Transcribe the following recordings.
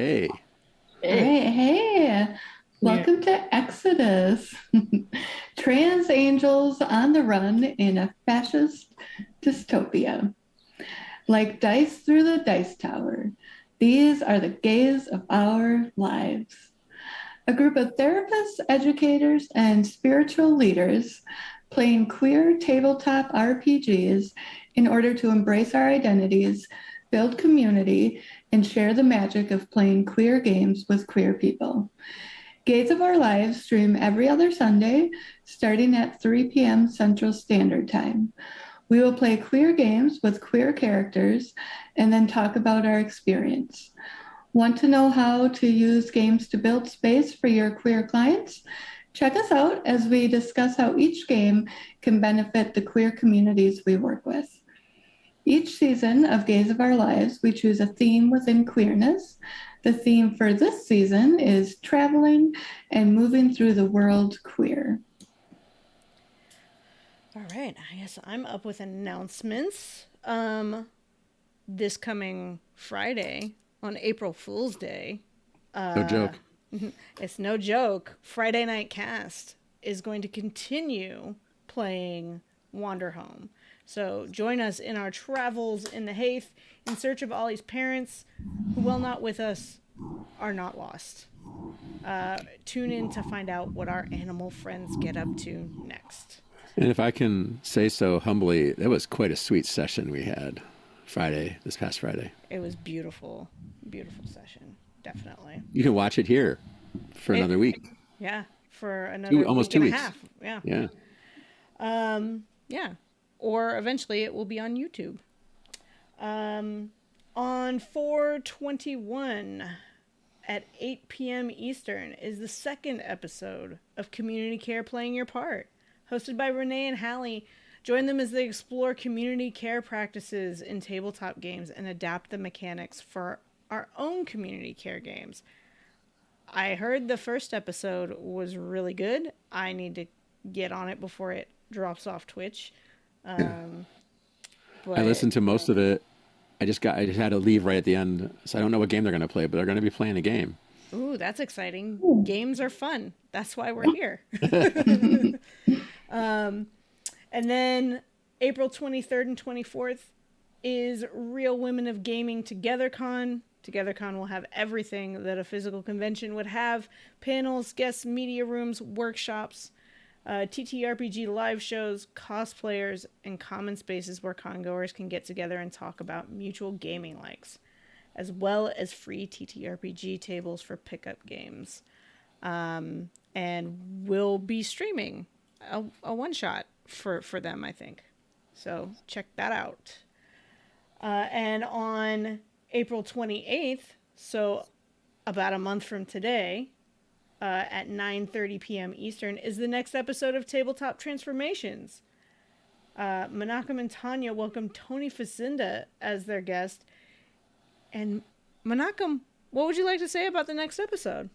Hey, All right, hey, Yeah. welcome to Exodus. Trans angels on the run in a fascist dystopia. Like dice through the dice tower, these are the gays of our lives. A group of therapists, educators, and spiritual leaders playing queer tabletop RPGs in order to embrace our identities, build community, and share the magic of playing queer games with queer people. Gates of Our Lives stream every other Sunday, starting at 3 p.m. Central Standard Time. We will play queer games with queer characters and then talk about our experience. Want to know how to use games to build space for your queer clients? Check us out as we discuss how each game can benefit the queer communities we work with. Each season of Gaze of Our Lives, we choose a theme within queerness. The theme for this season is traveling and moving through the world queer. All right. I guess I'm up with announcements. This coming Friday on April Fool's Day, no uh, joke. it's no joke. Friday Night Cast is going to continue playing Wander Home. So join us in our travels in the Haith in search of Ollie's parents, who, while not with us, are not lost. Tune in to find out what our animal friends get up to next. And if I can say so humbly, that was quite a sweet session we had this past Friday. It was beautiful, beautiful session. Definitely. You can watch it here for It, another week, yeah, for two, another almost week two and a weeks. half. Yeah. Yeah. Yeah. Or eventually it will be on YouTube. On 4/21 at 8 p.m. Eastern is the second episode of Community Care Playing Your Part. Hosted by Renee and Hallie, join them as they explore community care practices in tabletop games and adapt the mechanics for our own community care games. I heard the first episode was really good. I need to get on it before it drops off Twitch. Yeah. I But listened to most of it. I just had to leave right at the end, so I don't know what game they're going to play, but they're going to be playing a game. ooh, that's exciting. Games are fun. That's why we're here. And then April 23rd and 24th is Real Women of Gaming TogetherCon. TogetherCon will have everything that a physical convention would have: panels, guests, media rooms, workshops, TTRPG live shows, cosplayers, and common spaces where congoers can get together and talk about mutual gaming likes, as well as free TTRPG tables for pickup games. And we'll be streaming a one shot for them, I think. So check that out. And on April 28th, so about a month from today, at 9:30 p.m. Eastern, is the next episode of Tabletop Transformations. Menachem and Tanya welcome Tony Facinda as their guest. And Menachem, what would you like to say about the next episode?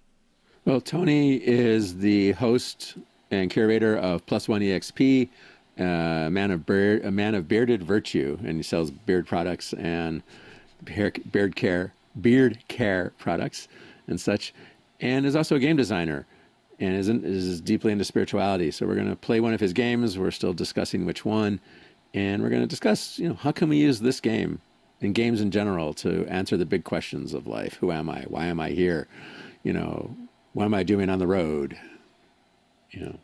Well, Tony is the host and curator of Plus One EXP, a man of bearded virtue, and he sells beard products and beard care products and such, and is also a game designer, and is deeply into spirituality. So we're going to play one of his games. We're still discussing which one, and we're going to discuss, how can we use this game and games in general to answer the big questions of life. Who am I? Why am I here? What am I doing on the road? You know,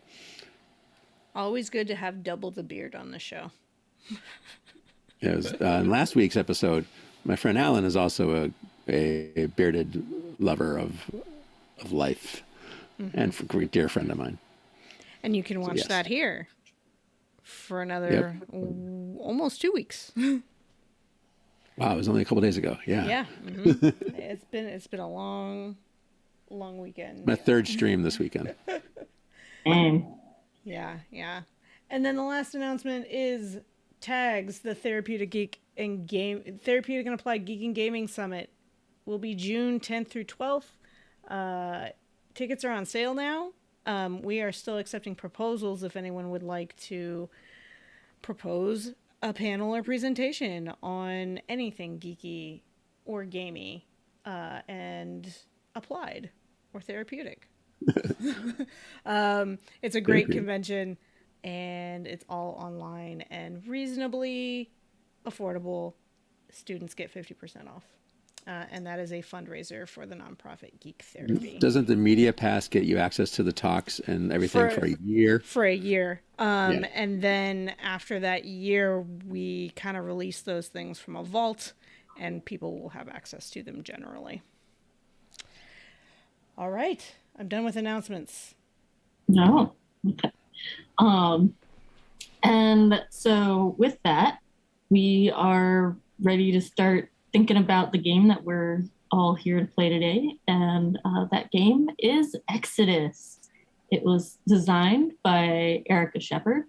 Always good to have double the beard on the show. it was in last week's episode. My friend Alan is also a bearded lover of life, and a great dear friend of mine. And you can So watch yes, that here for yep. another almost 2 weeks. Wow, it was only a couple days ago. Yeah, Yeah. It's been a long weekend. my third stream this weekend. And Yeah, yeah. And then the last announcement is Tags, the Therapeutic and Applied Geek and Gaming Summit will be June 10th through 12th. Tickets are on sale now. We are still accepting proposals if anyone would like to propose a panel or presentation on anything geeky or gamey. and applied or therapeutic. It's a great convention, and it's all online and reasonably affordable. Students get 50% off. And that is a fundraiser for the nonprofit Geek Therapy. Doesn't the media pass get you access to the talks and everything for a year? For a year. And then after that year, we kind of release those things from a vault, and people will have access to them generally. All right. I'm done with announcements. No. Okay. And so with that, we are ready to start thinking about the game that we're all here to play today. And that game is Exodus. It was designed by Erica Shepard,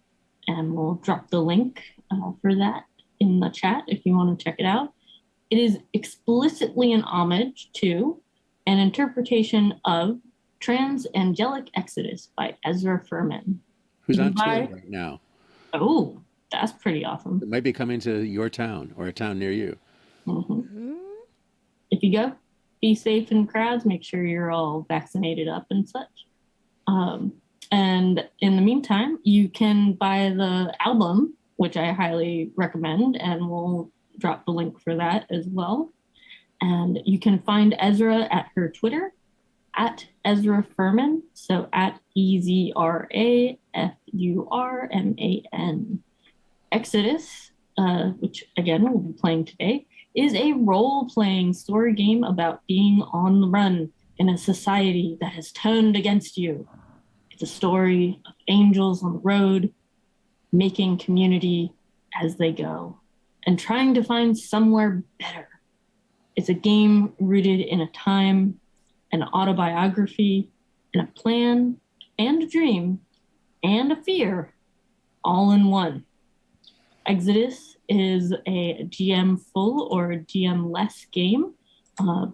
and we'll drop the link for that in the chat if you want to check it out. It is explicitly an homage to an interpretation of Transangelic Exodus by Ezra Furman. Who's on tour right now? Oh, that's pretty awesome. It might be coming to your town or a town near you. Mm-hmm. If you go, be safe in crowds, make sure you're all vaccinated up and such. And in the meantime, you can buy the album, which I highly recommend, and we'll drop the link for that as well. And you can find Ezra at her Twitter, at Ezra Furman, so at EZRAFURMAN. Exodus, which again we'll be playing today, is a role-playing story game about being on the run in a society that has turned against you. It's a story of angels on the road, making community as they go, and trying to find somewhere better. It's a game rooted in a time, an autobiography, and a plan, and a dream, and a fear, all in one. Exodus is a GM full or GM less game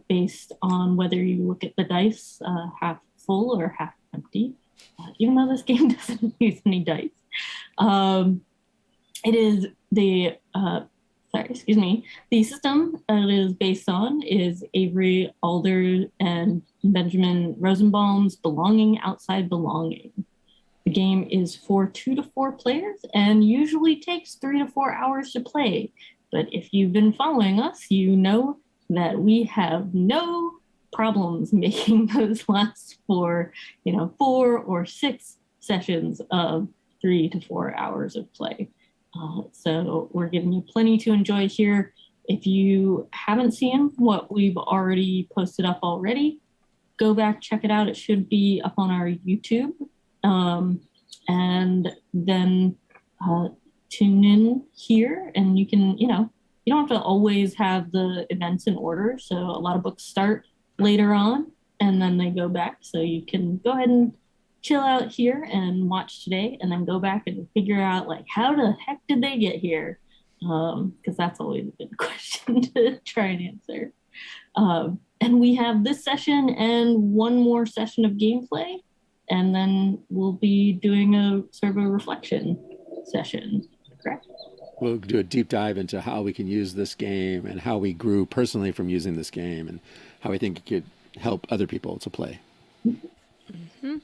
based on whether you look at the dice half full or half empty, even though this game doesn't use any dice. It is the system it is based on is Avery Alder and Benjamin Rosenbaum's Belonging Outside Belonging. The game is for 2 to 4 players and usually takes 3 to 4 hours to play. But if you've been following us, you know that we have no problems making those last for 4 or 6 sessions of 3 to 4 hours of play. So we're giving you plenty to enjoy here. If you haven't seen what we've already posted up already, go back, check it out. It should be up on our YouTube. And then tune in here, and you can, you don't have to always have the events in order. So a lot of books start later on and then they go back. So you can go ahead and chill out here and watch today, and then go back and figure out how the heck did they get here? Because that's always a good question to try and answer. And we have this session and one more session of gameplay, and then we'll be doing a sort of a reflection session, correct? We'll do a deep dive into how we can use this game and how we grew personally from using this game and how we think it could help other people to play. Mm-hmm.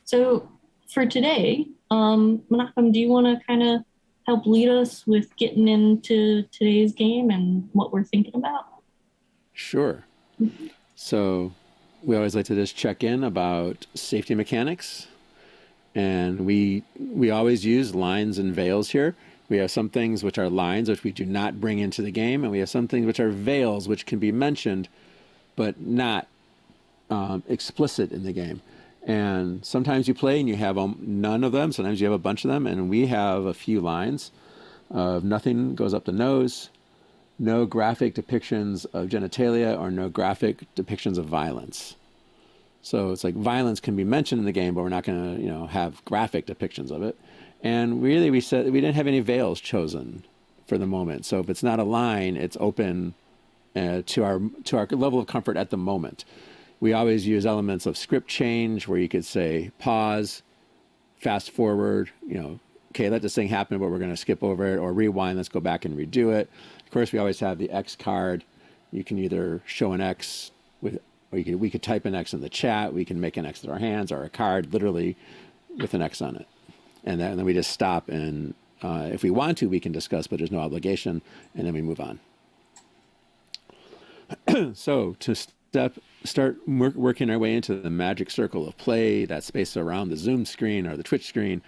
So for today, Menachem, do you want to kind of help lead us with getting into today's game and what we're thinking about? Sure. So we always like to just check in about safety mechanics. And we always use lines and veils here. We have some things which are lines, which we do not bring into the game. And we have some things which are veils, which can be mentioned, but not explicit in the game. And sometimes you play and you have none of them. Sometimes you have a bunch of them. And we have a few lines of nothing goes up the nose, no graphic depictions of genitalia, or no graphic depictions of violence. So it's like violence can be mentioned in the game, but we're not going to, have graphic depictions of it. And really, we said we didn't have any veils chosen for the moment. So if it's not a line, it's open to our level of comfort at the moment. We always use elements of script change where you could say pause, fast forward, okay, let this thing happen, but we're going to skip over it, or rewind, let's go back and redo it. Of course, we always have the X card. You can either show an X with, we could type an X in the chat. We can make an X with our hands or a card, literally with an X on it, and then we just stop. And if we want to, we can discuss, but there's no obligation, and then we move on. So to start working our way into the magic circle of play, that space around the Zoom screen or the Twitch screen,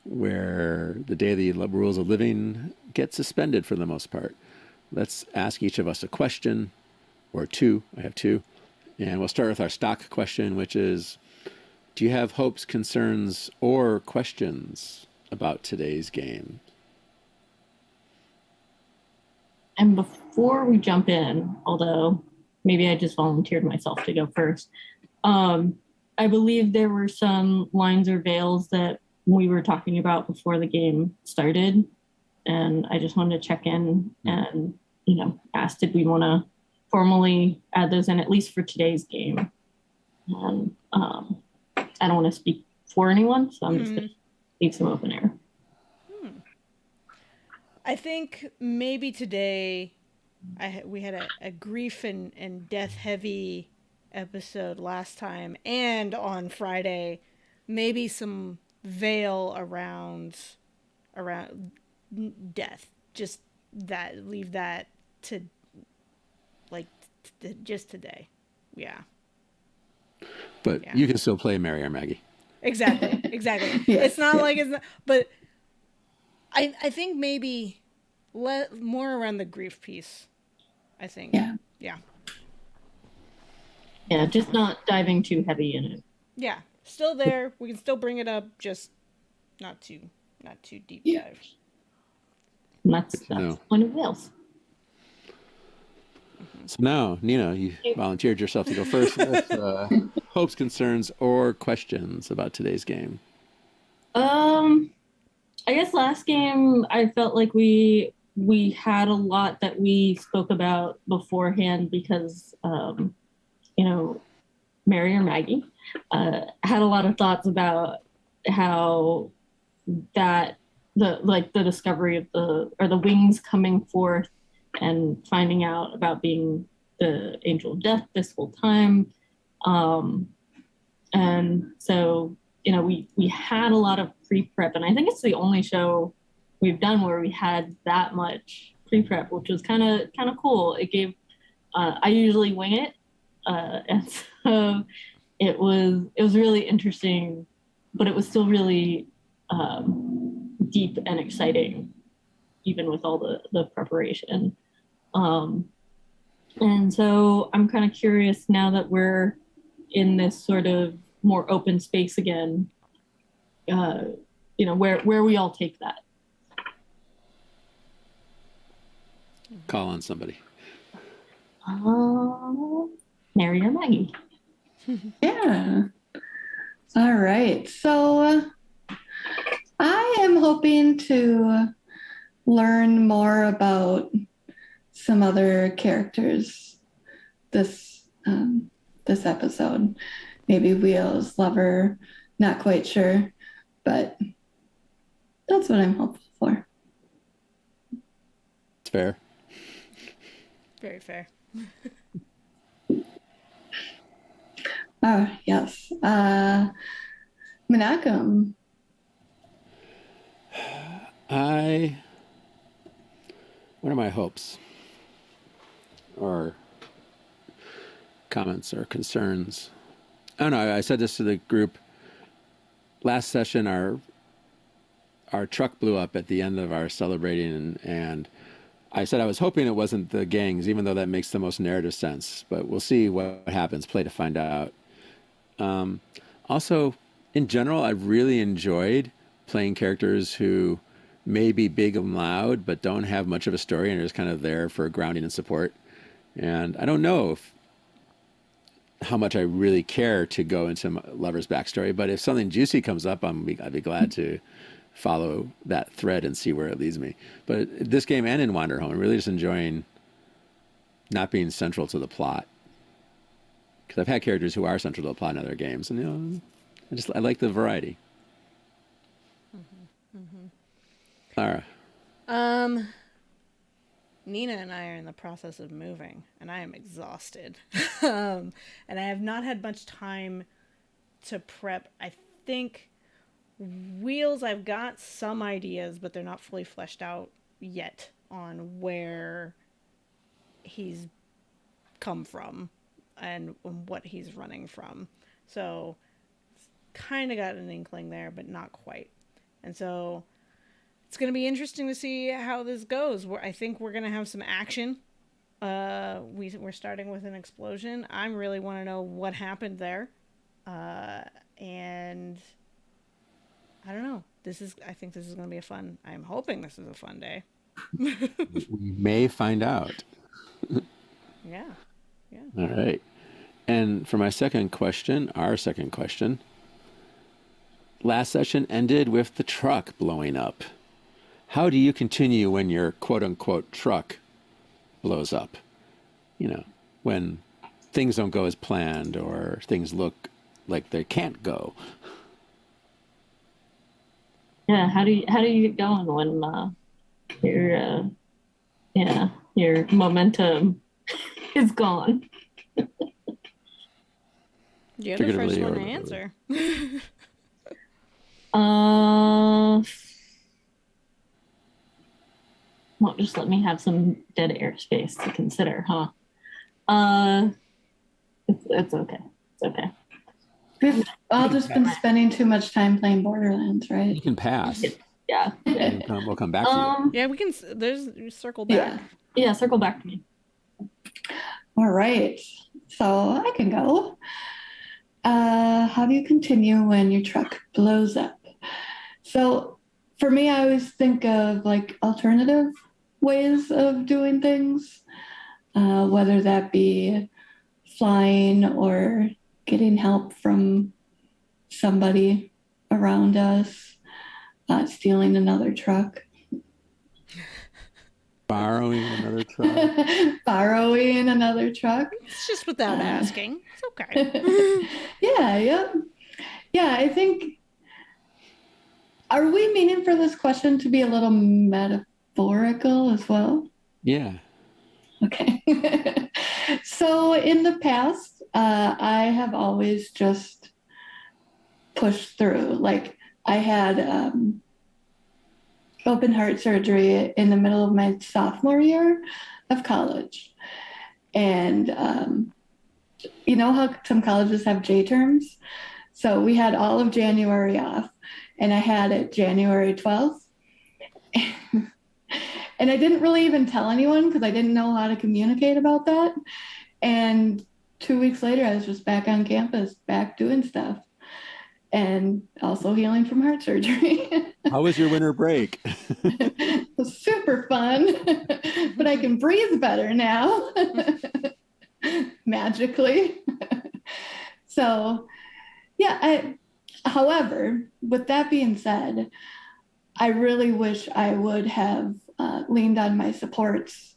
where the daily rules of living get suspended for the most part. Let's ask each of us a question or two. I have two. And we'll start with our stock question, which is, do you have hopes, concerns, or questions about today's game? And before we jump in, although maybe I just volunteered myself to go first, I believe there were some lines or veils that we were talking about before the game started. And I just wanted to check in and, ask, did we want to formally add those in, at least for today's game? And I don't want to speak for anyone, so I'm just going to leave some open air. I think maybe today we had a grief and death heavy episode last time, and on Friday, maybe some veil around death. Just that, leave that to just today. Yeah. But you can still play Mary or Maggie. Exactly. Yes, It's not like it's not, but I think maybe more around the grief piece. I think. Yeah. Yeah, just not diving too heavy in it. Yeah. Still there. We can still bring it up, just not too deep dive. And that's the point of veils. So now, Nina, you volunteered yourself to go first with hopes, concerns, or questions about today's game. I guess last game I felt like we had a lot that we spoke about beforehand because Mary or Maggie had a lot of thoughts about how that the discovery of the wings coming forth and finding out about being the angel of death this whole time. And so, we had a lot of pre-prep, and I think it's the only show we've done where we had that much pre-prep, which was kind of cool. It gave, I usually wing it. And so it was really interesting, but it was still really deep and exciting, even with all the preparation. And so I'm kind of curious now that we're in this sort of more open space again, where we all take that. Call on somebody. Mary or Maggie? Yeah. All right. So I am hoping to learn more about some other characters this episode. Maybe Wheels, Lover, not quite sure, but that's what I'm hopeful for. It's fair. Very fair. Oh, yes. Menachem. What are my hopes or comments or concerns? I don't know. I said this to the group last session. Our truck blew up at the end of our celebrating, and I said I was hoping it wasn't the gangs, even though that makes the most narrative sense. But we'll see what happens. Play to find out. Also, in general, I've really enjoyed playing characters who may be big and loud, but don't have much of a story and are just kind of there for grounding and support. And I don't know how much I really care to go into Lover's backstory, but if something juicy comes up, I'd be glad to follow that thread and see where it leads me. But this game and in Wander Home, I'm really just enjoying not being central to the plot. Because I've had characters who are central to the plot in other games, and I like the variety. Clara. Nina and I are in the process of moving, and I am exhausted. And I have not had much time to prep. I think wheels, I've got some ideas, but they're not fully fleshed out yet on where he's come from and what he's running from. So, kind of got an inkling there, but not quite. And so, it's going to be interesting to see how this goes. I think we're going to have some action. We're starting with an explosion. I really want to know what happened there. And I don't know. I think this is going to be a fun. I'm hoping this is a fun day. We may find out. Yeah. All right. And for my second question, our second question, last session ended with the truck blowing up. How do you continue when your quote unquote truck blows up? You know, when things don't go as planned or things look like they can't go. Yeah, how do you get going when your momentum is gone? You're the first Figuratively one or to literally. answer. Well, just let me have some dead airspace to consider, huh? It's okay. It's okay. We've all just been spending too much time playing Borderlands, You right? can pass. Yeah. We'll come back to you. Yeah, we can. There's circle back. Yeah. Circle back to me. All right. So I can go. How do you continue when your truck blows up? So for me, I always think of like alternative ways of doing things, whether that be flying or getting help from somebody around us, stealing another truck, Borrowing another truck. borrowing another truck. It's just without asking. It's okay. Yeah, I think, are we meaning for this question to be a little metaphorical as well? Yeah. Okay. So in the past, I have always just pushed through. Like I had open heart surgery in the middle of my sophomore year of college. And you know how some colleges have J terms? So we had all of January off, and I had it January 12th. And I didn't really even tell anyone because I didn't know how to communicate about that. And 2 weeks later, I was just back on campus, back doing stuff, and also healing from heart surgery. How was your winter break? It was super fun, but I can breathe better now, magically. So, yeah, however, with that being said, I really wish I would have leaned on my supports,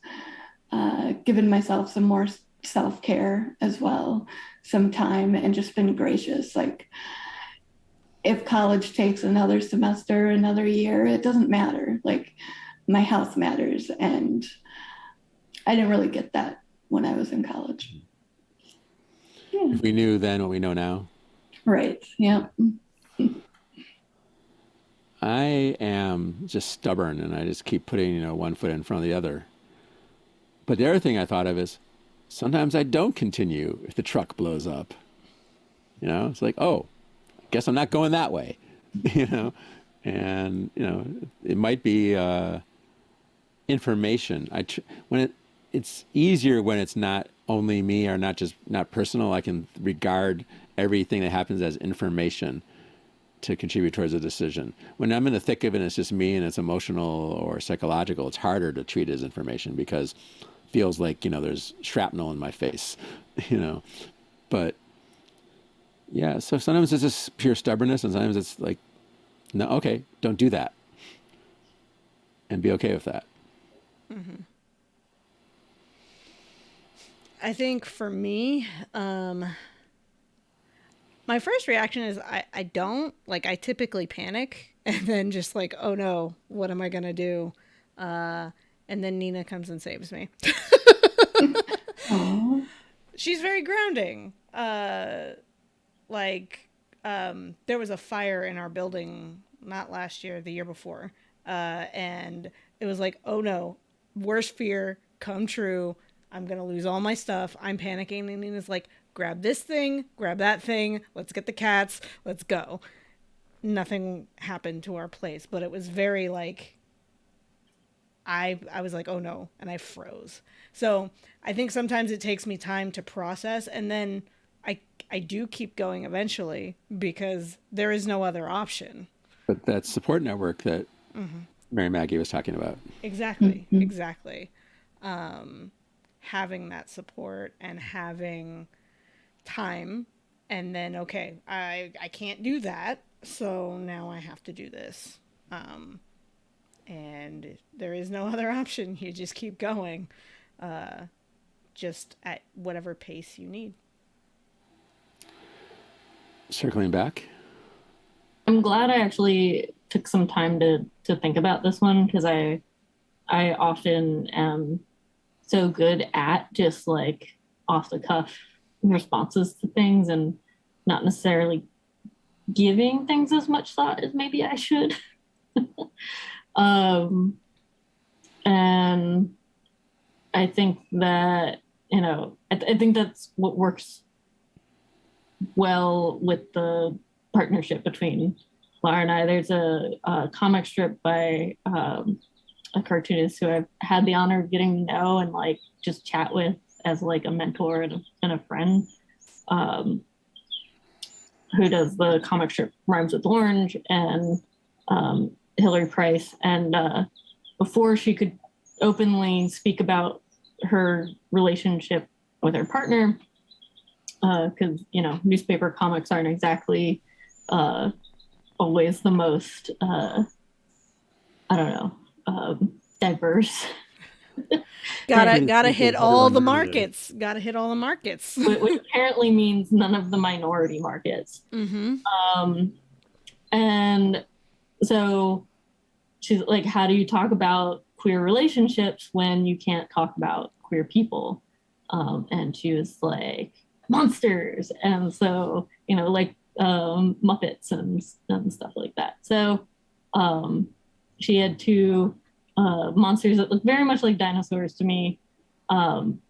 given myself some more self-care as well, some time, and just been gracious. Like, if college takes another semester, another year, it doesn't matter. Like, my health matters. And I didn't really get that when I was in college. Yeah. If we knew then what we know now. Right. Yeah. I am just stubborn and I just keep putting, one foot in front of the other. But the other thing I thought of is sometimes I don't continue if the truck blows up. It's like, oh, I guess I'm not going that way, and, it might be information. It's easier when it's not only me or not personal. I can regard everything that happens as information to contribute towards a decision. When I'm in the thick of it and it's just me and it's emotional or psychological, it's harder to treat as information because it feels like, there's shrapnel in my face, But yeah, so sometimes it's just pure stubbornness and sometimes it's like, no, okay, don't do that. And be okay with that. Mm-hmm. I think for me, my first reaction is I don't, like, I typically panic and then just like, oh no, what am I going to do? and then Nina comes and saves me. Aw. She's very grounding. There was a fire in our building not last year, the year before, and it was like, oh no, worst fear come true. I'm gonna lose all my stuff. I'm panicking, and Nina's like, grab this thing, grab that thing. Let's get the cats. Let's go. Nothing happened to our place, but it was very like, I was like, oh no, and I froze. So I think sometimes it takes me time to process, and then I do keep going eventually because there is no other option. But that support network that Mary Maggie was talking about. Exactly, exactly. Having that support and having time, and then okay, I can't do that, so now I have to do this. And there is no other option. You just keep going, just at whatever pace you need. Circling back. I'm glad I actually took some time to think about this one, because I often am so good at just like off the cuff responses to things and not necessarily giving things as much thought as maybe I should. And I think that, I think that's what works well with the partnership between Laura and I. There's a comic strip by a cartoonist who I've had the honor of getting to know and like just chat with as like a mentor and a friend, who does the comic strip Rhymes with Orange, and Hillary Price. And before she could openly speak about her relationship with her partner, because newspaper comics aren't exactly always the most diverse. Gotta hit all the markets. Gotta hit all the markets. Which apparently means none of the minority markets. And so she's like, how do you talk about queer relationships when you can't talk about queer people? And she was like, monsters. And so, Muppets and stuff like that. So she had two monsters that look very much like dinosaurs to me. And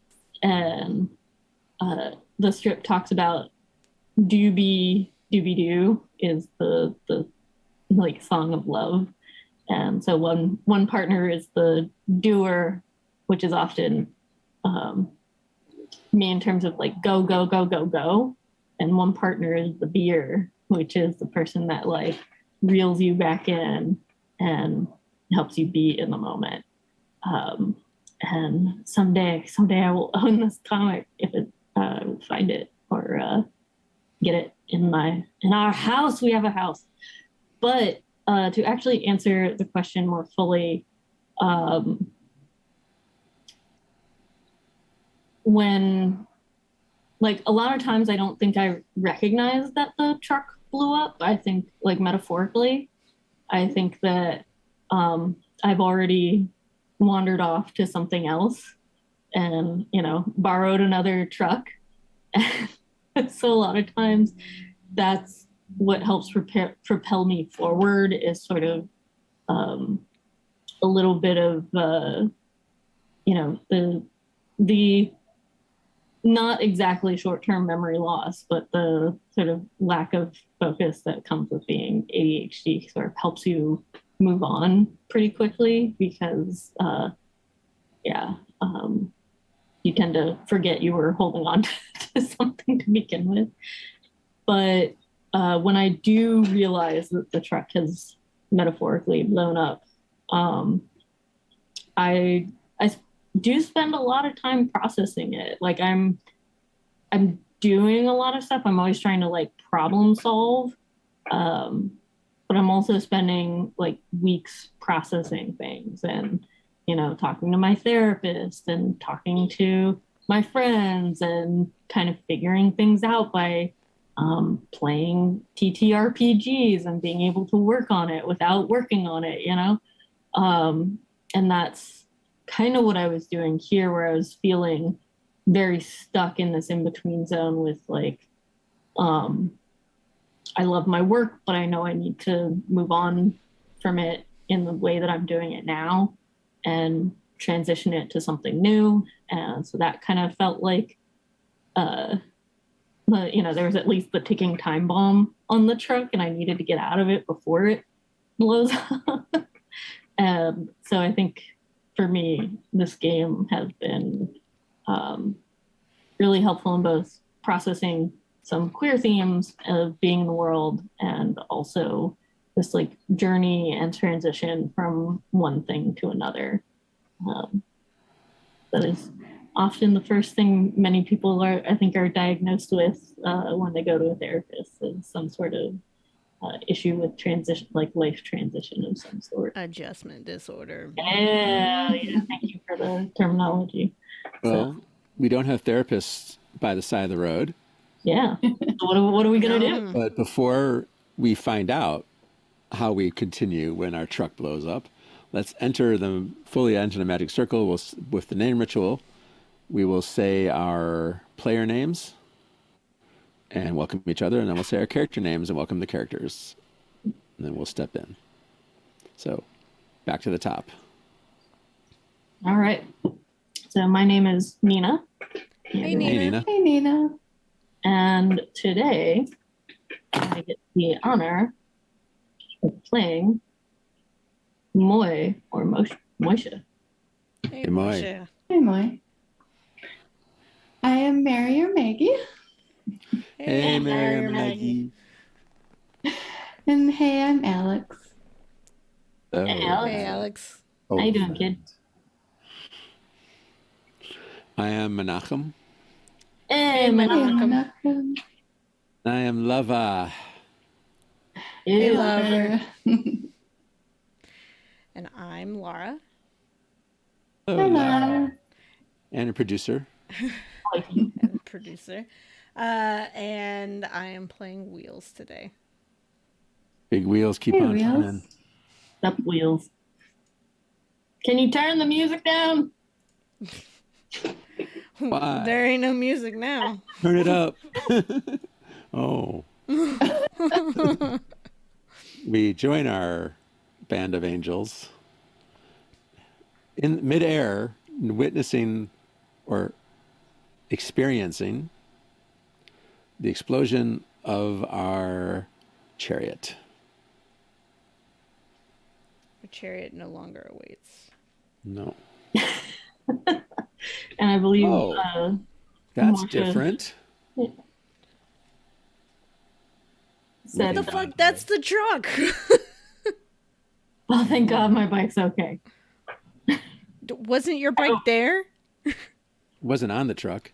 the strip talks about Doobie Doobie Doo is the like song of love. And so one partner is the doer, which is often me in terms of like go, go, go, go, go. And one partner is the beer, which is the person that like reels you back in and helps you be in the moment. And someday I will own this comic if it find it or get it in our house. We have a house. But to actually answer the question more fully, when like a lot of times I don't think I recognize that the truck blew up. I think like metaphorically, I think that I've already wandered off to something else and, borrowed another truck. So a lot of times that's what helps propel me forward is sort of a little bit of, the not exactly short-term memory loss, but the sort of lack of focus that comes with being ADHD sort of helps you move on pretty quickly because, you tend to forget you were holding on to something to begin with. But when I do realize that the truck has metaphorically blown up, I do spend a lot of time processing it. Like I'm doing a lot of stuff. I'm always trying to like problem solve. But I'm also spending like weeks processing things and, talking to my therapist and talking to my friends and kind of figuring things out by playing TTRPGs and being able to work on it without working on it, and that's kind of what I was doing here, where I was feeling very stuck in this in-between zone with like, I love my work, but I know I need to move on from it in the way that I'm doing it now and transition it to something new. And so that kind of felt like, there was at least the ticking time bomb on the truck, and I needed to get out of it before it blows up. So I think for me, this game has been really helpful in both processing some queer themes of being in the world and also this like journey and transition from one thing to another. That is often the first thing many people I think are diagnosed with when they go to a therapist, is some sort of issue with transition, like life transition of some sort. Adjustment disorder. Yeah, thank you for the terminology. Well, we don't have therapists by the side of the road. Yeah. So what are we going to do? But before we find out how we continue when our truck blows up, let's fully enter the magic circle with the name ritual. We will say our player names and welcome each other, and then we'll say our character names and welcome the characters. And then we'll step in. So back to the top. All right. So my name is Nina. Hey, Nina. Hey, Nina. Hey, Nina. And today I get the honor of playing Moy or Moisha. Hey, Moi. Moshe. Hey, Moy. I am Mary or Maggie. Hey, Mary or and Maggie. And hey, I'm Alex. Oh, Hey, Alex. Hey, Alex. oh, How you doing, kid? I am Menachem. Hey, Hey, man. Hey, Menachem. Menachem. I am Lava. Hey, Ew. lover. And I'm Laura. Hello, Hello. And a producer. And producer. And I am playing Wheels today. Big wheels keep Hey, on Wheels. turning. Up wheels. Can you turn the music down? Why? There ain't no music now. Turn it up. Oh. We join our band of angels in midair, witnessing or experiencing the explosion of our chariot. The chariot no longer awaits. No. And I believe Oh. That's Moisha different. said, The fuck? That's the truck. oh, thank God my bike's okay. Wasn't your bike there? Wasn't on the truck.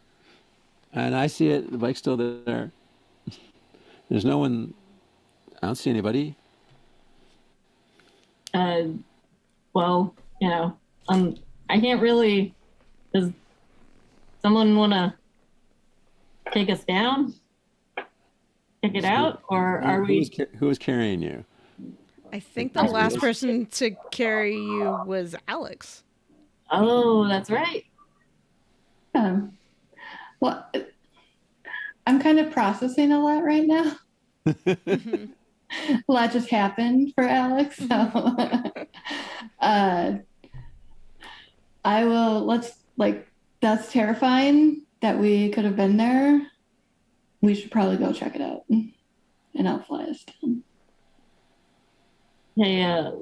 And I see it, the bike's still there. There's no one, I don't see anybody. Well, I can't really. Does someone want to take us down? Check it out? Or are we. Who is carrying you? I think the last person to carry you was Alex. Oh, that's right. Well, I'm kind of processing a lot right now. Mm-hmm. A lot just happened for Alex. So that's terrifying that we could have been there. We should probably go check it out. And I'll fly us down. Hey,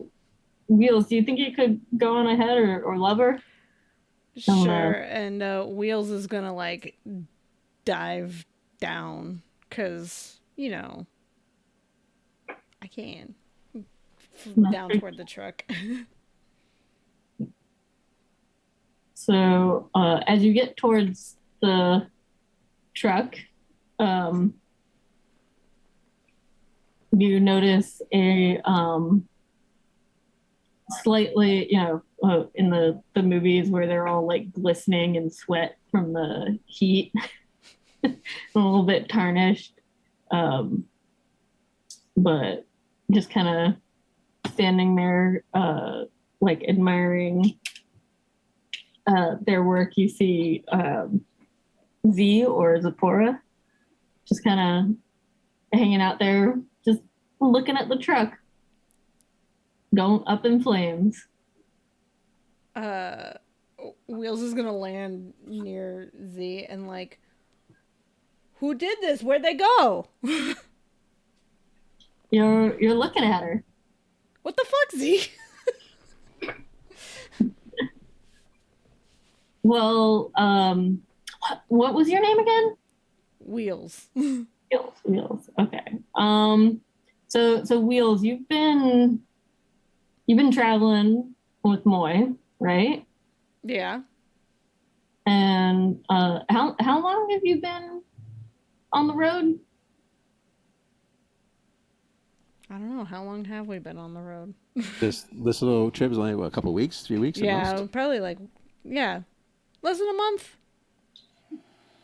Wheels, do you think you could go on ahead or Lover? Sure. And Wheels is gonna like dive down because I can down toward the truck. So as you get towards the truck, you notice a slightly, in the movies where they're all like glistening in sweat from the heat, a little bit tarnished, but just kind of standing there, like admiring their work, you see Z or Zipporah just kind of hanging out there, just looking at the truck going up in flames. Wheels is gonna land near Z and like, who did this? Where'd they go? You're looking at her. What the fuck, Z? Well, what was your name again? Wheels. Wheels. Okay. So Wheels, you've been traveling with Moy, right? Yeah. And how long have you been on the road? I don't know. How long have we been on the road? This little trip is only what, a couple weeks, 3 weeks at Yeah, most. probably like, yeah, less than a month.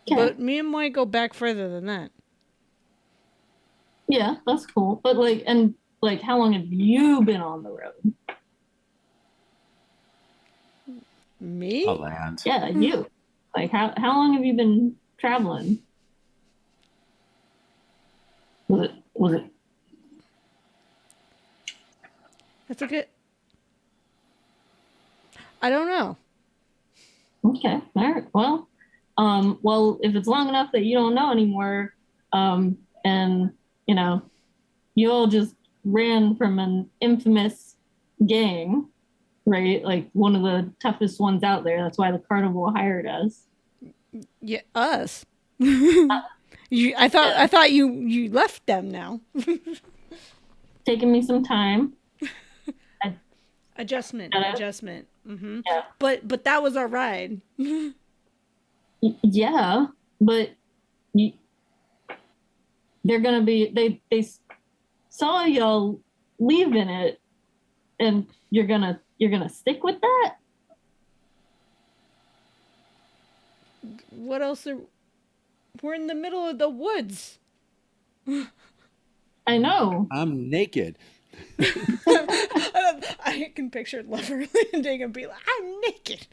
Okay. But me and Moy go back further than that. Yeah, that's cool. But like how long have you been on the road? Me? A land. Yeah, you. Like how long have you been traveling? Was it That's a good. I don't know. okay? All right. Well, if it's long enough that you don't know anymore, and you know, you all just ran from an infamous gang, right? Like one of the toughest ones out there. That's why the carnival hired us. Yeah, us. I thought you left them now. Taking me some time. Adjustment. Mm-hmm. Yeah. But that was our ride. Yeah, but they're gonna be they saw y'all leaving it, and you're gonna stick with that. What else? We're in the middle of the woods. I know. I'm naked. I can picture Lover landing and be like, "I'm naked."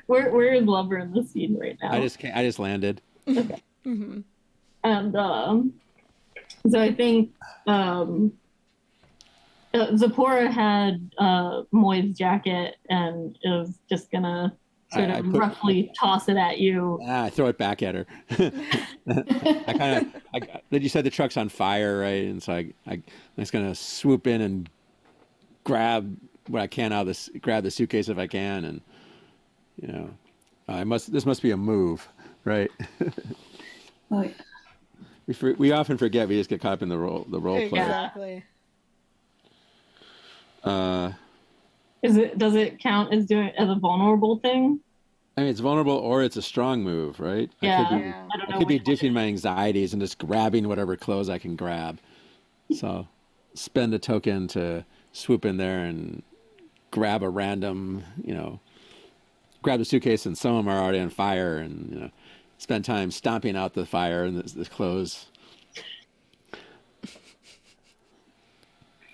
Where is Lover in the scene right now? I just landed. Okay. Mm-hmm. And so I think Zipporah had Moy's jacket and is just gonna sort of roughly toss it at you. I throw it back at her. Then you said the truck's on fire, right? And so I'm just gonna swoop in and grab what I can out of this, grab the suitcase if I can, and you know, this must be a move, right? Oh, yeah. We often forget, we just get caught up in the role play. Exactly. Does it count as doing as a vulnerable thing? I mean, it's vulnerable or it's a strong move, right? Yeah. I could be ditching my anxieties and just grabbing whatever clothes I can grab. So spend a token to swoop in there and grab a random, grab the suitcase, and some of them are already on fire, and spend time stomping out the fire and the clothes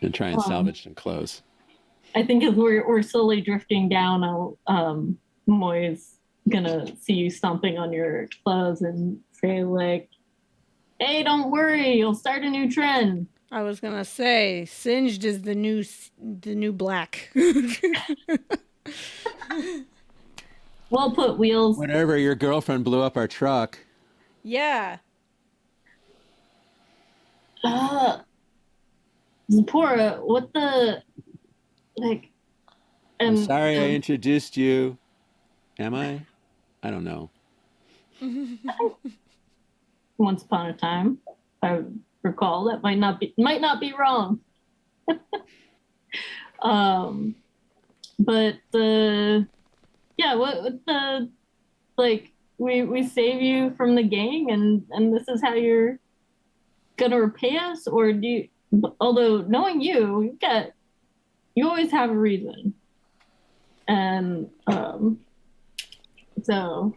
and try and salvage some clothes. I think as we're slowly drifting down, Moy's gonna see you stomping on your clothes and say like, "Hey, don't worry, you'll start a new trend." I was gonna say, singed is the new black. Well put, Wheels. Whenever your girlfriend blew up our truck. Yeah. Zipporah, what the like? I'm sorry I introduced you. Am I? I don't know. Once upon a time, I recall that might not be wrong. But what the like we save you from the gang, and this is how you're gonna repay us, or do you? Although knowing you always have a reason, and so.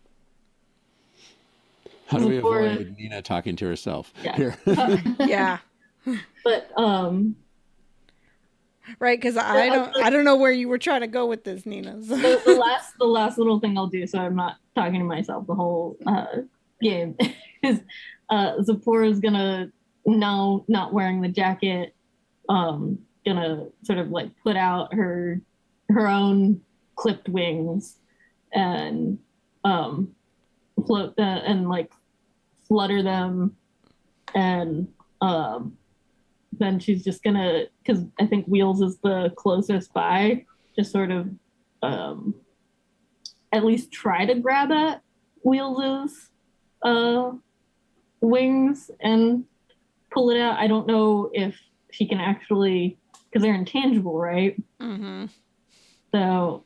How do we Zipporah- avoid Nina talking to herself? Yeah. Here. Yeah. But Right, because I don't know where you were trying to go with this, Nina. So. The last little thing I'll do, so I'm not talking to myself the whole game, is Zipporah is gonna, now not wearing the jacket, gonna sort of like put out her own clipped wings and float and like flutter them, and then she's just gonna, because I think Wheels is the closest by, just sort of at least try to grab at Wheels's wings and pull it out. I don't know if she can actually, because they're intangible, right? Mm-hmm. So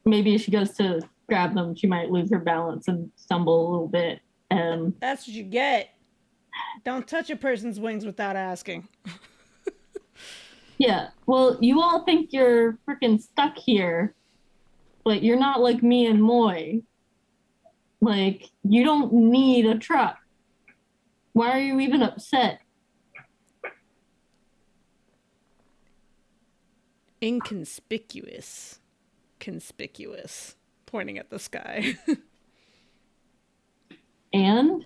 maybe if she goes to grab them, she might lose her balance and stumble a little bit. And that's what you get. Don't touch a person's wings without asking. yeah, well, you all think you're freaking stuck here, but you're not like me and Moy. Like, you don't need a truck. Why are you even upset? Inconspicuous. Conspicuous. Pointing at the sky. And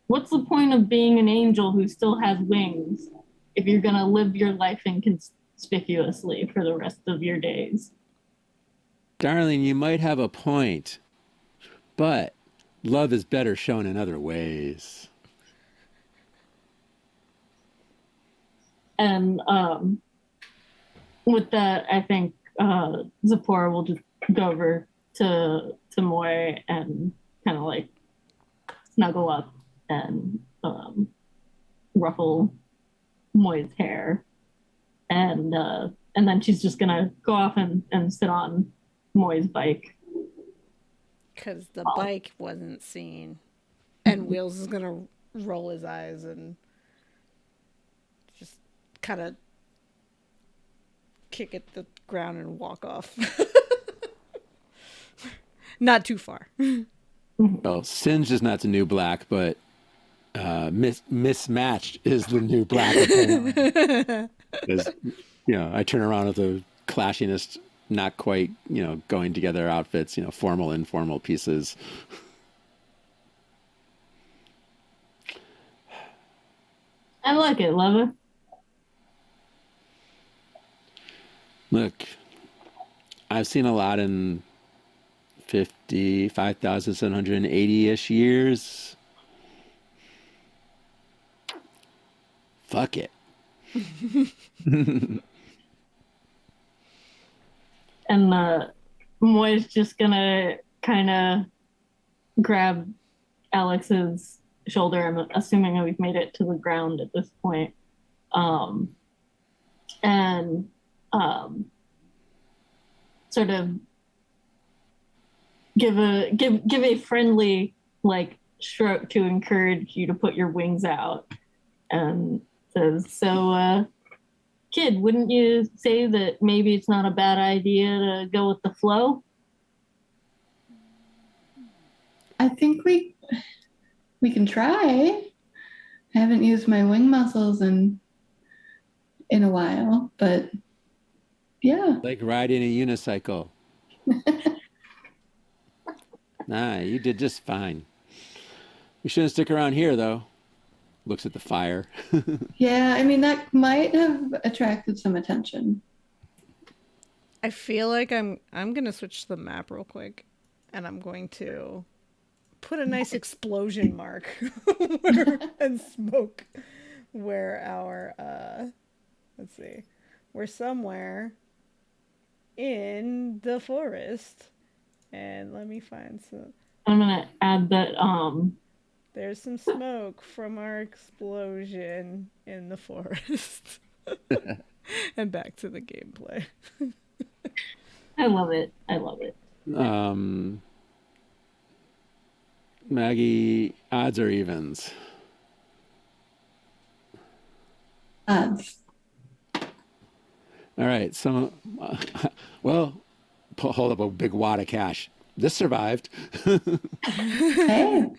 what's the point of being an angel who still has wings if you're going to live your life inconspicuously for the rest of your days? Darling, you might have a point, but love is better shown in other ways. And with that, I think Zipporah will just go over to Moy and kind of like snuggle up and ruffle Moy's hair, and then she's just gonna go off and sit on Moy's bike. Because the bike wasn't seen. And Wheels is going to roll his eyes and just kind of kick at the ground and walk off. Not too far. Well, Singe is not the new black, but mismatched is the new black. Because, I turn around with the clashingest, not quite, going together outfits, formal, informal pieces. I like it, lover. Look, I've seen a lot in 55,780-ish years. Fuck it. And Moy's just gonna kind of grab Alex's shoulder. I'm assuming we've made it to the ground at this point. And sort of give a friendly like stroke to encourage you to put your wings out, and says, so kid, wouldn't you say that maybe it's not a bad idea to go with the flow? I think we can try. I haven't used my wing muscles in a while, but yeah. Like riding a unicycle. Nah, you did just fine. You shouldn't stick around here, though. Looks at the fire. Yeah, I mean, that might have attracted some attention. I feel like I'm going to switch to the map real quick, and I'm going to put a nice explosion mark and smoke where our let's see, we're somewhere in the forest, and let me find some. I'm gonna add that there's some smoke from our explosion in the forest. And back to the gameplay. I love it. Maggie, odds or evens? Odds. All right. So, hold up a big wad of cash. This survived. Hey.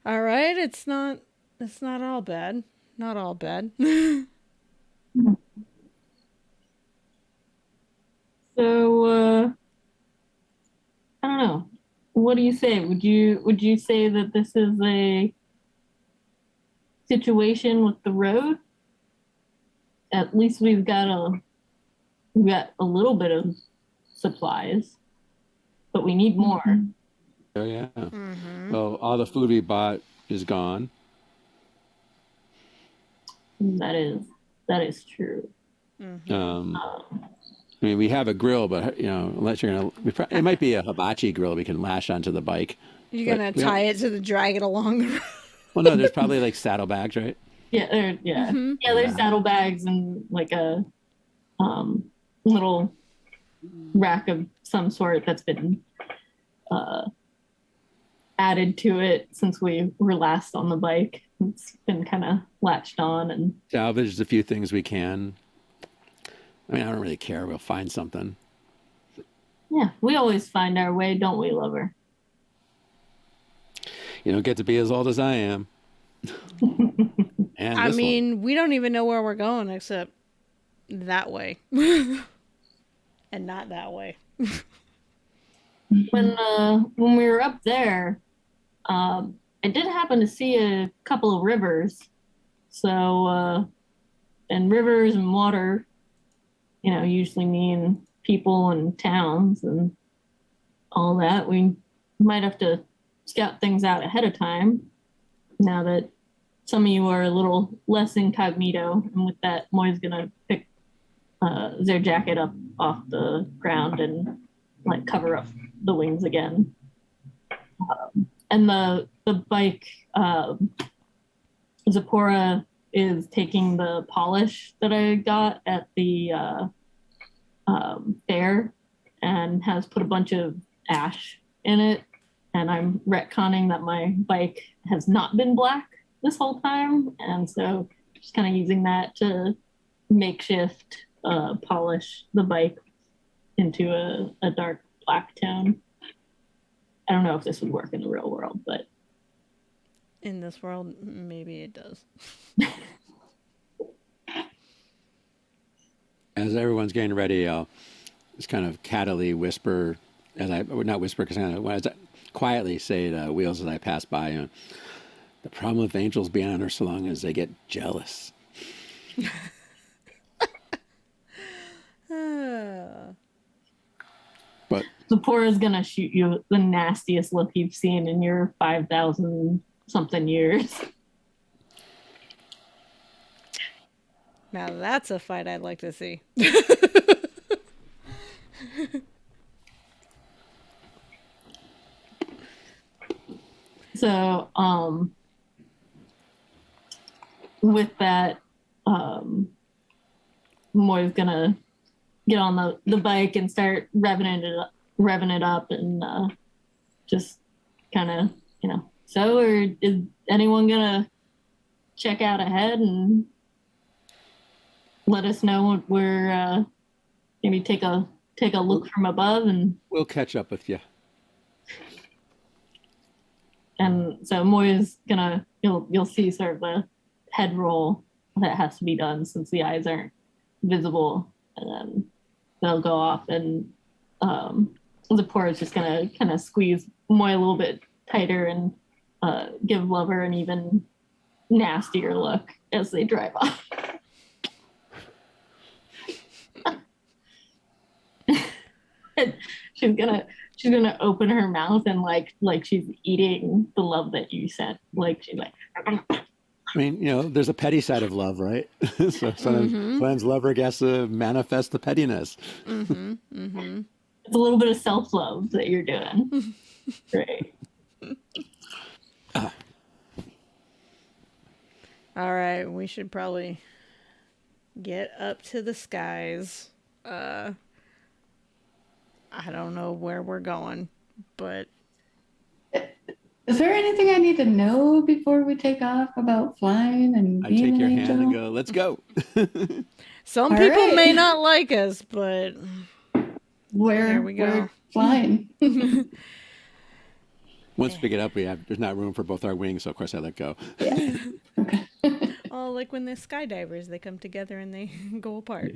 All right, it's not It's not all bad. Not all bad. So I don't know. What do you say? Would you say that this is a situation with the road? At least we've got a little bit of supplies, but we need more. Mhm. Oh yeah. Mm-hmm. Well, all the food we bought is gone. That is true. Mm-hmm. Um, Um, I mean, we have a grill, but unless you're gonna, it might be a hibachi grill we can lash onto the bike. You're But gonna we don't. tie it to the drag it along the road. Well, no, there's probably like saddlebags, right? Mm-hmm. yeah. There's Yeah. saddlebags and like a um, little rack of some sort that's been uh, added to it since we were last on the bike. It's been kind of latched on, and Salvaged a few things we can. I mean, I don't really care. We'll find something. yeah, we always find our way, don't we, lover? You don't get to be as old as I am. And I this one. mean, we don't even know where we're going except that way. And not that way. When we were up there, I did happen to see a couple of rivers. So and rivers and water, usually mean people and towns and all that. We might have to scout things out ahead of time now that some of you are a little less incognito. And with that, Moy's gonna pick their jacket up off the ground and like cover up the wings again. And the bike, Zipporah is taking the polish that I got at the fair and has put a bunch of ash in it. And I'm retconning that my bike has not been black this whole time. And so just kind of using that to makeshift polish the bike into a dark black tone. I don't know if this would work in the real world, but In this world, maybe it does. As everyone's getting ready, I'll just kind of cattily whisper, as I would not whisper because I quietly say to Wheels as I pass by. The problem with angels being on Earth so long is they get jealous. But Zipporah's gonna shoot you the nastiest look you've seen in your 5,000 something years. Now that's a fight I'd like to see. So, with that, Moy's gonna get on the bike and start revving it up, and just kind of, So, or is anyone gonna check out ahead and let us know what we're maybe take a look from above, we'll catch up with you. and so Moya's gonna you'll see sort of a head roll that has to be done since the eyes aren't visible, and then they'll go off, and Zipporah's just gonna kind of squeeze Moya a little bit tighter and give Lover an even nastier look as they drive off. And she's gonna open her mouth and like she's eating the love that you sent. Like she's like, I mean, there's a petty side of love, right? So sometimes lover gets to manifest the pettiness. Mm-hmm. Mm-hmm. it's a little bit of self-love that you're doing. Right. All right, we should probably get up to the skies. I don't know where we're going, but Is there anything I need to know before we take off about flying and I being take your an hand angel? and go, let's go. some All people right. may not like us, but Where There we go. we're flying. Well, Once we get up, there's not room for both our wings, so of course I let go. Yeah. Okay. Oh, like when the skydivers, they come together and they go apart.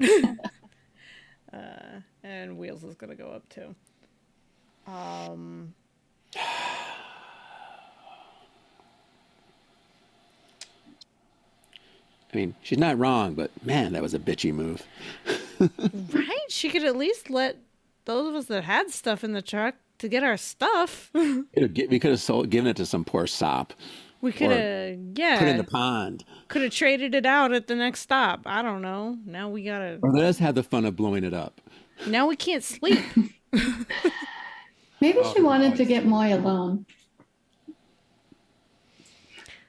And Wheels is gonna go up too. I mean, she's not wrong, but man, that was a bitchy move. Right? She could at least let those of us that had stuff in the truck to get our stuff. We could have given it to some poor sop. We could have, yeah. Put it in the pond. Could have traded it out at the next stop. I don't know. Now we gotta. Or let us have the fun of blowing it up. Now we can't sleep. Maybe she wanted to get Moy alone.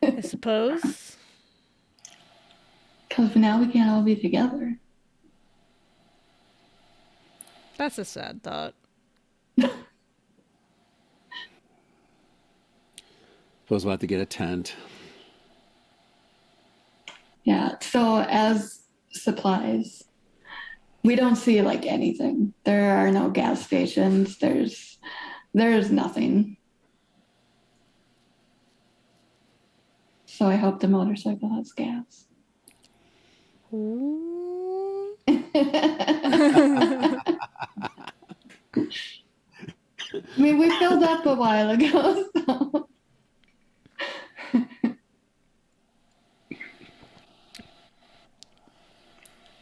I suppose. Because now we can't all be together. That's a sad thought. Suppose we'll have to get a tent. Yeah. So as supplies, we don't see like anything. There are no gas stations. There's nothing. So I hope the motorcycle has gas. Ooh. I mean, we filled up a while ago. So.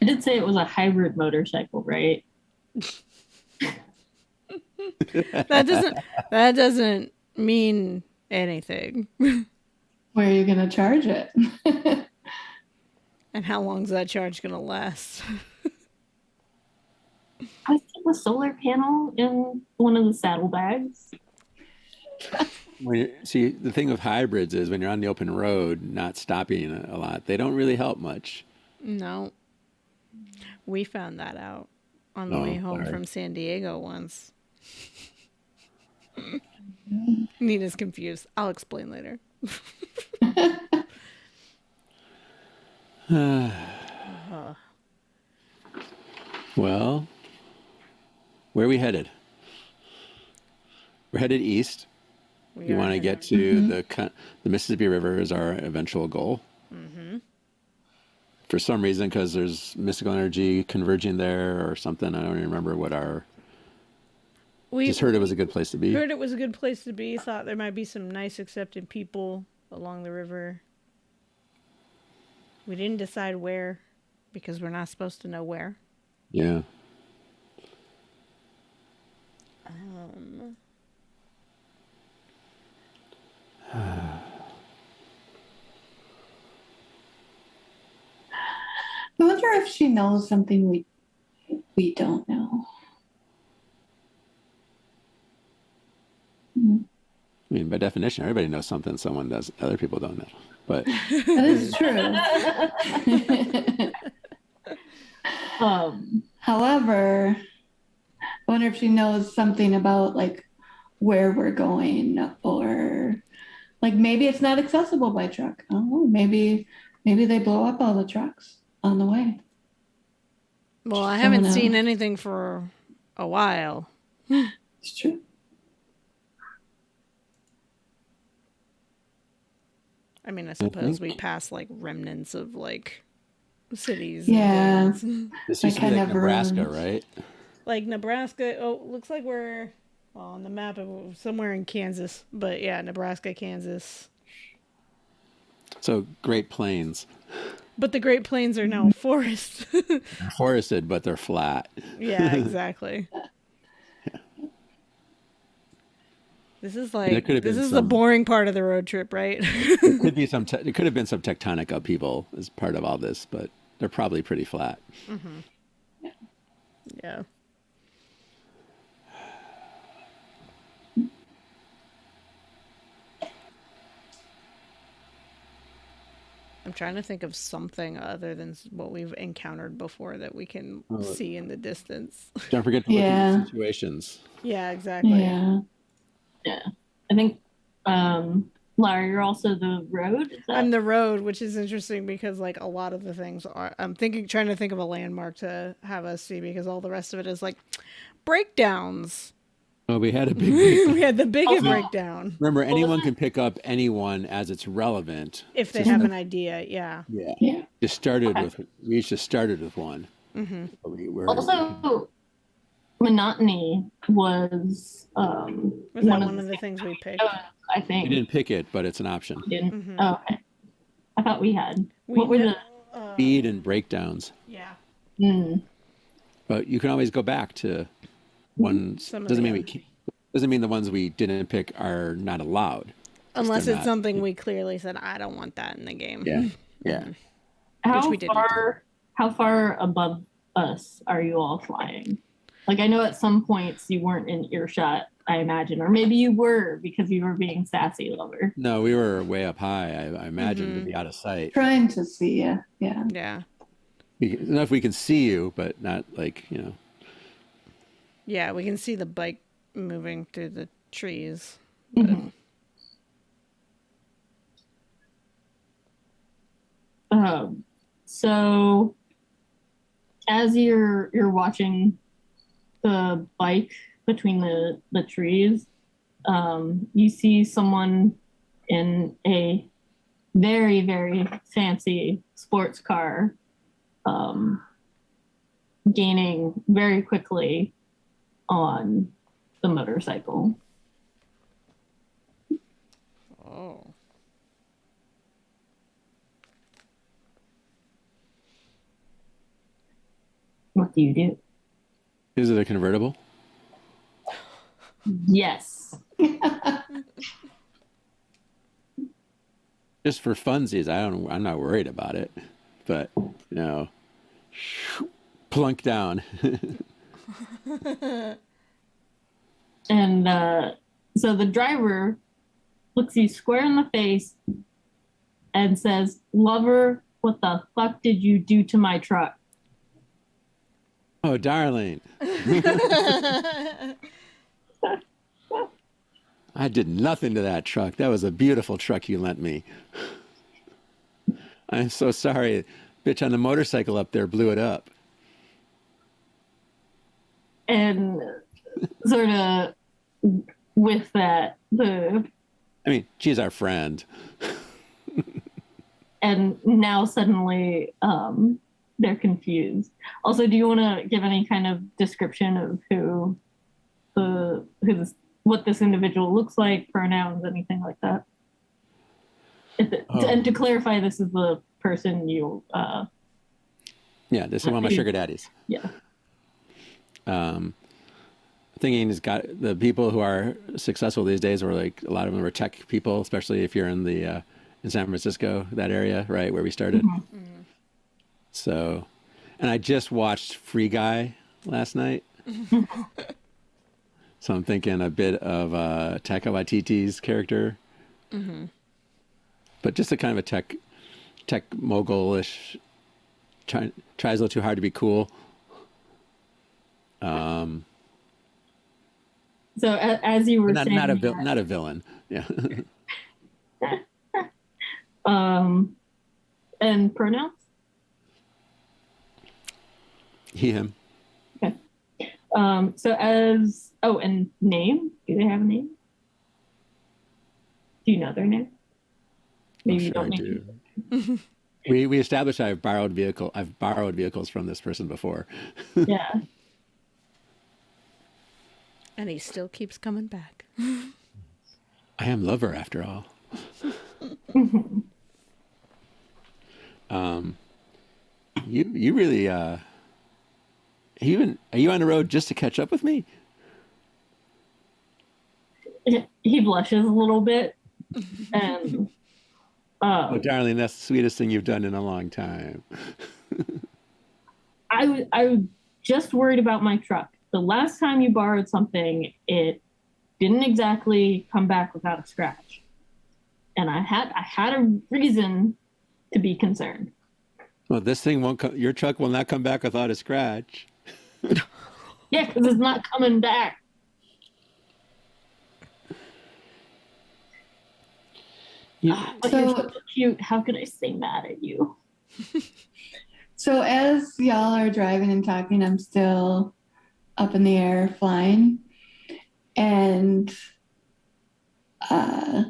I did say it was a hybrid motorcycle, right? That doesn't mean anything. Where are you going to charge it? And how long's that charge gonna last? I stick a solar panel in one of the saddlebags. See, the thing with hybrids is when you're on the open road, not stopping a lot, they don't really help much. No. We found that out on the way home from San Diego once. Nina's confused. I'll explain later. Well, where are we headed? We're headed east. We want to get to the Mississippi River is our eventual goal. Mm-hmm. For some reason, because there's mystical energy converging there or something. I don't even remember what we just heard it was a good place to be. Heard it was a good place to be. Thought there might be some nice, accepted people along the river. We didn't decide where because we're not supposed to know where. Yeah. I wonder if she knows something we don't know. I mean, by definition, everybody knows something someone does other people don't know. But that is true. However, I wonder if she knows something about like where we're going, or like maybe it's not accessible by truck. Oh, maybe they blow up all the trucks on the way. Well, I haven't seen anything for a while. It's true. I mean, I suppose we pass like remnants of like cities. Yeah. this used to be like Nebraska, right? Like Nebraska. Oh, looks like we're on the map of somewhere in Kansas. But yeah, Nebraska, Kansas. So Great Plains. But the Great Plains are now forest. They're forested, but they're flat. Yeah, exactly. This is like the boring part of the road trip, right? It could be it could have been some tectonic upheaval as part of all this, but they're probably pretty flat. Mm-hmm. Yeah. I'm trying to think of something other than what we've encountered before that we can see in the distance. Don't forget to look at the situations. Yeah, exactly. Yeah. Yeah. I think, Lara, you're also the road? I'm the road, which is interesting because like a lot of the things are, I'm trying to think of a landmark to have us see because all the rest of it is like breakdowns. Oh, we had a big breakdown. We had the big Also- breakdown. Remember, anyone can pick up anyone as it's relevant. If they have an idea, yeah. Yeah. Yeah. We just started with one. Mm-hmm. Also, monotony was Was that one of the things we picked? I we think. didn't pick it, but it's an option. We didn't. Mhm. Oh, okay. I thought we had. We What were kn- the? Speed and breakdowns. Yeah. But you can always go back to ones. Some of Doesn't the mean we other- can't, doesn't mean the ones we didn't pick are not allowed. Unless they're it's not. something we clearly said, I don't want that in the game. Yeah. Yeah. How we didn't. How far above us are you all flying? Like, I know at some points you weren't in earshot, I imagine, or maybe you were because you were being sassy, lover. No, we were way up high. I imagine to be out of sight. Trying to see you. Yeah. Yeah. Enough we can see you, but not like Yeah, we can see the bike moving through the trees. So as you're watching the bike between the trees, you see someone in a very, very fancy sports car gaining very quickly on the motorcycle. Oh. What do you do? Is it a convertible? Yes. Just for funsies, I'm not worried about it. But plunk down. And so the driver looks you square in the face and says, "Lover, what the fuck did you do to my truck?" Oh, darling. I did nothing to that truck. That was a beautiful truck you lent me. I'm so sorry. Bitch on the motorcycle up there blew it up. And sort of with that, I mean, she's our friend. and now suddenly they're confused. Also, do you want to give any kind of description of what this individual looks like, pronouns, anything like that? And to clarify, this is the person you. Yeah, this is one of my sugar daddies. Yeah. Thinking has got the people who are successful these days, or like a lot of them are tech people, especially if you're in the in San Francisco, that area, right where we started. Mm-hmm. So, and I just watched Free Guy last night. So I'm thinking a bit of Taika Waititi's character, but just a kind of a tech mogul-ish. Tries a little too hard to be cool. So as you were saying, Not a villain. Yeah. And pronouns. He, him. Okay. And name. Do they have a name? Do you know their name? Maybe you Sure don't I need do. We established I've borrowed vehicles from this person before. to. Yeah. And he still keeps coming back. I am lover after all. You really are you on the road just to catch up with me? He blushes a little bit, and Oh, darling, that's the sweetest thing you've done in a long time. I was just worried about my truck. The last time you borrowed something, it didn't exactly come back without a scratch, and I had a reason to be concerned. Well, this thing won't come. Your truck will not come back without a scratch. Yeah, because it's not coming back. But you're So- so cute. How could I stay mad at you? So as y'all are driving and talking, I'm still up in the air flying. And uh,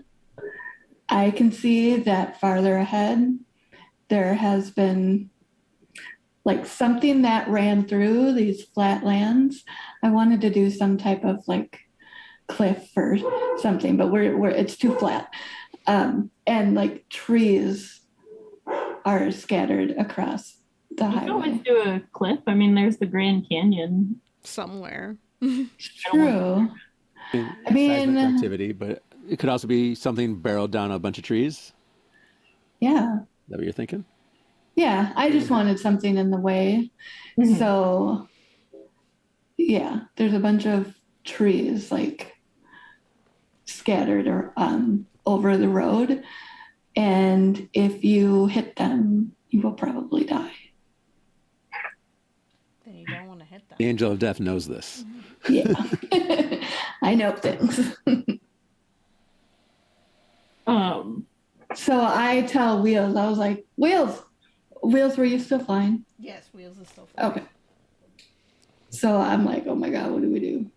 I can see that farther ahead, there has been like something that ran through these flat lands. I wanted to do some type of like cliff or something, but we're it's too flat. And like trees are scattered across the You can always highway. do a cliff. I mean, there's the Grand Canyon. Somewhere. True. I Seismic mean, activity, but it could also be something barreled down a bunch of trees. Is yeah, that what you're thinking? yeah. I just wanted something in the way. Mhm. So, yeah, there's a bunch of trees like scattered or over the road. And if you hit them, you will probably die. Then you don't want to hit them. The angel of death knows this. Yeah. I know things. Um, So I tell Wheels, I was like, Wheels, were you still flying? Yes, Wheels is still flying. Okay. So I'm like, oh my God, what do we do?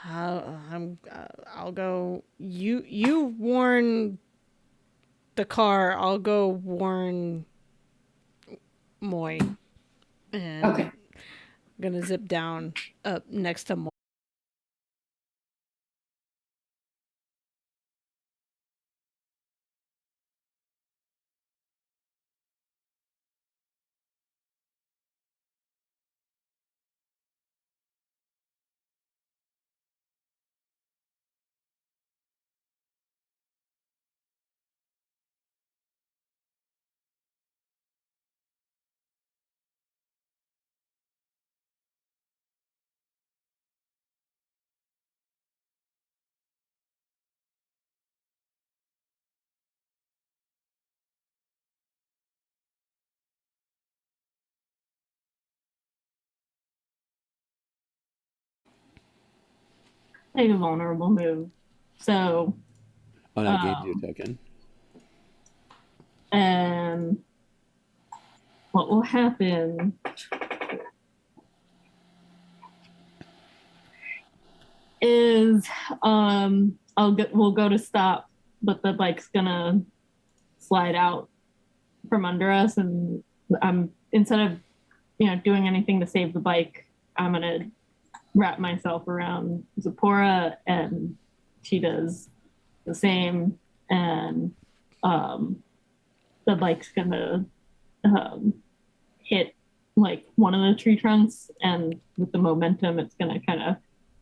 I'll go. You warn the car. I'll go warn Moy. And Okay. I'm gonna zip down up next to Moy. take a vulnerable move. So, Oh, that gains you a token. um, what will happen is we'll go to stop, but the bike's gonna slide out from under us, and I'm instead of doing anything to save the bike, I'm gonna wrap myself around Zipporah, and she does the same, and um, the bike's gonna um, hit like one of the tree trunks, and with the momentum, it's gonna kind of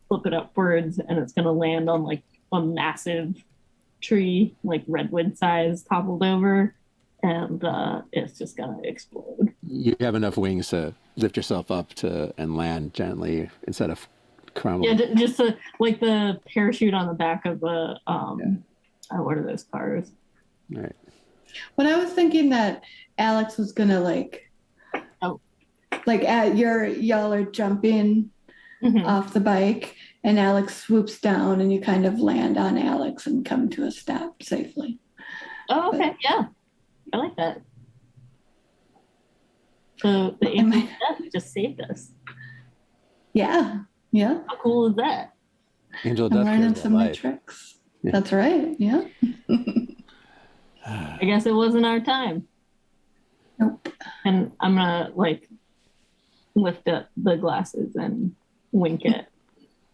flip it upwards, and it's gonna land on like a massive tree, like redwood size, toppled over, and it's just gonna explode. You have enough wings to lift yourself up to and land gently instead of Yeah, crumbling. just like the parachute on the back of a what are those cars? Right. When I was thinking that Alex was gonna Oh. like at y'all are jumping Mhm. off the bike and Alex swoops down and you kind of land on Alex and come to a stop safely. Oh, okay, yeah, I like that. So the Am angel of I- death just saved us. Yeah, yeah. How cool is that? Angel of I'm death cares learning about some new life. tricks. Yeah. That's right. Yeah. I guess it wasn't our time. Nope. And I'm gonna like lift up the glasses and wink at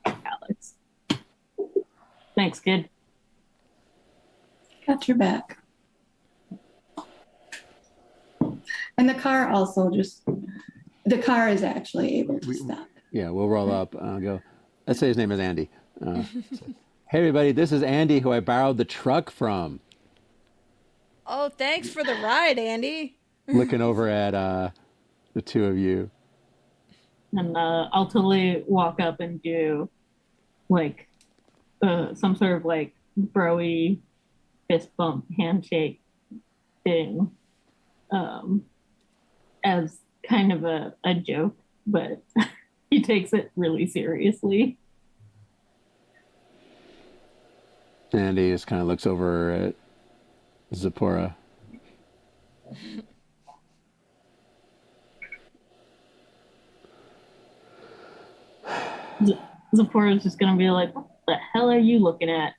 Alex. Thanks, kid. Got your back. And the car also the car is actually able to stop. Yeah, we'll roll up. Go. Let's say his name is Andy. Hey, everybody, this is Andy, who I borrowed the truck from. Oh, thanks for the ride, Andy. Looking over at the two of you. And I'll totally walk up and do like some sort of like broy fist bump handshake thing as kind of a joke, but he takes it really seriously. Andy just kind of looks over at Zipporah. Zipporah's just gonna be like, what the hell are you looking at?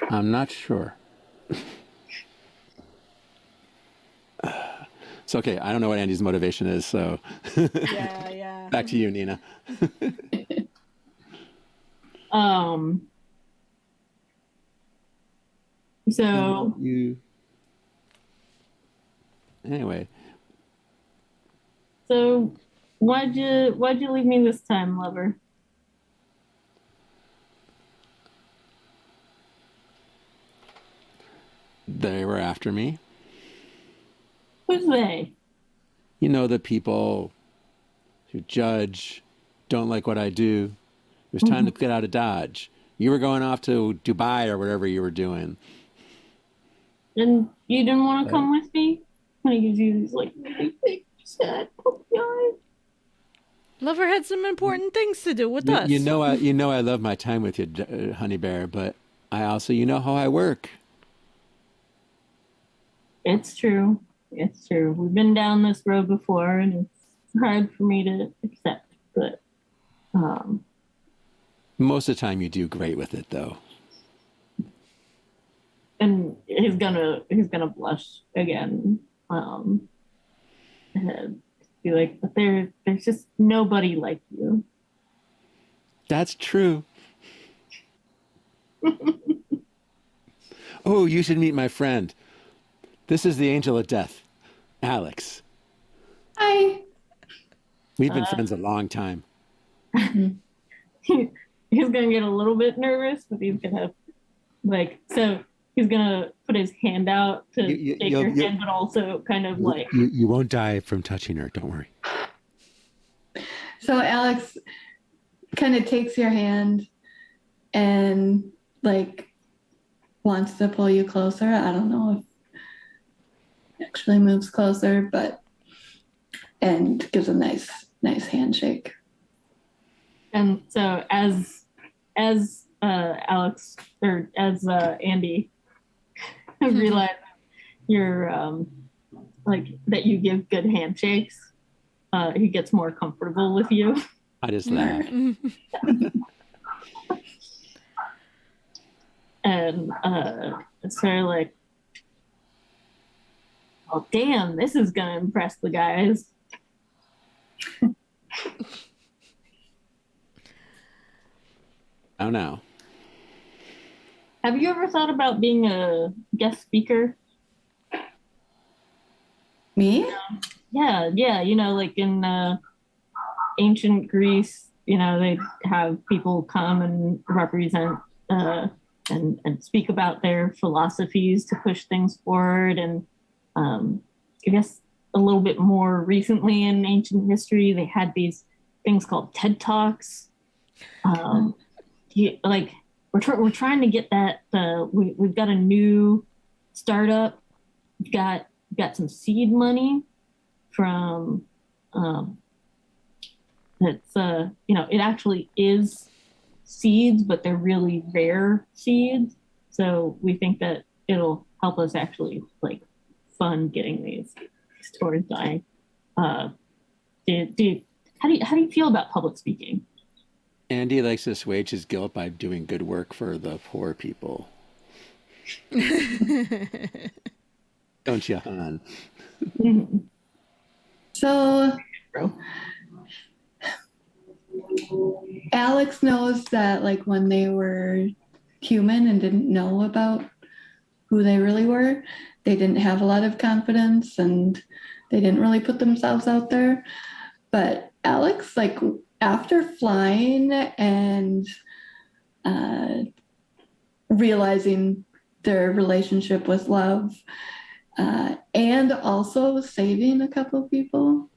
I'm not sure. It's okay. I don't know what Andy's motivation is, so Yeah, yeah. back to you, Nina. Um, so You. Anyway, so why'd you leave me this time, lover? they were after me. Who's they? You know, the people who judge, don't like what I do. It was time to get out of Dodge. You were going off to Dubai or whatever you were doing. And you didn't want to come with me? When he gives you these like really big, sad puppy eyes. Lover had some important things to do with us. You know, I love my time with you, Honey Bear, but I also, you know how I work. It's true. It's true. We've been down this road before, and it's hard for me to accept. But Most of the time, you do great with it, though. and he's gonna blush again. And be like, but there's just nobody like you. That's true. Oh, you should meet my friend. This is the angel of death, Alex. Hi. We've been friends a long time. He's gonna get a little bit nervous, but he's gonna he's gonna put his hand out to take your hand, but also kind of like You won't die from touching her. Don't worry. So Alex kind of takes your hand and like wants to pull you closer. I don't know if it actually moves closer, but and gives a nice handshake. And so as Alex or as Andy realize you're like that you give good handshakes, he gets more comfortable with you. I just laugh. And it's sort of like, oh damn, this is gonna impress the guys. Oh no. Have you ever thought about being a guest speaker? Me? Yeah, you know, like in ancient Greece, you know, they have people come and represent and speak about their philosophies to push things forward. And I guess a little bit more recently in ancient history, they had these things called TED Talks. Like we're trying to get that. We've got a new startup. We've got some seed money from it's you know, it actually is seeds, but they're really rare seeds. So we think that it'll help us actually like fund getting these towards dying. How do you feel about public speaking? Andy likes to assuage his guilt by doing good work for the poor people. Don't you, hon? So Bro. Alex knows that like when they were human and didn't know about who they really were, they didn't have a lot of confidence and they didn't really put themselves out there. But Alex, like after flying and realizing their relationship with love, and also saving a couple of people,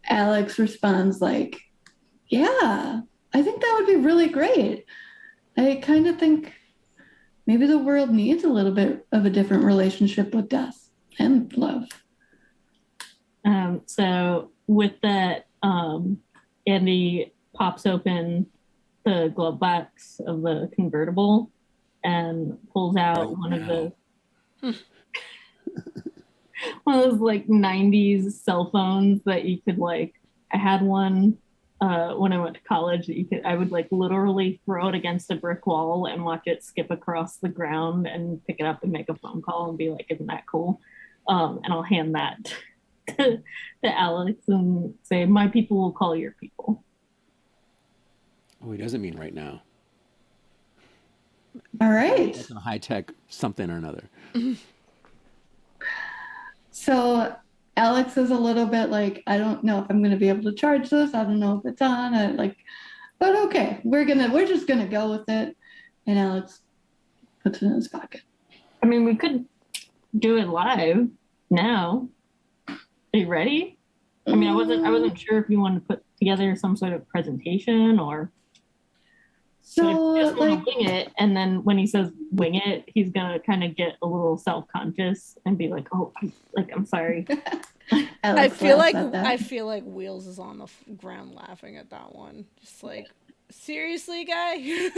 Alex responds like, yeah, I think that would be really great. I kind of think maybe the world needs a little bit of a different relationship with death and love. So with that, Andy pops open the glove box of the convertible and pulls out one of the one of those like 90s cell phones that you could like, I had one when I went to college that I would like literally throw it against a brick wall and watch it skip across the ground and pick it up and make a phone call and be like, isn't that cool? And I'll hand that to Alex and say, my people will call your people. Oh, he doesn't mean right now. All right. It's a high tech something or another. So Alex is a little bit like, I don't know if I'm going to be able to charge this. I don't know if it's on. But okay, we're just gonna go with it. And Alex puts it in his pocket. I mean, we could do it live now. Are you ready? I mean, I wasn't sure if you wanted to put together some sort of presentation or So just want like, to wing it. And then when he says wing it, he's gonna kind of get a little self-conscious and be like, "Oh, I'm sorry." Alex laughs at that. I feel like Wheels is on the ground laughing at that one. Just like, seriously, guy.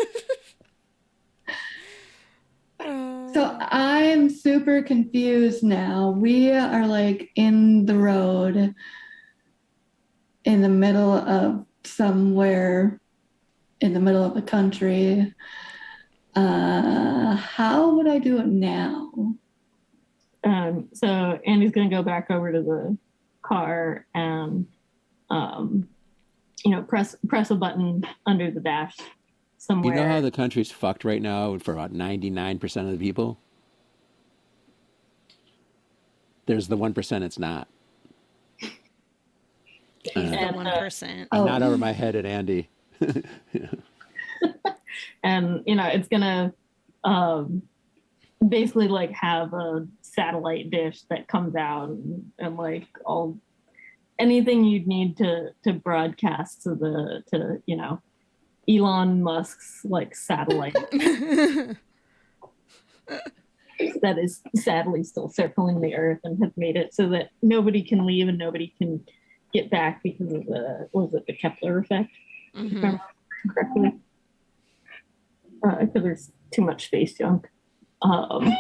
So I'm super confused now. We are like in the road in the middle of somewhere in the middle of the country. How would I do it now? So Andy's gonna go back over to the car and press a button under the dash somewhere. You know how the country's fucked right now for about 99% of the people? There's the 1% it's not. He's the 1%. Oh. Not over my head at Andy. And it's gonna basically like have a satellite dish that comes out and like all anything you'd need to broadcast to Elon Musk's like satellite that is sadly still circling the earth and have made it so that nobody can leave and nobody can get back because of the Kepler effect. If I remember correctly. Because there's too much space junk. And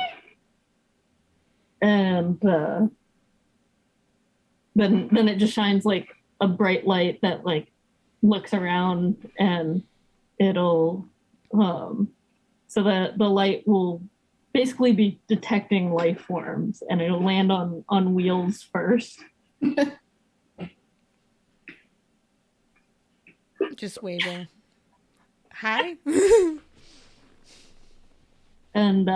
then it just shines like a bright light that like looks around and it'll so the light will basically be detecting life forms and it'll land on Wheels first. Just waving. Hi. And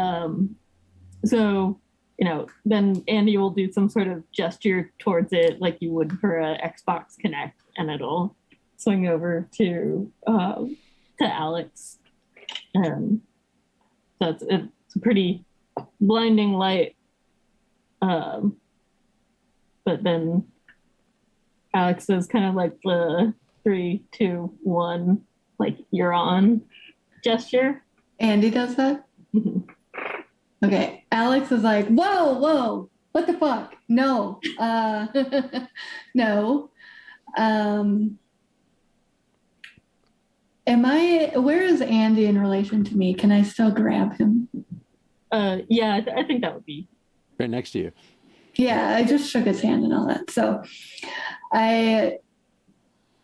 so then Andy will do some sort of gesture towards it like you would for a Xbox Connect, and it'll swing over to Alex. So it's a pretty blinding light. But then Alex does kind of like the 3, 2, 1, like you're on gesture. Andy does that? Mhm. Okay. Alex is like, whoa, what the fuck? No. No. Where is Andy in relation to me? Can I still grab him? Yeah, I think that would be Right next to you. Yeah, I just shook his hand and all that. So I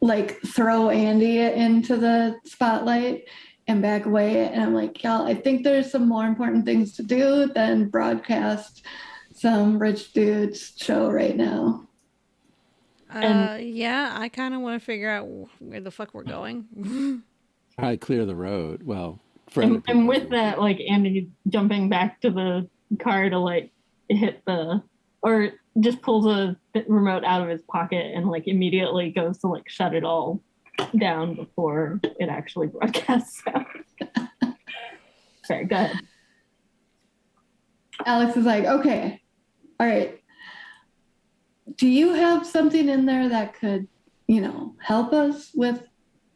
like throw Andy into the spotlight and back away. And I'm like, y'all, I think there's some more important things to do than broadcast some rich dude's show right now. Yeah, I kind of want to figure out where the fuck we're going. Probably clear the road. Well, for and with that, like Andy jumping back to the car to like hit or just pulls a remote out of his pocket and like immediately goes to like shut it all down before it actually broadcasts out. Sorry, go ahead. Alex is like, okay, all right. Do you have something in there that could, help us with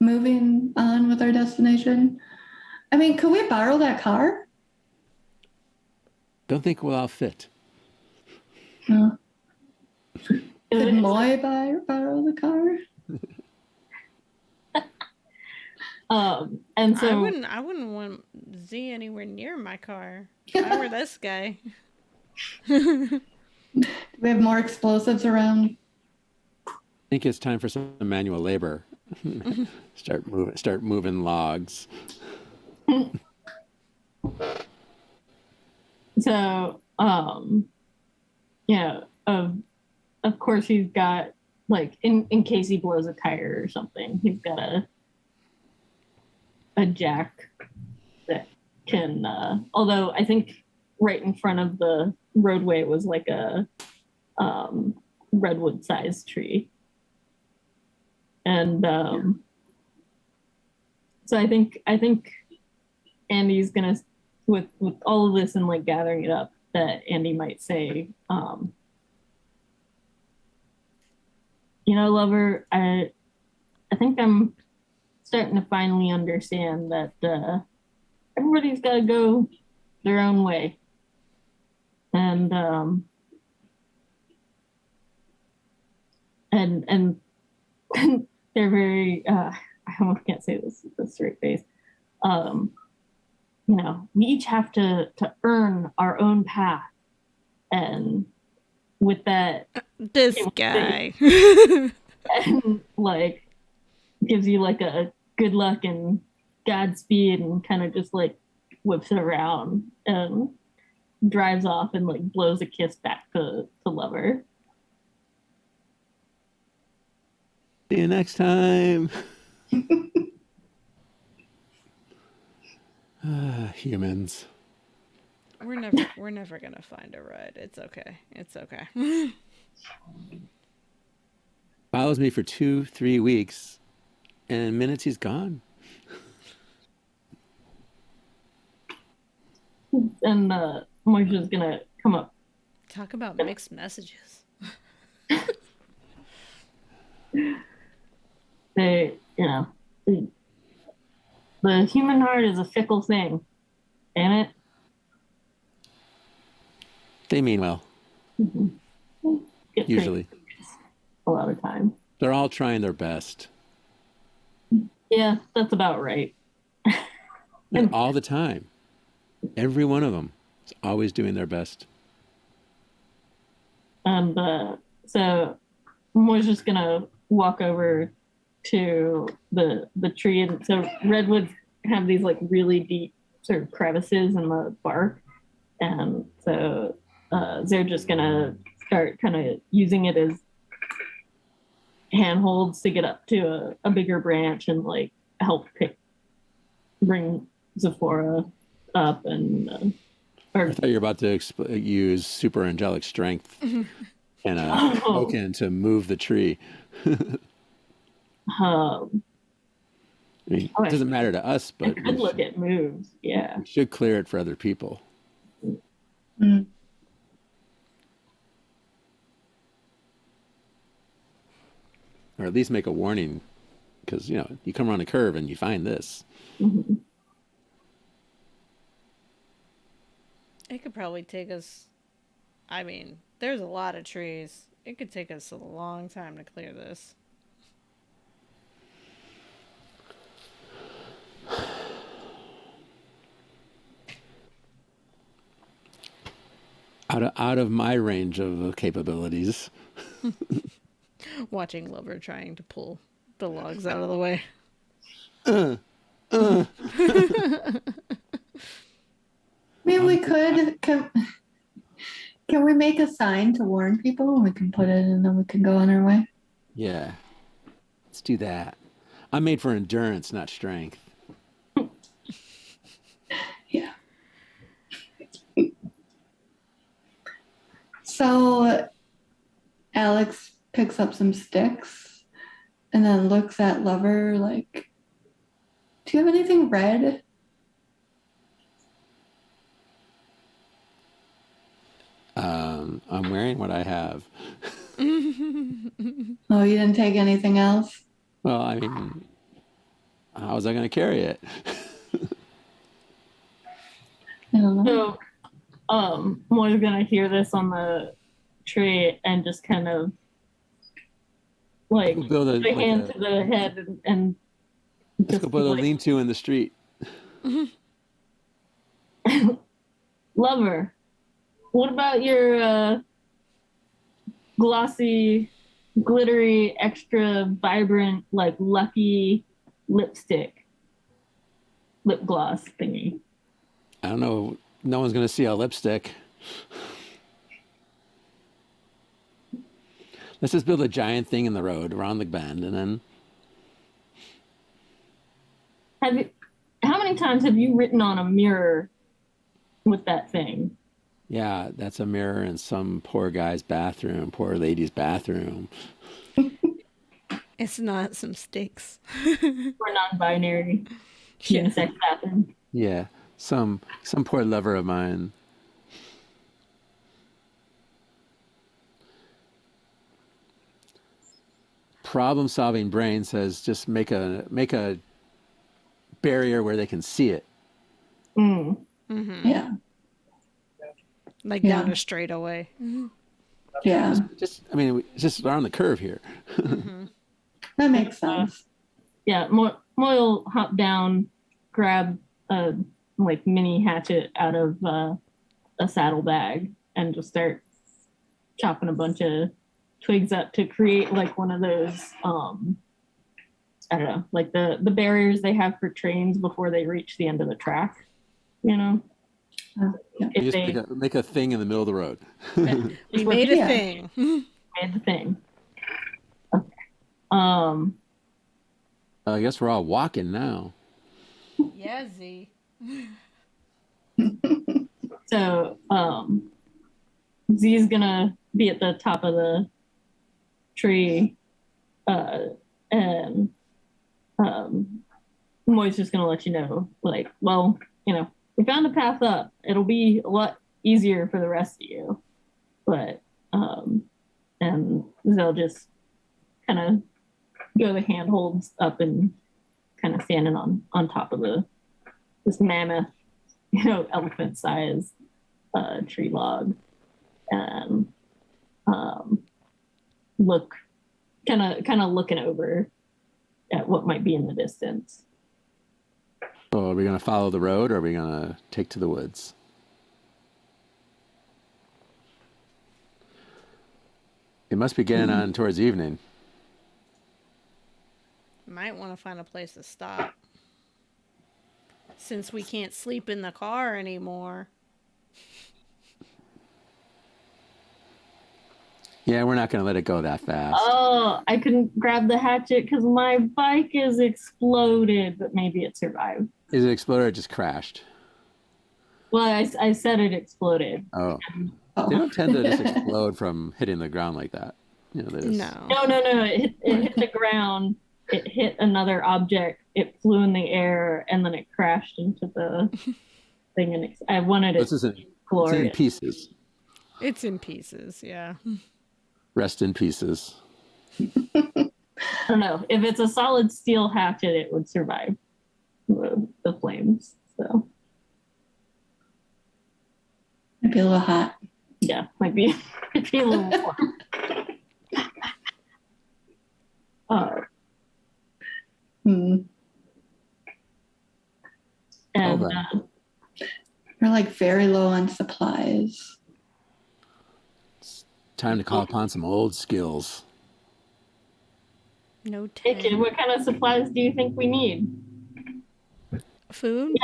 moving on with our destination? I mean, could we borrow that car? Don't think we'll all fit. No. Could Moy borrow the car? And so I wouldn't want Z anywhere near my car. If I were this guy. We have more explosives around. I think it's time for some manual labor. Start moving logs. So, yeah, of course he's got like in case he blows a tire or something, he's got a jack that can although I think right in front of the roadway was like a redwood sized tree. And so I think Andy's gonna with all of this and like gathering it up, that Andy might say, you know, lover, I think I'm starting to finally understand that everybody's got to go their own way, and and they're very I almost can't say this with a straight face. You know, we each have to earn our own path, and with that, This guy. and like gives you like a good luck and Godspeed, and kind of just like whips it around and drives off and like blows a kiss back to lover. See you next time. Humans. We're never gonna find a ride. It's okay. It's okay. Follows me for 2-3 weeks, and in minutes he's gone. And Moisha's gonna come up. Talk about mixed messages. They, you know, the human heart is a fickle thing, ain't it? They mean well, Get usually. a lot of time. They're all trying their best. Yeah, that's about right. And all the time. Every one of them is always doing their best. And so Moisha's gonna walk over to the tree, and so redwoods have these like really deep sort of crevices in the bark, and so they're just gonna start kind of using it as handholds to get up to a bigger branch and like help bring Zephora up, and I thought you were about to use super angelic strength and a token to move the tree. I mean, it doesn't matter to us, but could look at moves. Yeah. we should clear it for other people. Mm. Or at least make a warning, because, you know, you come around a curve and you find this. Mm-hmm. It could probably take us. I mean, there's a lot of trees. It could take us a long time to clear this. Out of my range of capabilities. Watching Lover trying to pull the logs out of the way. I mean, we could. Can we make a sign to warn people? We can put it and then we can go on our way. Yeah. Let's do that. I'm made for endurance, not strength. Yeah. So Alex picks up some sticks and then looks at Lover like, do you have anything red? I'm wearing what I have. Oh, you didn't take anything else? Well, I mean, how was I going to carry it? I don't know. So, Moira's gonna hear this on the tree and just kind of like Build put a hand to the head and let's just go build a like, lean-to in the street. Lover, what about your glossy, glittery, extra vibrant, like lucky lipstick, lip gloss thingy. I don't know. No one's going to see a lipstick. Let's just build a giant thing in the road around the bend, and then Have you, how many times have you written on a mirror with that thing? yeah, that's a mirror in some poor guy's bathroom, poor lady's bathroom. It's not some sticks. Or non-binary Yeah. unisex bathroom. Yeah, some poor lover of mine. Problem-solving brain says just make a barrier where they can see it. Mm. Yeah. Like Yeah. down a straightaway. Yeah. Just I mean, it's just around the curve here. That makes sense. Yeah, Moyle hop down, grab a like mini hatchet out of a saddlebag, and just start chopping a bunch of twigs up to create like one of those I don't know, like the barriers they have for trains before they reach the end of the track. You know, Yeah. You if just they make a thing in the middle of the road. We made a Yeah. thing. made the thing. Okay. I guess we're all walking now. Yeah, Z. So Z's gonna be at the top of the tree, and Moy's just gonna let you know, like, well, you know, we found a path up. It'll be a lot easier for the rest of you, but and they'll just kind of go the handholds up and kind of standing on top of this mammoth, you know, elephant size tree log, and look kind of looking over at what might be in the distance. So are we going to follow the road, or are we going to take to the woods? It must be getting on towards evening. Might want to find a place to stop. Since we can't sleep in the car anymore. Yeah, we're not going to let it go that fast. Oh, I couldn't grab the hatchet because my bike is exploded, but maybe it survived. Is it exploded or it just crashed? Well, I said it exploded. Oh. Oh. They don't tend to just explode from hitting the ground like that. You know, they just, No. No. It hit the ground. It hit another object. It flew in the air, and then it crashed into the thing. And I wanted it This isn't, to be it's in glorious. pieces. It's in pieces, yeah. Rest in pieces. I don't know. If it's a solid steel hatchet, it would survive the flames. So Might be a little hot. yeah, might be a little more. Hmm. And Okay. We're like very low on supplies. Time to call upon some old skills. No hey, kid, tent. what kind of supplies do you think we need? Food?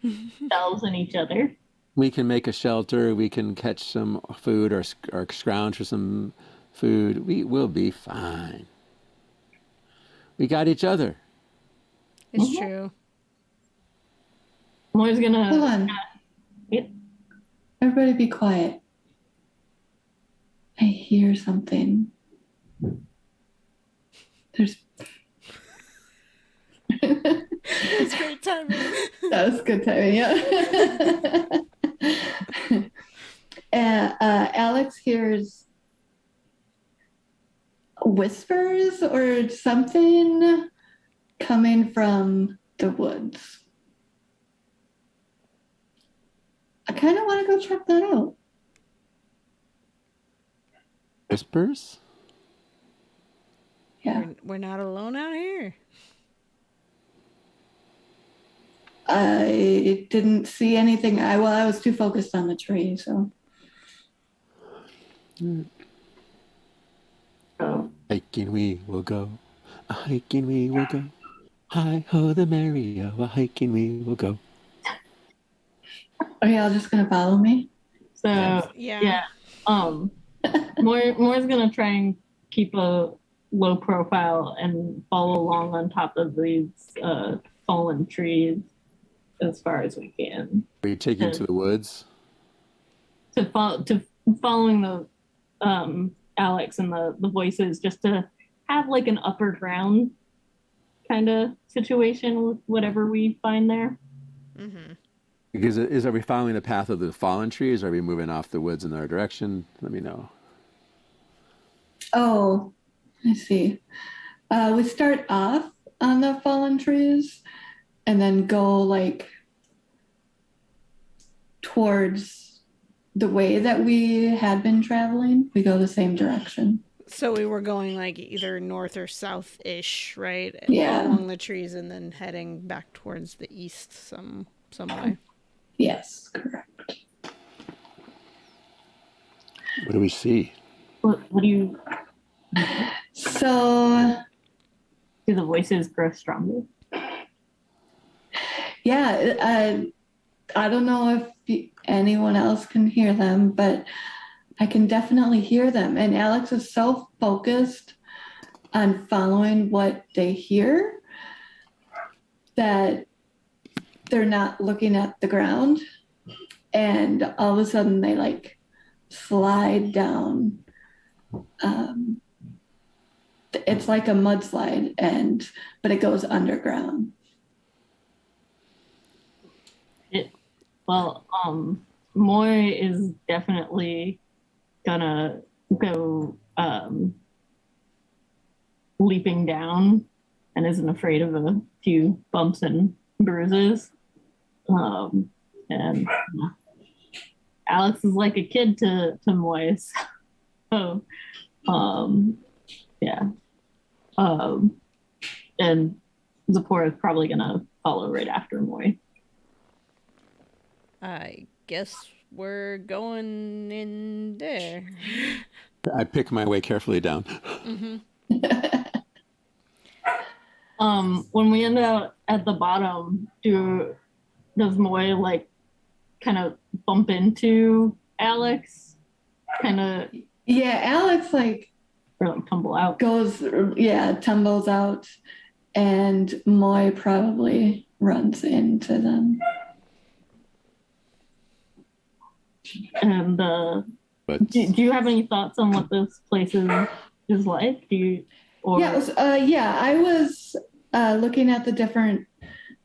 Ourselves and each other. We can make a shelter. We can catch some food or scrounge for some food. We will be fine. We got each other. It's Mhm. true. I'm always Hold gonna. on. Yep. Everybody be quiet. I hear something. There's. It's great timing. That was good timing, yeah. Alex hears whispers or something coming from the woods. I kind of want to go check that out. Whispers? Yeah. We're not alone out here. I didn't see anything. I was too focused on the tree, so. So, Hiking we will go. A hiking we will go. Hi ho the merry-o, a hiking we will go. Are y'all just gonna follow me? so Yeah. yeah. Um, Moore's gonna try and keep a low profile and follow along on top of these fallen trees as far as we can. Are you taking to the woods? To following the Alex and the voices, just to have like an upper ground kind of situation with whatever we find there. Mm-hmm. Because are we following the path of the fallen trees? Or are we moving off the woods in their direction? Let me know. Oh, I see. We start off on the fallen trees and then go like towards the way that we had been traveling. We go the same direction. So we were going like either north or south-ish, right? Yeah. Along the trees and then heading back towards the east some way. Yes, correct. What do we see? What do you So, do? The voices grow stronger? yeah, I don't know if anyone else can hear them, but I can definitely hear them. And Alex is so focused on following what they hear that they're not looking at the ground. And all of a sudden they like slide down. It's like a mudslide, but it goes underground. Well, Moy is definitely gonna go leaping down and isn't afraid of a few bumps and bruises. And Alex is like a kid to Moy. So, yeah. And Zipporah is probably gonna follow right after Moy. I guess we're going in there. I pick my way carefully down. Mm-hmm. When we end up at the bottom, does Moy like kind of bump into Alex? Kind of Yeah, Alex like or like tumble out? tumbles out, and Moy probably runs into them. And But do you have any thoughts on what this place is like? I was looking at the different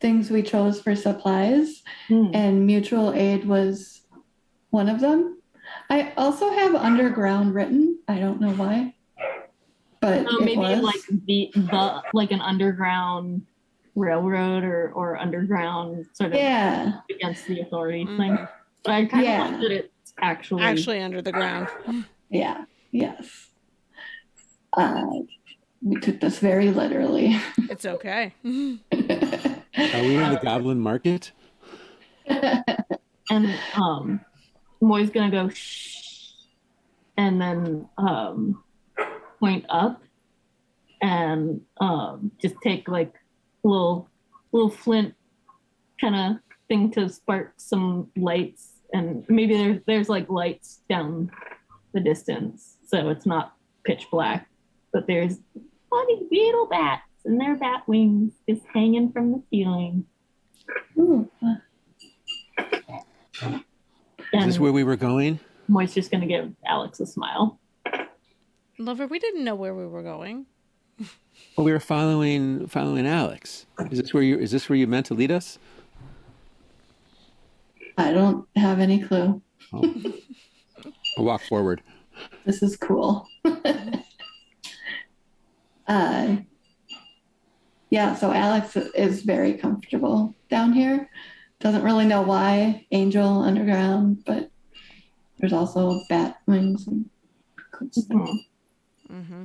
things we chose for supplies, and mutual aid was one of them. I also have underground written. I don't know why, but maybe it was. like the like an underground railroad or underground sort of against the authorities thing. But I kind of like that it's actually under the ground. Yeah. Yes. We took this very literally. It's okay. are we in the Goblin Market? And Moy's gonna go shh, and then point up, and just take like a little flint kind of thing to spark some lights, and maybe there's like lights down the distance, so it's not pitch black, but there's funny beetle bats and their bat wings just hanging from the ceiling. Ooh. Is this where we were going? Moy's just gonna give Alex a smile. Lover, we didn't know where we were going. Well, we were following Alex. Is this where you meant to lead us? I don't have any clue. Oh. I'll walk forward. This is cool. So Alex is very comfortable down here. Doesn't really know why Angel underground, but there's also bat wings and cool stuff. Mm-hmm.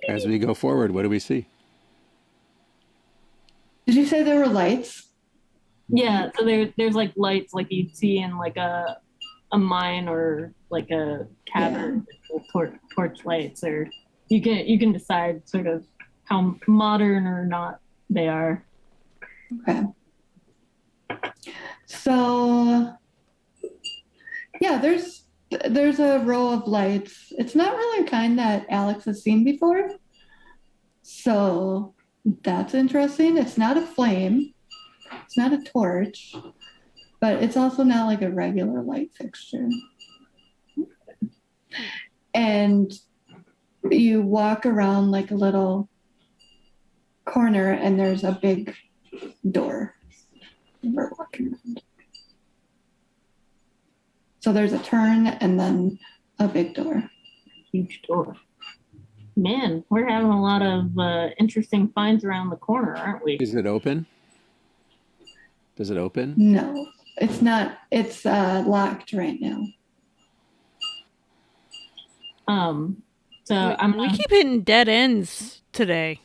As we go forward, what do we see? Did you say there were lights? Yeah, so there's like lights like you'd see in like a a mine or like a cavern with torch lights, or you can decide sort of how modern or not they are. Okay. So yeah, there's a row of lights. It's not really a kind that Alex has seen before. So that's interesting. It's not a flame, it's not a torch, but it's also not like a regular light fixture. And you walk around like a little corner, and there's a big door. We're walking around. So there's a turn and then a big door. Huge door. Man, we're having a lot of interesting finds around the corner, aren't we? Is it open? Does it open? No, it's not. It's locked right now. So I'm we keep hitting dead ends today.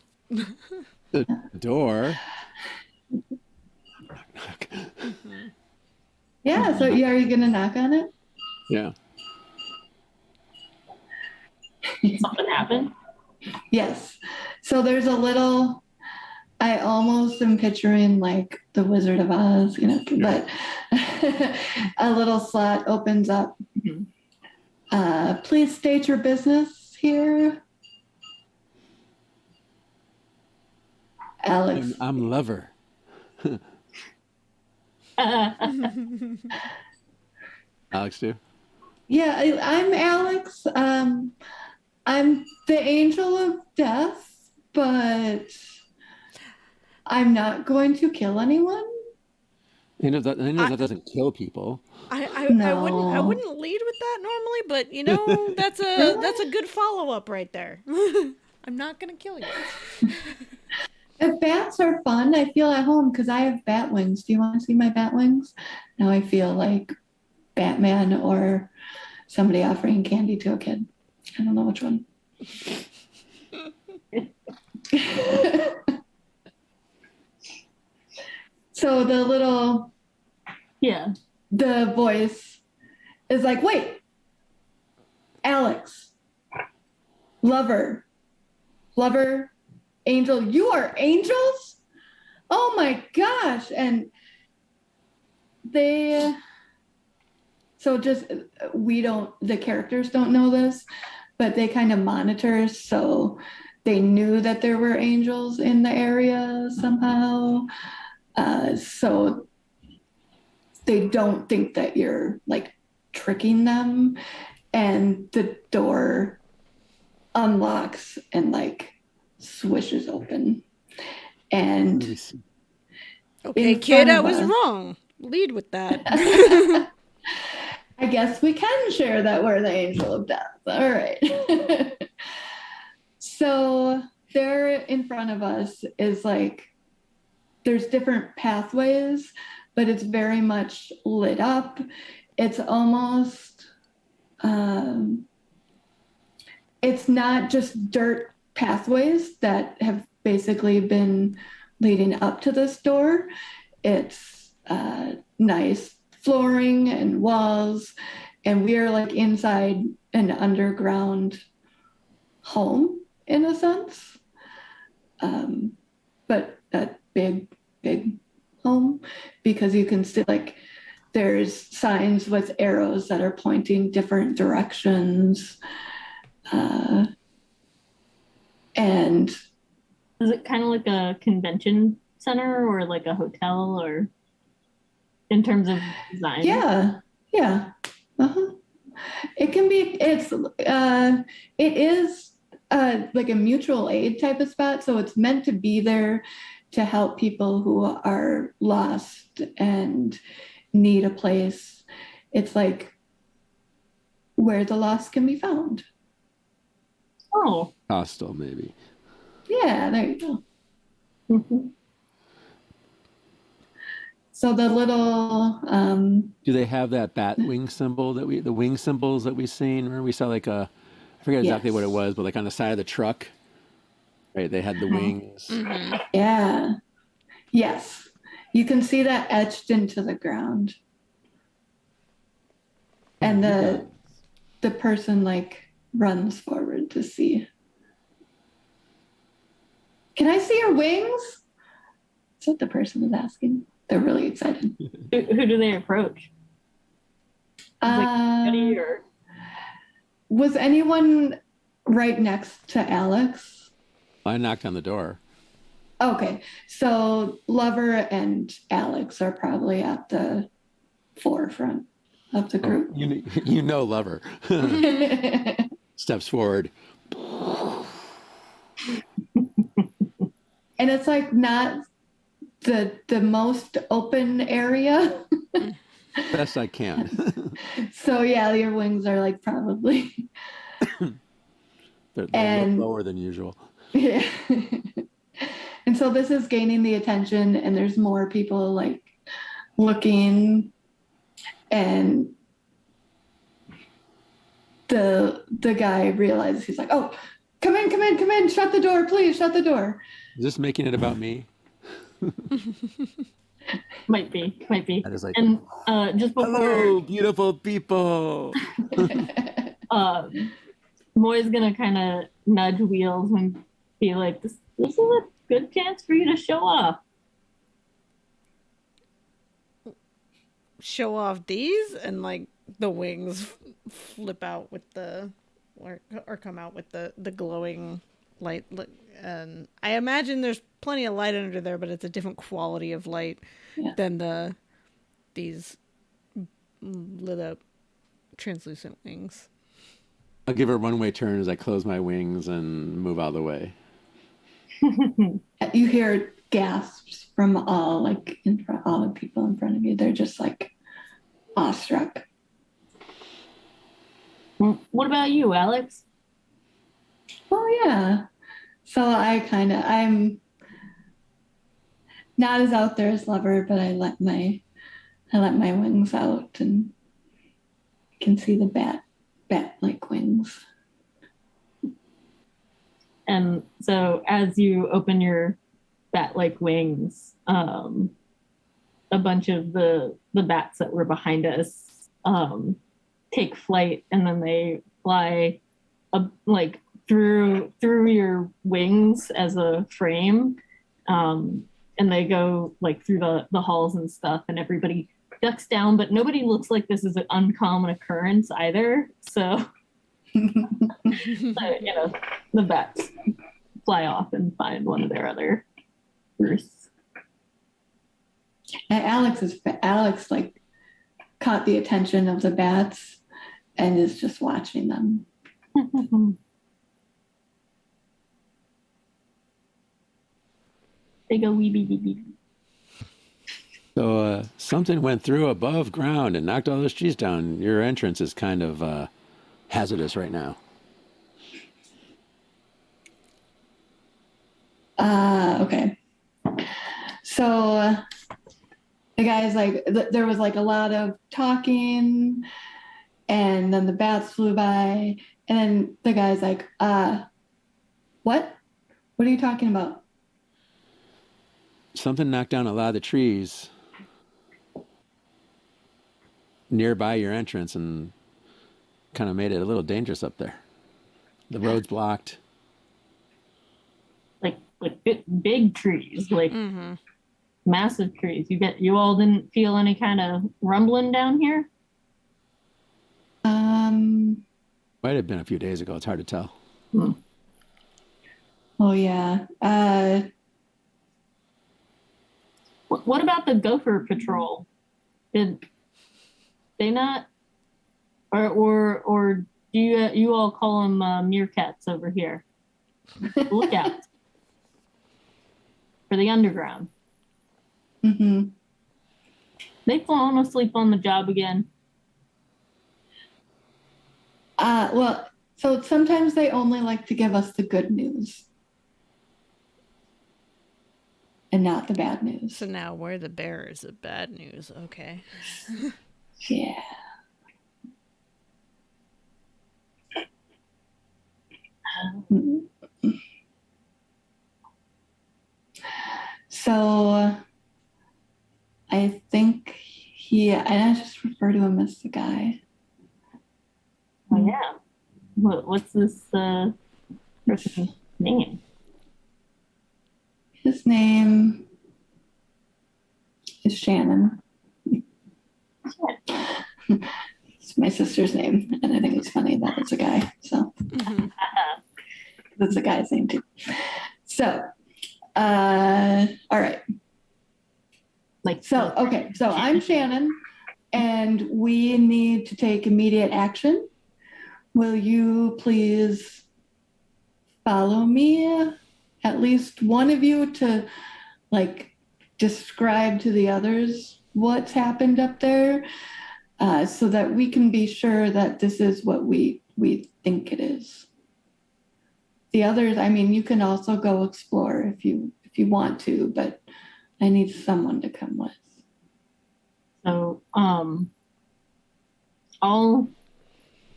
The door. Yeah. So are you gonna knock on it? Yeah. something happen. Yes. So there's a little. I almost am picturing like the Wizard of Oz, but a little slot opens up. Mhm. Please state your business here. Alex. I'm Lover. Alex, do? Yeah, I'm Alex. I'm the angel of death, but I'm not going to kill anyone. That doesn't kill people. I No. wouldn't lead with that normally, but that's Really? a good follow up right there. I'm not gonna kill you. If bats are fun, I feel at home because I have bat wings. Do you want to see my bat wings? Now I feel like Batman or somebody offering candy to a kid. I don't know which one. So Yeah. the voice is like, wait, Alex, lover, angel, you are angels? Oh my gosh. And the characters don't know this, but they kind of monitor. So they knew that there were angels in the area somehow. So they don't think that you're like tricking them. And the door unlocks and like swishes open. Let me And see. Okay, in kid, front I of was us- wrong. Lead with that. I guess we can share that we're the angel of death. All right. So there in front of us is like, there's different pathways, but it's very much lit up. It's almost, it's not just dirt pathways that have basically been leading up to this door. It's nice flooring and walls, and we are like inside an underground home in a sense, but a big home because you can see like there's signs with arrows that are pointing different directions, and Is it kind of like a convention center or like a hotel, or in terms of design? yeah. Uh-huh. It can be. It is like a mutual aid type of spot, so it's meant to be there to help people who are lost and need a place. It's like where the lost can be found. Oh. Hostel, maybe. Yeah, there you go. Mhm. So the little Do they have that bat wing symbol the wing symbols that we've seen? Remember we saw like I forget exactly what it Yes. was, but like on the side of the truck, right? They had the wings. Yeah. Yes. You can see that etched into the ground. And Yeah. the person like runs forward to see. Can I see your wings? That's what the person is asking. They're really excited. Who do they approach? Ready Uh, or was anyone right next to Alex? I knocked on the door. Okay, so Lover and Alex are probably at the forefront of the Oh, group. you know, Lover steps forward. And it's like not the most open area. Best I can. So yeah, your wings are like probably They're and lower than usual. yeah. And so this is gaining the attention and there's more people like looking and the guy realizes he's like, "Oh, come in, shut the door, please, shut the door." Is this making it about me? might be. I just like, And just hello, before beautiful people. Moy's gonna kind of nudge Wheels and be like, this is a good chance for you to show off. Show off these and like the wings flip out with the or come out with the glowing light, and I imagine there's plenty of light under there, but it's a different quality of light Yeah. than these lit up translucent wings. I'll give a runway turn as I close my wings and move out of the way. You hear gasps from all like in front all the people in front of you. They're just like awestruck. What about you, Alex? Oh yeah. So I'm not as out there as Lover, but I let my wings out and can see the bat like wings. And so as you open your bat-like wings, a bunch of the bats that were behind us take flight, and then they fly like through your wings as a frame, and they go like through the halls and stuff, and everybody ducks down, but nobody looks like this is an uncommon occurrence either. So, the bats fly off and find one of their other roosts. And Alex like caught the attention of the bats and is just watching them. They go wee wee wee wee. So something went through above ground and knocked all those trees down. Your entrance is kind of hazardous right now. Okay. So the guy's like, there was like a lot of talking, and then the bats flew by, and then the guy's like, what? What are you talking about? Something knocked down a lot of the trees nearby your entrance and kind of made it a little dangerous up there. The road's blocked. Like big trees, like massive trees. You all didn't feel any kind of rumbling down here? Might have been a few days ago. It's hard to tell. Oh yeah. What about the Gopher Patrol? Did they not, or do you all call them meerkats over here? Look out for the underground. Mm-hmm. They've fallen asleep on the job again. Well, so sometimes they only like to give us the good news and not the bad news. So now we're the bearers of bad news. Okay. Yeah. So I think and I just refer to him as the guy. Yeah. What's this person's name? His name is Shannon. It's my sister's name, and I think it's funny that it's a guy. So that's a guy's name too. So, all right. Like So, okay. So I'm Shannon, and we need to take immediate action. Will you please follow me? At least one of you to like describe to the others what's happened up there, so that we can be sure that this is what we think it is. The others, I mean, you can also go explore if you want to, but I need someone to come with. So, I'll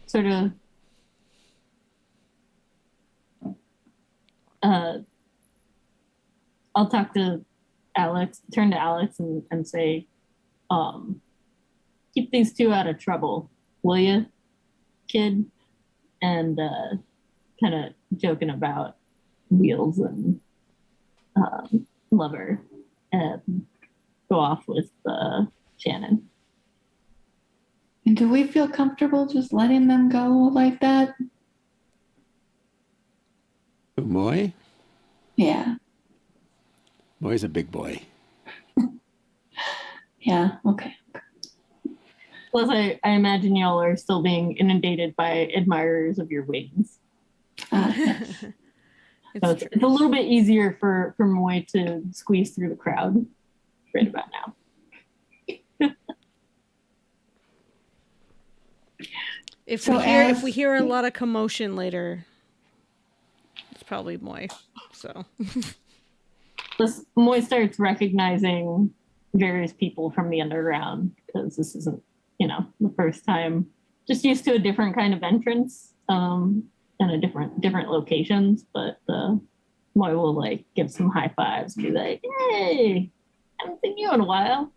sort of I'll talk to Alex, turn to Alex and say, keep these two out of trouble, will you, kid? And kind of joking about Wheels and Lover, and go off with Shannon. And do we feel comfortable just letting them go like that? Moy? Yeah. Moy's a big boy. Yeah. Okay. Plus, I imagine y'all are still being inundated by admirers of your wings. Yes. So it's a little bit easier for Moy to squeeze through the crowd right about now. If So we hear a lot of commotion later, it's probably Moy. So Plus, Moy starts recognizing various people from the underground because this isn't, the first time. Just used to a different kind of entrance, and a different locations. But Moy will like give some high fives, be like, "Hey, haven't seen you in a while,"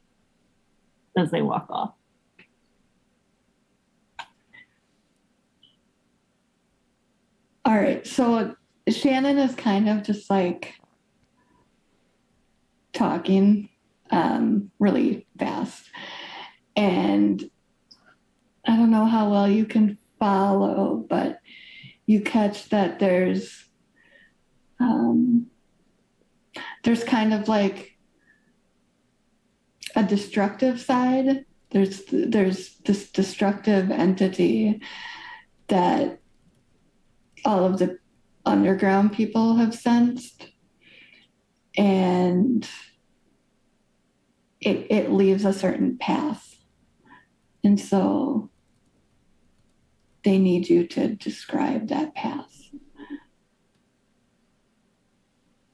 as they walk off. All right. So Shannon is kind of just like talking really fast. And I don't know how well you can follow, but you catch that there's kind of like a destructive side. There's this destructive entity that all of the underground people have sensed, and it leaves a certain path, and so they need you to describe that path.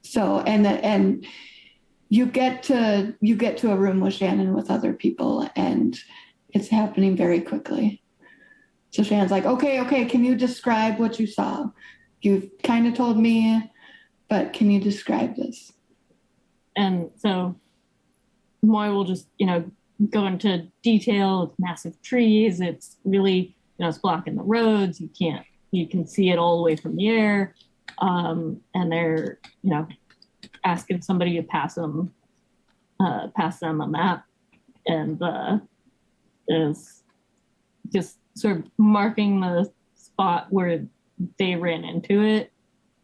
So and you get to a room with Shannon with other people, and it's happening very quickly. So Shannon's like, okay, can you describe what you saw? You've kind of told me, but can you describe this? And so Moy will just, go into detail. It's massive trees. It's really, it's blocking the roads. You can see it all the way from the air. And they're, asking somebody to pass them a map. And is just sort of marking the spot where they ran into it,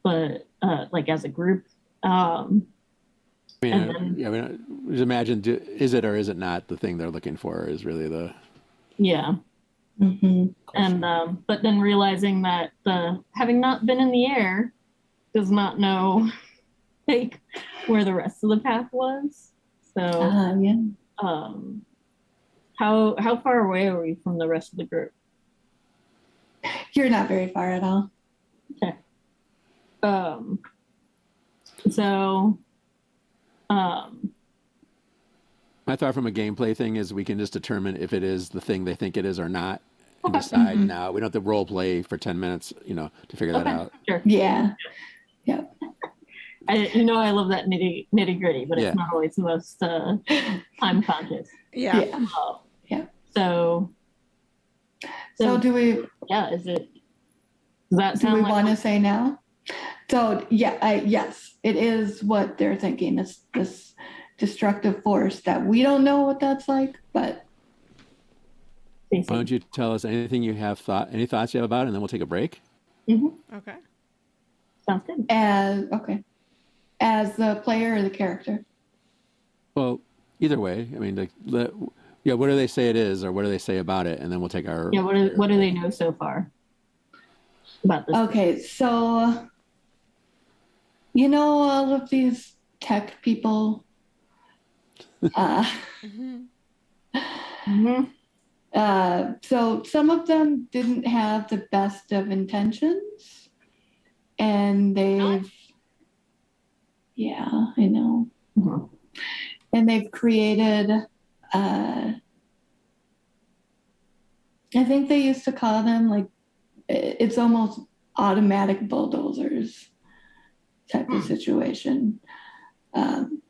but like as a group. Just imagine, is it or is it not the thing they're looking for is really the... Yeah. Mm-hmm. And but then realizing that having not been in the air does not know like where the rest of the path was. So Yeah. How far away are we from the rest of the group? You're not very far at all. Okay. So My thought from a gameplay thing is we can just determine if it is the thing they think it is or not, and Okay. decide Mhm. now. We don't have to role play for 10 minutes, to figure that out. Sure. Yeah. Yeah. I love that nitty gritty, but Yeah. it's not always the most time conscious. yeah. Yeah. So So do we Yeah, is it? Does that do sound we like want to say now? So yeah, yes, it is what they're thinking. It's this destructive force that we don't know what that's like, but Stacey? Why don't you tell us anything you have any thoughts you have about it, and then we'll take a break. Okay. Sounds good. as the player or the character. Well, either way, I mean, yeah, what do they say it is, or what do they say about it, and then we'll take our Yeah, what do they know so far about this? Okay, so you know all of these tech people. Uh, Mhm. so some of them didn't have the best of intentions, and yeah, I know, Mhm. and they've created. I think they used to call them like it's almost automatic bulldozers type of situation. Um,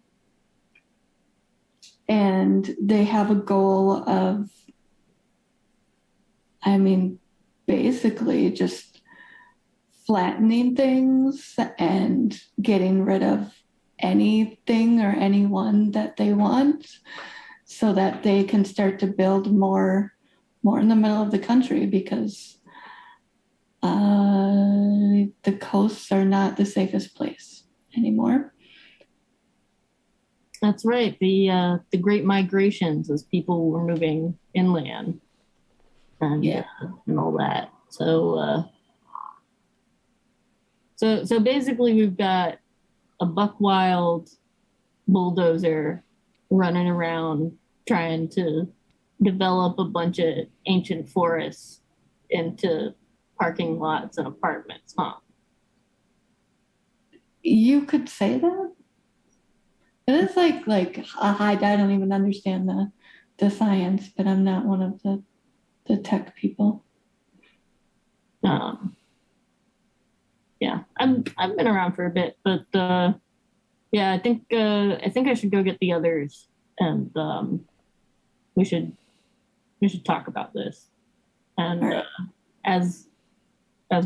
and they have a goal of, I mean, basically just flattening things and getting rid of anything or anyone that they want so that they can start to build more in the middle of the country because the coasts are not the safest place anymore. That's right. The Great Migrations, as people were moving inland, and Yeah. and all that. So basically, we've got a buck wild bulldozer running around trying to develop a bunch of ancient forests into parking lots and apartments, huh? You could say that. It is like a high. I don't even understand the science, but I'm not one of the tech people. Um, yeah, I've been around for a bit, but yeah, I think I should go get the others, and we should talk about this. And All right. as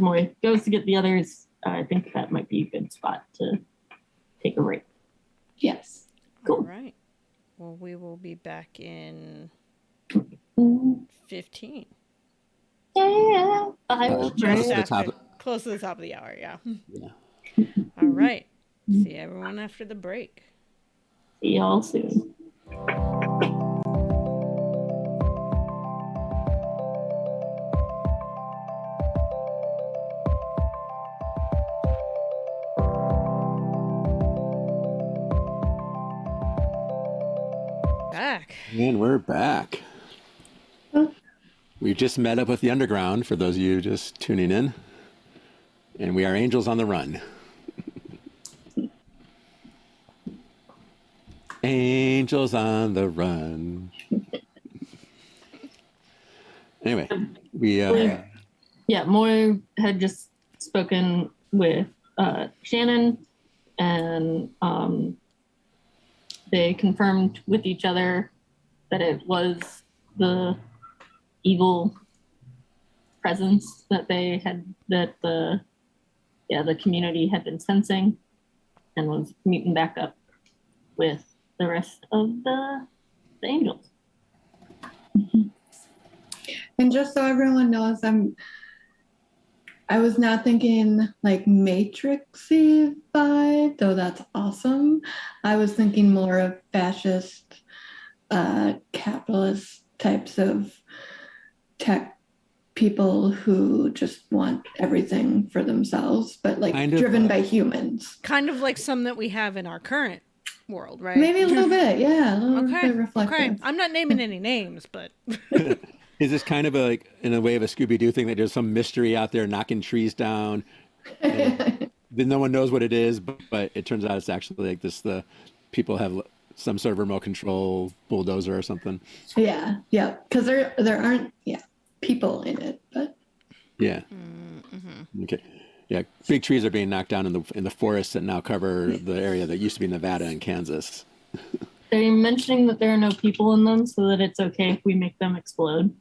Moy goes to get the others, I think that might be a good spot to take a break. Yes. Cool. All right. Well, we will be back in 15. Yeah, I will Close Just to the after, top. close to the top of the hour, yeah. Yeah. All right. See everyone after the break. see y'all soon. Back. And we're back. Oh. We've just met up with the Underground, for those of you just tuning in. And we are Angels on the Run. Angels on the Run. Anyway, we Yeah, Moy had just spoken with Shannon, and they confirmed with each other that it was the evil presence that the community had been sensing, and was meeting back up with the rest of the angels. And just so everyone knows, I was not thinking like Matrixy vibe, though that's awesome. I was thinking more of fascist, capitalist types of tech people who just want everything for themselves, but like Kind of, driven by humans. Kind of like some that we have in our current world, right? Maybe a little bit, yeah, a little Okay. bit reflective. Okay. I'm not naming any names, but is this kind of like in a way of a Scooby-Doo thing that there's some mystery out there knocking trees down? And then no one knows what it is, but it turns out it's actually like this, the people have some sort of remote control bulldozer or something. Yeah, because there aren't people in it, but Yeah. Okay. Yeah, big trees are being knocked down in the forests that now cover the area that used to be Nevada and Kansas. They're mentioning that there are no people in them, so that it's okay if we make them explode.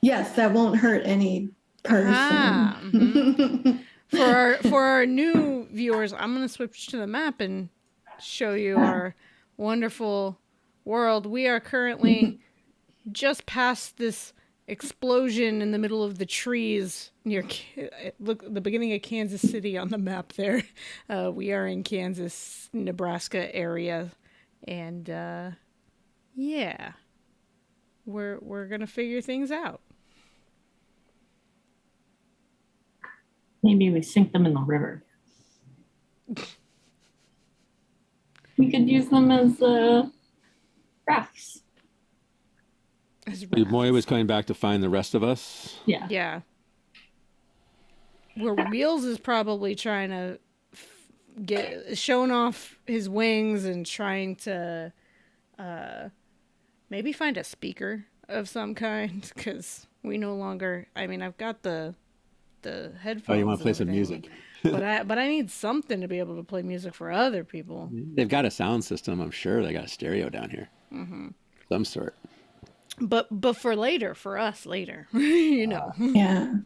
Yes, that won't hurt any person. Ah, mhm. For our new viewers, I'm gonna switch to the map and show you our wonderful world. We are currently just past this explosion in the middle of the trees near look the beginning of Kansas City on the map there. We are in Kansas, Nebraska area, and yeah, we're gonna figure things out. Maybe we sink them in the river. We could use them as rafts. Moya was coming back to find the rest of us. Yeah. Yeah. Where Wheels is probably trying to get showing off his wings and trying to maybe find a speaker of some kind, because we no longer. I mean, I've got the headphones. Oh, you want to play and some everything, music? but I need something to be able to play music for other people. They've got a sound system. I'm sure they got a stereo down here. Some sort. But for later, for us later, you know. Yeah.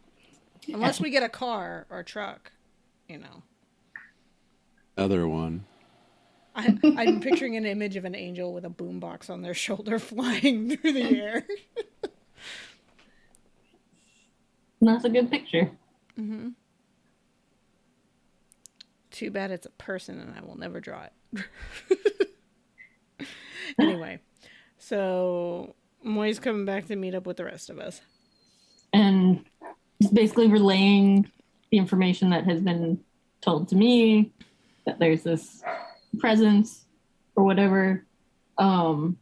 Unless we get a car or truck, you know. Other one. I'm picturing an image of an angel with a boombox on their shoulder flying through the air. That's a good picture. Too bad it's a person and I will never draw it. Anyway, so Moy's coming back to meet up with the rest of us. And just basically relaying the information that has been told to me, that there's this presence or whatever. And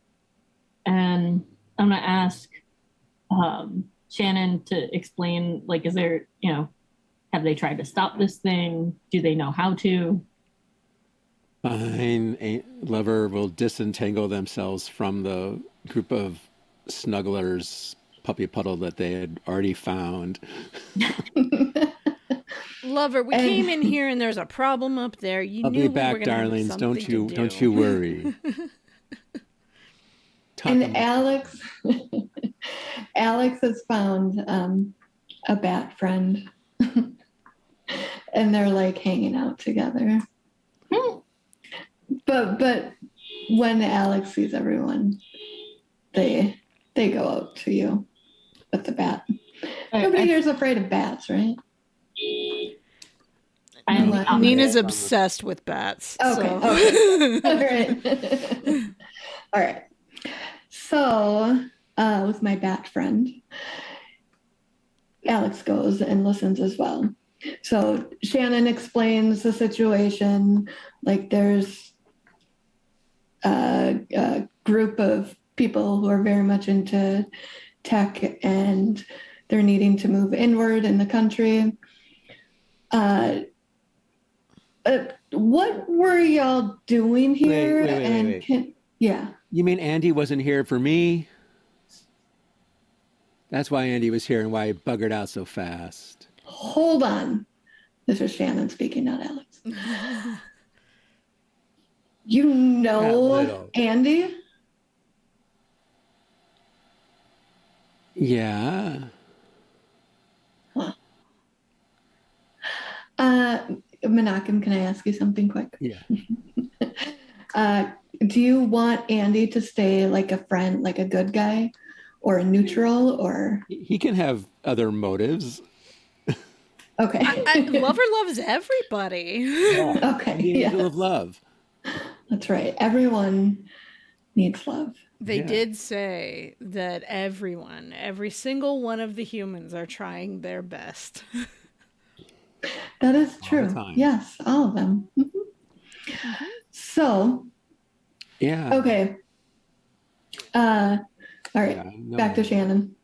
I'm going to ask Shannon to explain, like, is there, have they tried to stop this thing? Do they know how to? Fine. Lover will disentangle themselves from the group of snugglers puppy puddle that they had already found. Lover, we came in here and there's a problem up there. I'll be back, darlings. Don't you worry. And Alex has found a bat friend. And they're like hanging out together. But when Alex sees everyone, they go out to you with the bat. Nobody here's afraid of bats, right? Nina's obsessed with bats. Okay. All right. All right. So with my bat friend, Alex goes and listens as well. So Shannon explains the situation. Like there's a group of people who are very much into tech and they're needing to move inward in the country. What were y'all doing here? Wait. Yeah. You mean Andy wasn't here for me? That's why Andy was here and why he buggered out so fast. Hold on. This is Shannon speaking, not Alex. You know Andy? Yeah. Huh. Menachem, can I ask you something quick? Yeah. Do you want Andy to stay like a friend, like a good guy, or a neutral, or? He can have other motives. Okay. Lover loves everybody. Yeah. Okay. The angel of love. That's right. Everyone needs love. They did say that every single one of the humans are trying their best. That is All true. the time. Yes, all of them. So, Yeah. okay. All right. Yeah, no. Back to Shannon.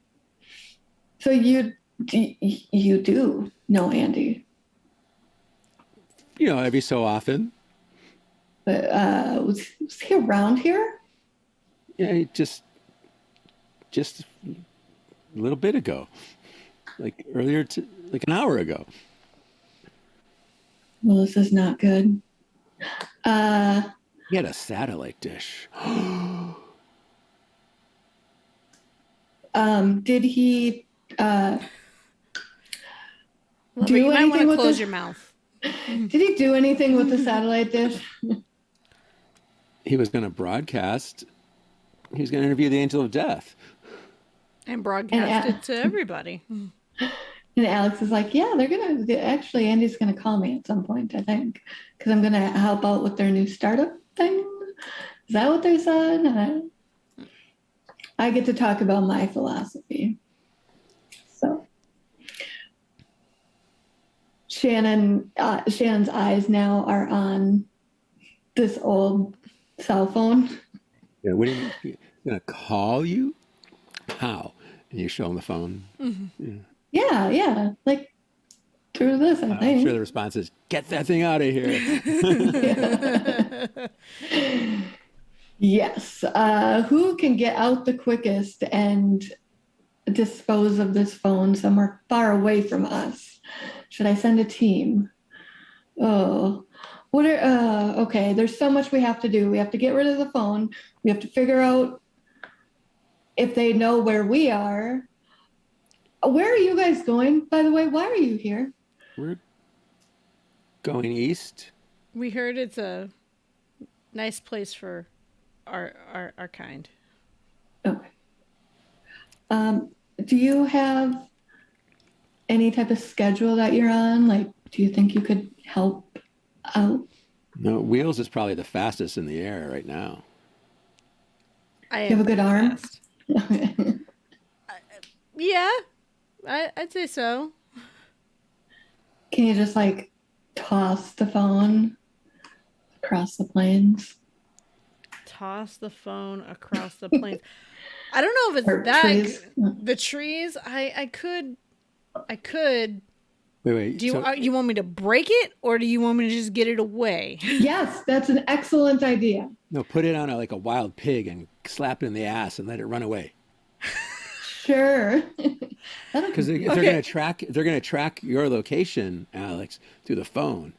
So you do know Andy, Every so often. but was he around here? Yeah, just a little bit ago, like like an hour ago. Well, this is not good. He had a satellite dish. Did he uh, Well, Do but you might want anything to with close the- your mouth. did he do anything with the satellite dish? He was going to broadcast. He was going to interview the angel of death. And broadcast it to everybody. And Alex is like, yeah, they're gonna actually. Andy's gonna call me at some point, I think, because I'm gonna help out with their new startup thing. Is that what they said? I get to talk about my philosophy. So Shannon's eyes now are on this old cell phone. Yeah, what are you going to call you? How? And you show him the phone. Yeah, like through this, I I'm think. sure the response is, get that thing out of here. Yes. Who can get out the quickest and dispose of this phone somewhere far away from us? Should I send a team? Oh, okay, there's so much we have to do. We have to get rid of the phone. We have to figure out if they know where we are. Where are you guys going, by the way? Why are you here? We're going east. We heard it's a nice place for our kind. Okay. Do you have any type of schedule that you're on? Like, do you think you could help out? No, Wheels is probably the fastest in the air right now. I You have a good arm? fast. Yeah, I'd say so. Can you just like toss the phone across the plains? Toss the phone across the plains. I don't know if Or it's that trees? the trees. I could. Wait. Do you want me to break it, or do you want me to just get it away? Yes, that's an excellent idea. No, put it on like a wild pig and slap it in the ass and let it run away. Sure. Because if they're gonna track your location, Alex, through the phone.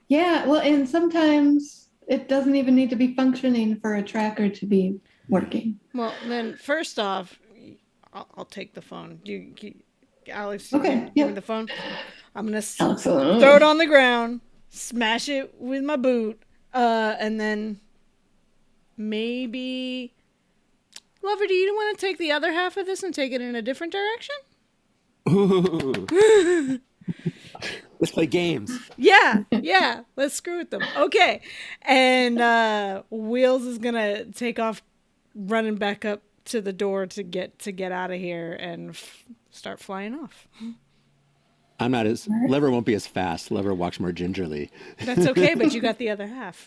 Yeah, well, and sometimes it doesn't even need to be functioning for a tracker to be working. Well, then first off, I'll take the phone. Alex, Okay, give yeah. me the phone. I'm gonna Alex, throw it on the ground, smash it with my boot, and then maybe, Lover, do you want to take the other half of this and take it in a different direction? Ooh. Let's play games. Yeah, let's screw with them. Okay, and Wheels is gonna take off, running back up to the door to get out of here and start flying off. I'm not as Lever won't be as fast. Lever walks more gingerly. That's okay, but you got the other half.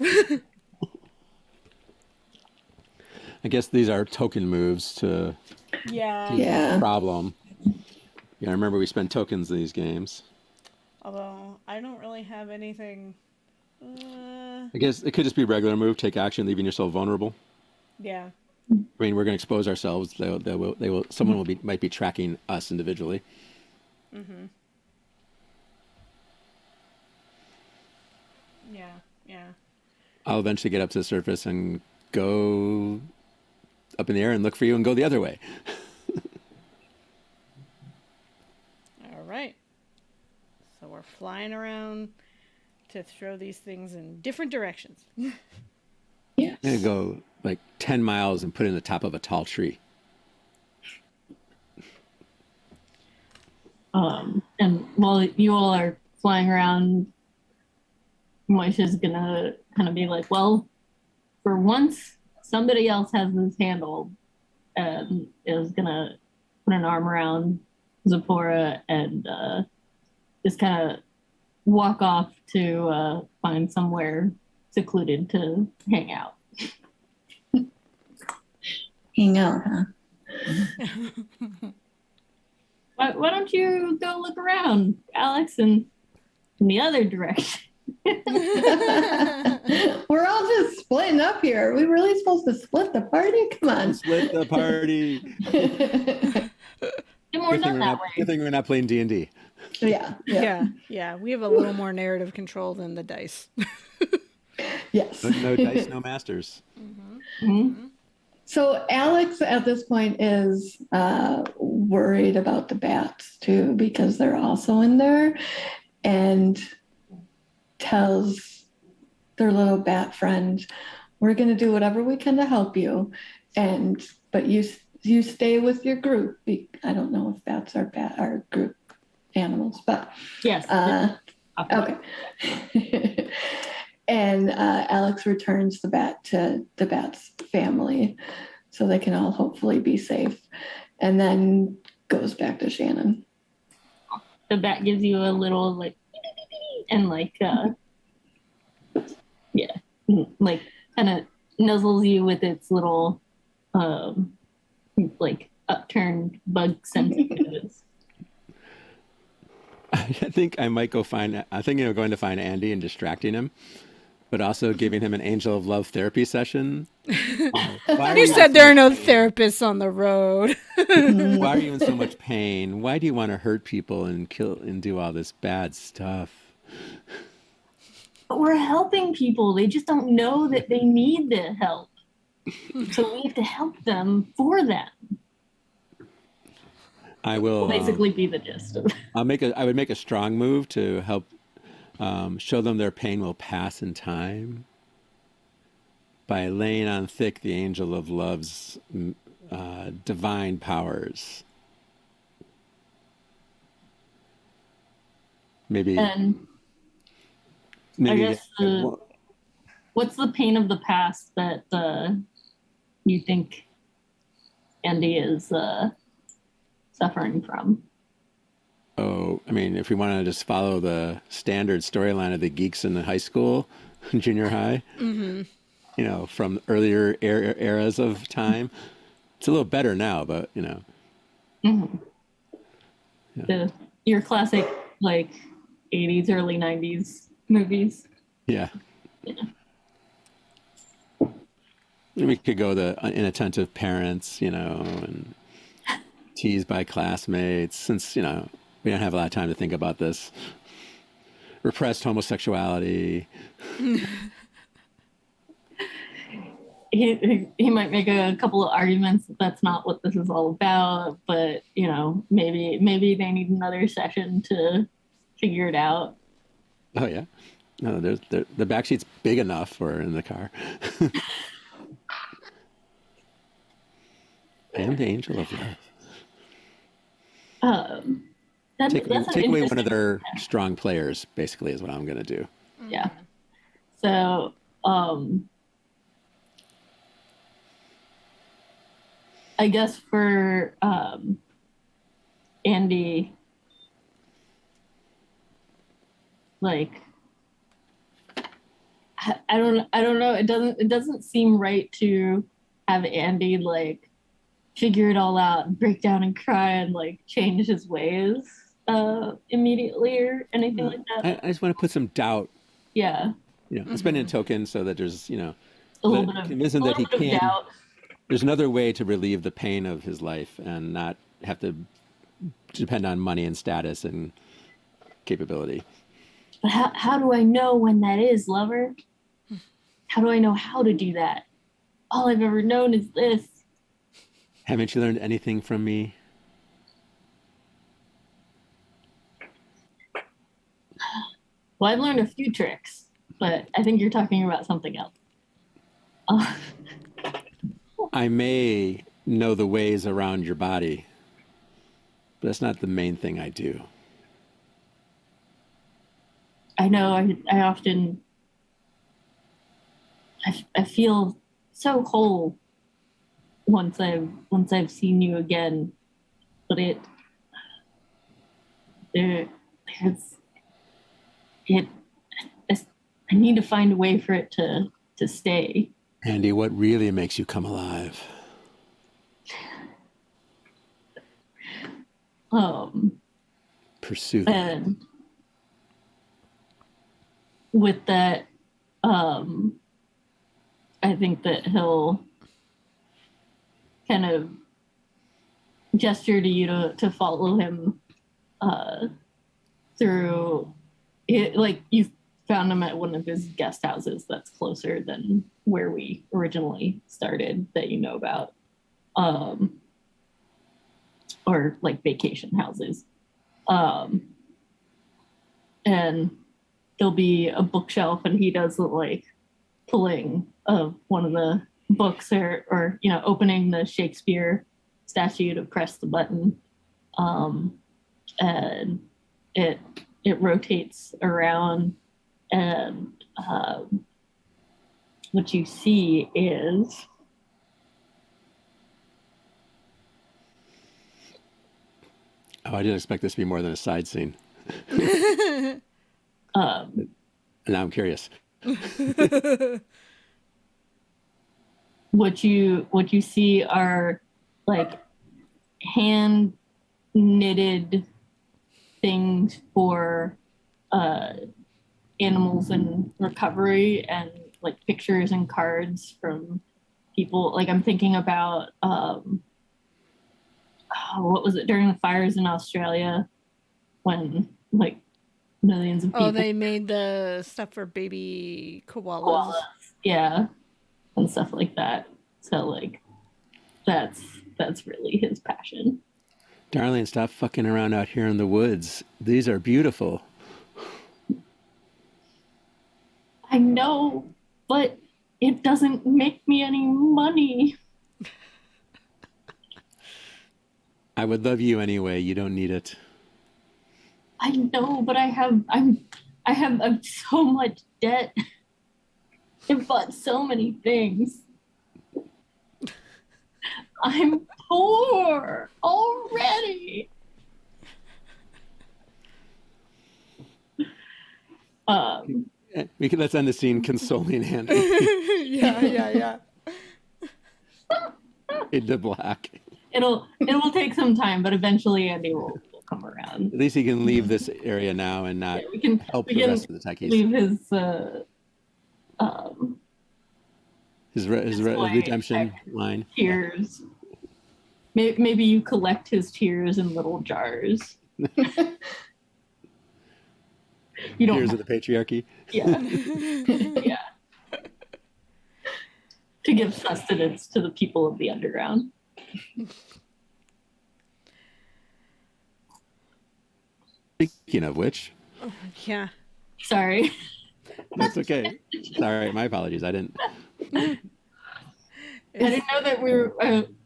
I guess these are token moves to Yeah. Yeah. problem. Yeah, I remember we spend tokens in these games. Although I don't really have anything. I guess it could just be regular move, take action, leaving yourself vulnerable. Yeah. I mean, we're going to expose ourselves. Someone might be tracking us individually. Mm-hmm. Yeah. I'll eventually get up to the surface and go up in the air and look for you and go the other way. All right. So we're flying around to throw these things in different directions. Yes. I'm going to go like 10 miles and put it in the top of a tall tree. And while you all are flying around, Moisha's gonna kind of be like, well, for once, somebody else has this handled, and is gonna put an arm around Zipporah and just kind of walk off to find somewhere secluded to hang out. Hang out, huh? Why don't you go look around, Alex, and in the other direction? We're all just splitting up here. Are we really supposed to split the party? Come on. Split the party. And we're done that way. Good thing we're not playing D&D. Yeah. Yeah. We have a little more narrative control than the dice. Yes. No dice, no masters. Mm-hmm. So Alex at this point is worried about the bats too, because they're also in there, and tells their little bat friend, we're going to do whatever we can to help you, and but you stay with your group. I don't know if bats are group animals, but Yes. okay. And Alex returns the bat to the bat's family so they can all hopefully be safe, and then goes back to Shannon. The bat gives you a little like and like yeah, like kind of nuzzles you with its little like upturned bug senses. I think I might go find. I think going to find Andy and distracting him, but also giving him an angel of love therapy session. Why You said there are no therapists on the road. Why are you in so much pain? Why do you want to hurt people and kill and do all this bad stuff? But we're helping people. They just don't know that they need the help. So we have to help them for them. I will basically be the gist of it. I would make a strong move to help show them their pain will pass in time by laying on thick the angel of love's divine powers. Maybe. And maybe I guess what's the pain of the past that you think Andy is suffering from? Oh, I mean, if we want to just follow the standard storyline of the geeks in the high school, junior high, you know, from earlier eras of time, it's a little better now, but you know, yeah. Your classic like 80s, early 90s movies. Yeah. We could go the inattentive parents, you know, and teased by classmates, since, you know, we don't have a lot of time to think about this. Repressed homosexuality. He might make a couple of arguments that that's not what this is all about, but you know, maybe they need another session to figure it out. Oh yeah, no, the backseat's big enough for in the car. I am the angel of love. Take away one of their strong players, basically, is what I'm going to do. Yeah. So, I guess for Andy, like, I don't know. It doesn't seem right to have Andy like figure it all out and break down and cry and like change his ways immediately or anything like that. I just want to put some doubt. Yeah. You know, it's been in token so that there's, you know, a little bit of doubt. There's another way to relieve the pain of his life and not have to depend on money and status and capability. But how do I know when that is, lover? How do I know how to do that? All I've ever known is this. Haven't you learned anything from me? Well, I've learned a few tricks, but I think you're talking about something else. I may know the ways around your body, but that's not the main thing I do. I know I often I feel so whole once I've seen you again, but I need to find a way for it to stay. Andy, what really makes you come alive? Pursue that. And with that, I think that he'll kind of gesture to you to follow him through it. Like you found him at one of his guest houses that's closer than where we originally started that you know about. or like vacation houses. And there'll be a bookshelf, and he does the like pulling of one of the books, or opening the Shakespeare statue to press the button, and it rotates around, and what you see is Oh, I didn't expect this to be more than a side scene. um, Now I'm curious. what you see are like hand knitted things for animals in recovery, and like pictures and cards from people. Like I'm thinking about what was it during the fires in Australia when like millions of people. Oh, they made the stuff for baby koalas. Koalas, yeah, and stuff like that. So like that's really his passion. Darling, stop fucking around out here in the woods. These are beautiful. I know, but it doesn't make me any money. I would love you anyway. You don't need it. I know, but I have so much debt. I bought so many things. I'm poor already. Let's end the scene consoling Andy Yeah. into black. It will take some time, but eventually Andy will come around. At least he can leave this area now and not help the rest of the techies. Leave his his redemption line. Tears. Maybe you collect his tears in little jars. You don't. Tears of the patriarchy. Yeah. Yeah. To give sustenance to the people of the underground. Speaking of which, Yeah. Sorry. that's okay. Sorry, my apologies. I didn't. I didn't know that we were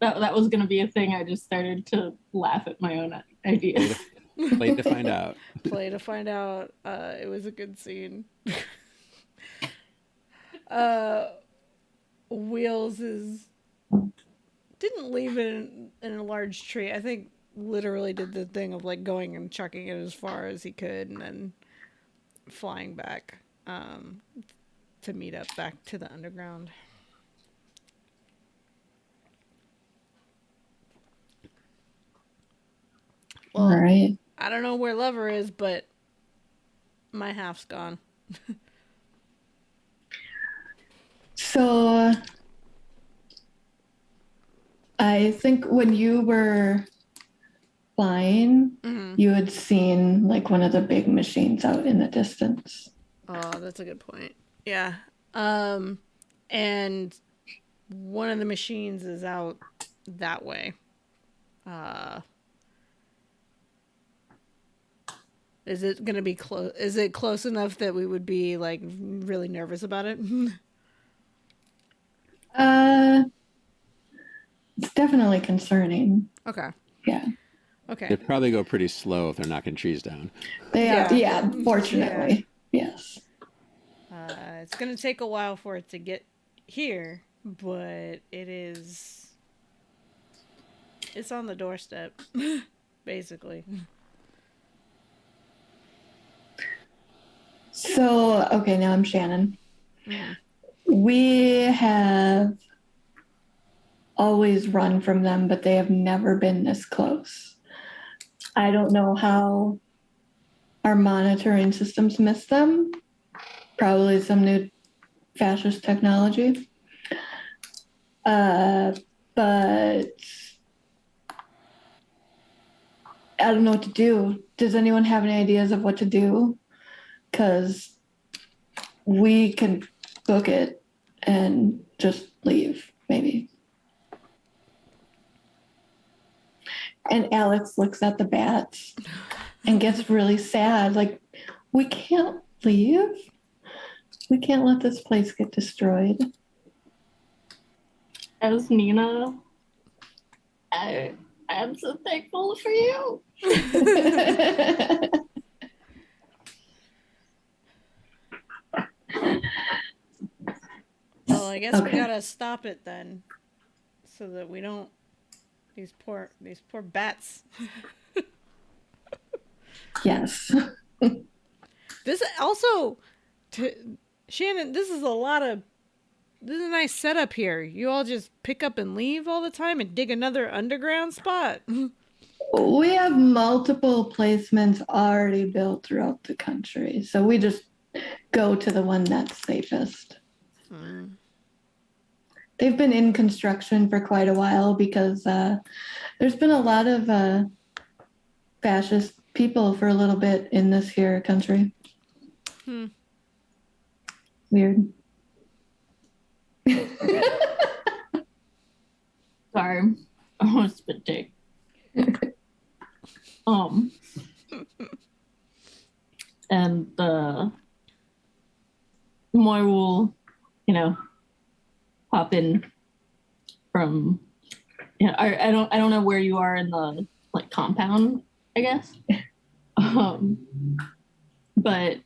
that was going to be a thing. I just started to laugh at my own ideas. Play to find out. Play to find out. It was a good scene. Wheels didn't leave it in a large tree. I think literally did the thing of like going and chucking it as far as he could and then flying back to meet up back to the underground. Well, All right. I don't know where Lover is, but my half's gone. So I think when you were flying, you had seen like one of the big machines out in the distance. Oh, that's a good point. Yeah. And one of the machines is out that way. Is it going to be close? Is it close enough that we would be like really nervous about it? It's definitely concerning. Okay. Yeah. Okay. They'd probably go pretty slow if they're knocking trees down. They are. Yeah, fortunately. Yes. It's going to take a while for it to get here, but it's on the doorstep, basically. So, okay, now I'm Shannon. We have always run from them, but they have never been this close. I don't know how our monitoring systems missed them. Probably some new fascist technology. But I don't know what to do. Does anyone have any ideas of what to do? Because we can book it and just leave, maybe. And Alex looks at the bats and gets really sad. Like, we can't leave. We can't let this place get destroyed. As Nina, I'm so thankful for you. Well, I guess we Okay. gotta stop it then, so that we don't. These poor bats. Yes. This also, Shannon. This is a nice setup here. You all just pick up and leave all the time and dig another underground spot. We have multiple placements already built throughout the country. So we just go to the one that's safest. They've been in construction for quite a while because there's been a lot of fascist people for a little bit in this here country. Weird. Sorry, I want to spit take. And Moy will, pop in from. I don't know where you are in the compound, I guess. But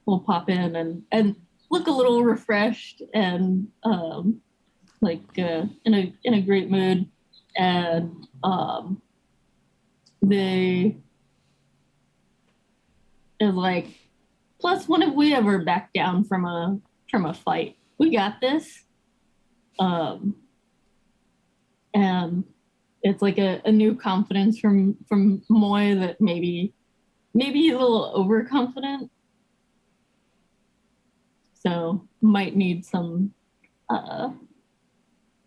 we'll pop in and look a little refreshed and in a great mood, and they is like, plus, when have we ever backed down from a fight? We got this. And it's like a new confidence from Moy that maybe he's a little overconfident. So might need some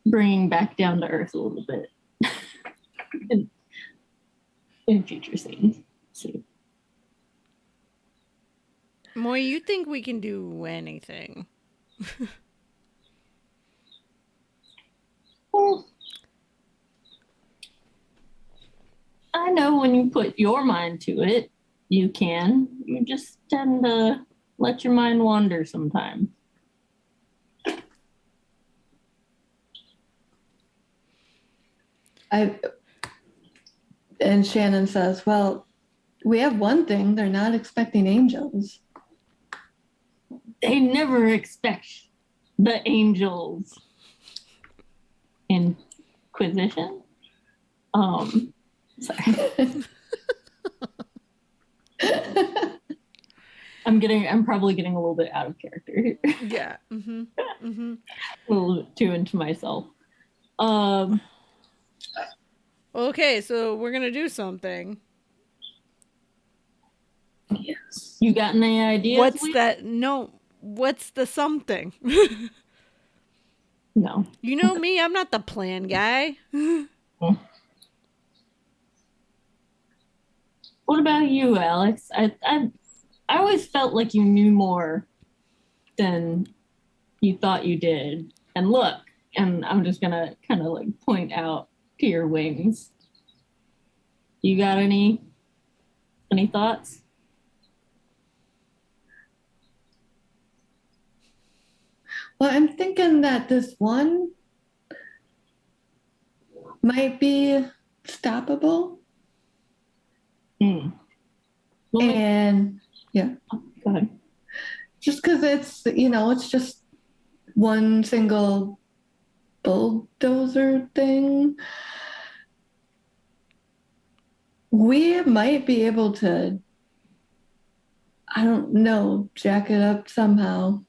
bringing back down to earth a little bit in future scenes. So. Moy, you think we can do anything? Well, I know when you put your mind to it, you can. You just tend to let your mind wander sometimes. And Shannon says, well, we have one thing. They're not expecting angels. They never expect the angels. Inquisition? Sorry. I'm probably getting a little bit out of character here. Yeah. A little bit too into myself. Okay, so we're gonna do something. Yes. You got any ideas? What's that? No. What's the something? No. You know me, I'm not the plan guy. What about you, Alex? I always felt like you knew more than you thought you did. And look, and I'm just gonna kind of point out to your wings. You got any thoughts? Well, I'm thinking that this one might be stoppable. Well, And yeah, go ahead. just because it's just one single bulldozer thing. We might be able to, I don't know, jack it up somehow.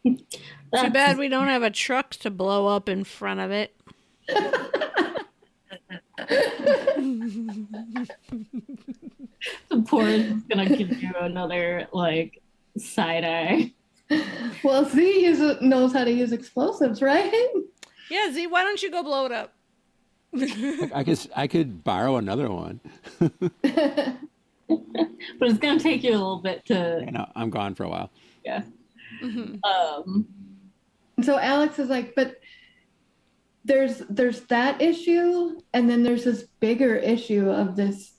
Too bad we don't have a truck to blow up in front of it. The poor is gonna give you another side eye. Well, Z knows how to use explosives, right? Yeah, Z, why don't you go blow it up? I could borrow another one. But it's gonna take you a little bit to. You know, I'm gone for a while. Yeah. Mm-hmm. So Alex is like, but there's that issue, and then there's this bigger issue of this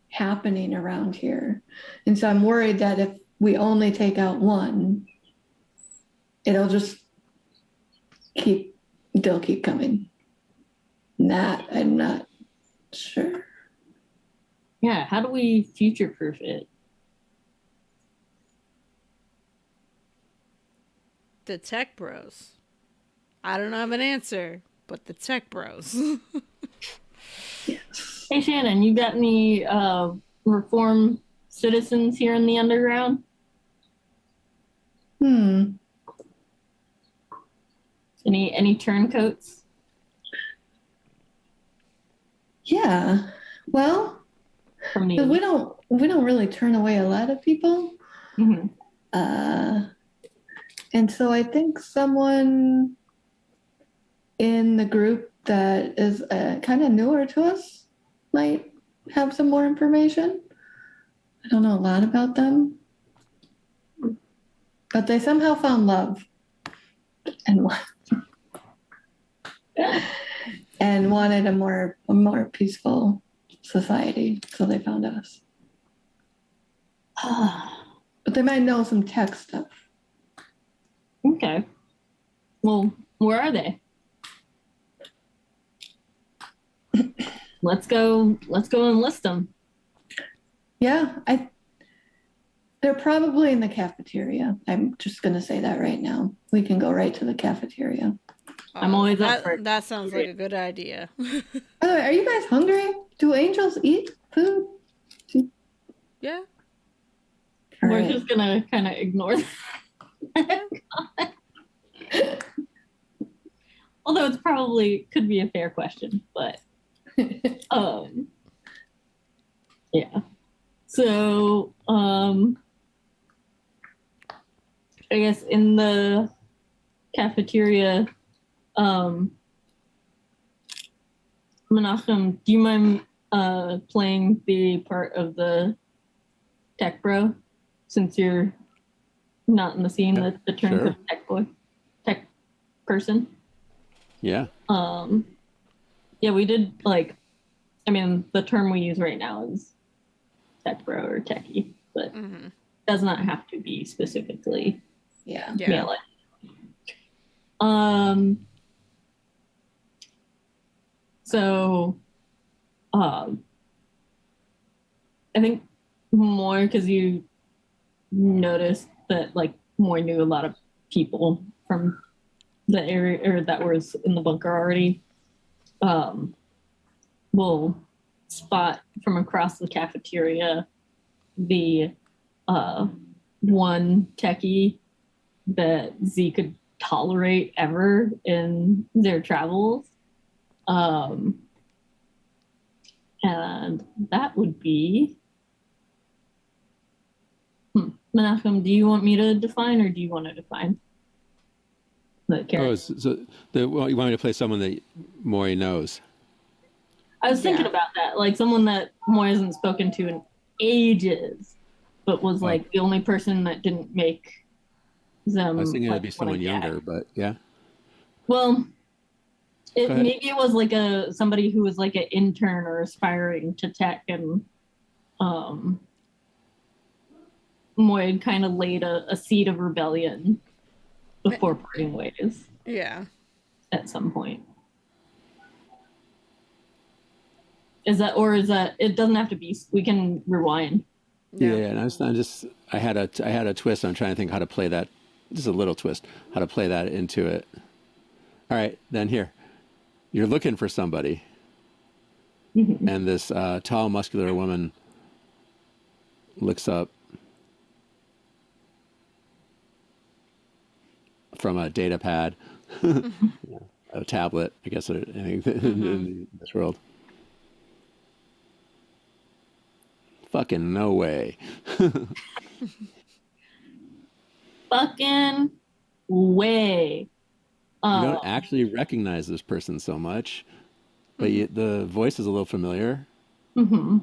happening around here. And so I'm worried that if we only take out one, it'll just they'll keep coming. That I'm not sure. Yeah, how do we future proof it? The tech bros. I don't have an answer, but the tech bros. Yes. Hey Shannon, you got any reform citizens here in the underground? Any turncoats? Yeah. Well, From the we don't really turn away a lot of people. Mhm. And so I think someone in the group that is kind of newer to us might have some more information. I don't know a lot about them, but they somehow found love and and wanted a more peaceful society, so they found us. But they might know some tech stuff. Okay. Well, where are they? Let's go enlist them. Yeah, they're probably in the cafeteria. I'm just gonna say that right now. We can go right to the cafeteria. I'm always up for that. That sounds like a good idea. By the way, are you guys hungry? Do angels eat food? Yeah. All We're right. just gonna kind of ignore that. Although it's probably could be a fair question, but yeah. So I guess in the cafeteria, Menachem, do you mind playing the part of the tech bro, since you're not in the scene, the turncoat tech person? Yeah. Yeah, we did the term we use right now is tech bro or techie, but does not have to be specifically Yeah. male. So I think more because you noticed that more knew a lot of people from the area or that was in the bunker already. We'll spot from across the cafeteria the one techie that Z could tolerate ever in their travels. And that would be Menachem, do you want me to define or do you want to define the character? Well, you want me to play someone that Maury knows? I was thinking about that, like someone that Maury hasn't spoken to in ages, but was the only person that didn't make them. I was thinking it'd be someone younger, but yeah. Well, maybe it was somebody who was an intern or aspiring to tech, and Moyd kind of laid a seed of rebellion before parting ways. Yeah. At some point. Is that it doesn't have to be, we can rewind. Yeah, and I had a twist. I'm trying to think how to play that. Just a little twist, how to play that into it. All right, then here. You're looking for somebody. Mm-hmm. And this tall, muscular woman looks up from a data pad, a tablet, I guess, in this world. Fucking no way. Fucking way. You don't actually recognize this person so much, but the voice is a little familiar. Mm-hmm.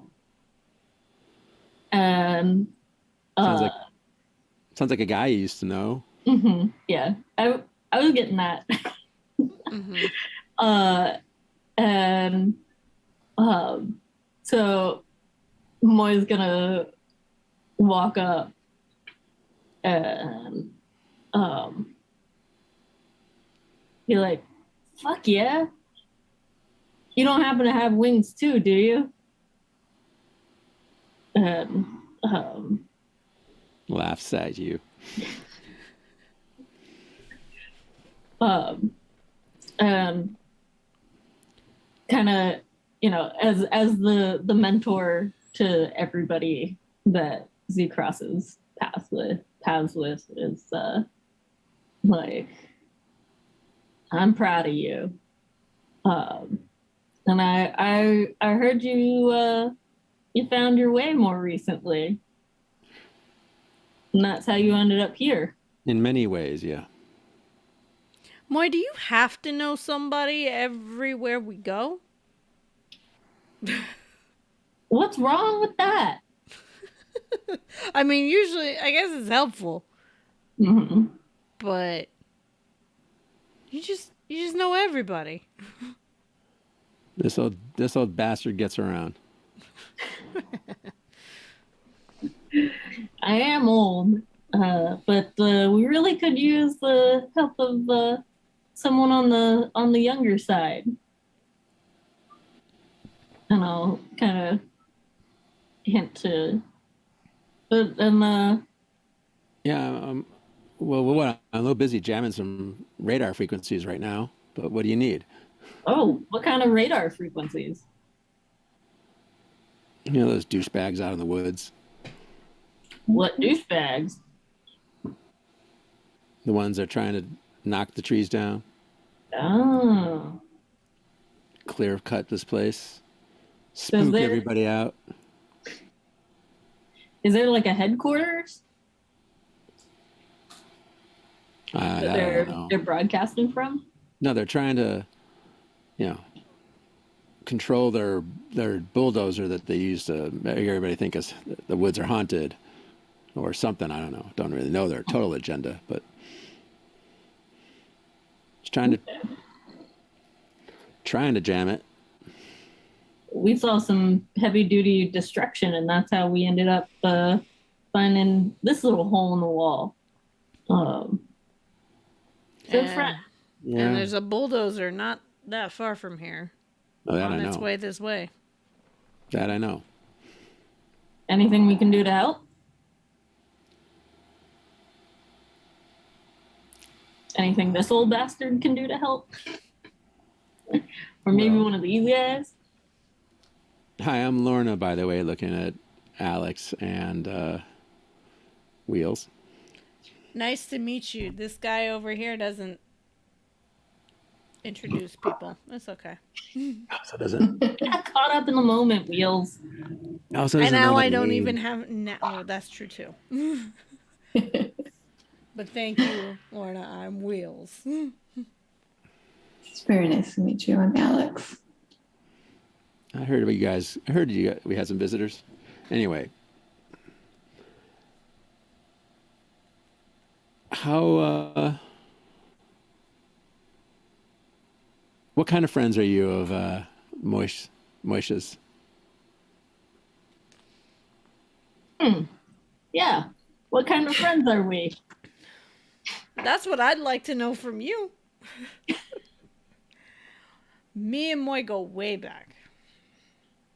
And sounds like a guy you used to know. Mm-hmm. Yeah, I was getting that. Uh, and so Moy's gonna walk up and um, be like, "Fuck yeah! You don't happen to have wings too, do you?" And Laughs at you. um, and kind of, as the mentor to everybody that Z crosses paths with is like, I'm proud of you. Um, and I heard you found your way more recently, and that's how you ended up here. In many ways, yeah. Moy, do you have to know somebody everywhere we go? What's wrong with that? I mean, usually, I guess it's helpful, Mm-hmm. but you just know everybody. This old bastard gets around. I am old, but we really could use the help of someone on the younger side. And I'll kind of hint to, but Yeah. Well, what? I'm a little busy jamming some radar frequencies right now. But what do you need? oh, what kind of radar frequencies? You know those douchebags out in the woods, What douchebags? the ones that are trying to knock the trees down, Oh, clear cut this place, so is spook there everybody out. like a headquarters I that don't know. they're broadcasting from? No, they're trying to, you know, control their bulldozer that they use to make everybody think the woods are haunted or something. I don't know. Don't really know their total agenda, but just trying to jam it. We saw some heavy duty destruction, and that's how we ended up finding this little hole in the wall. Um, so And, friend, and Yeah. there's a bulldozer not that far from here, Oh, that I on its know. way this way. That I know. anything we can do to help? Anything this old bastard can do to help? Or maybe Well. one of these guys? Hi, I'm Lorna, by the way, looking at Alex and Wheels. Nice to meet you. This guy over here doesn't introduce people. That's okay. Also doesn't. Got caught up in the moment, Wheels. Also And doesn't know now my I don't name. even have. Oh, that's true too. But thank you, Lorna. I'm Wheels. It's very nice to meet you. I'm Alex. I heard about you guys. I heard we had some visitors. Anyway, how? What kind of friends are you of Moisha's? Yeah. What kind of friends are we? That's what I'd like to know from you. Me and Moy go way back.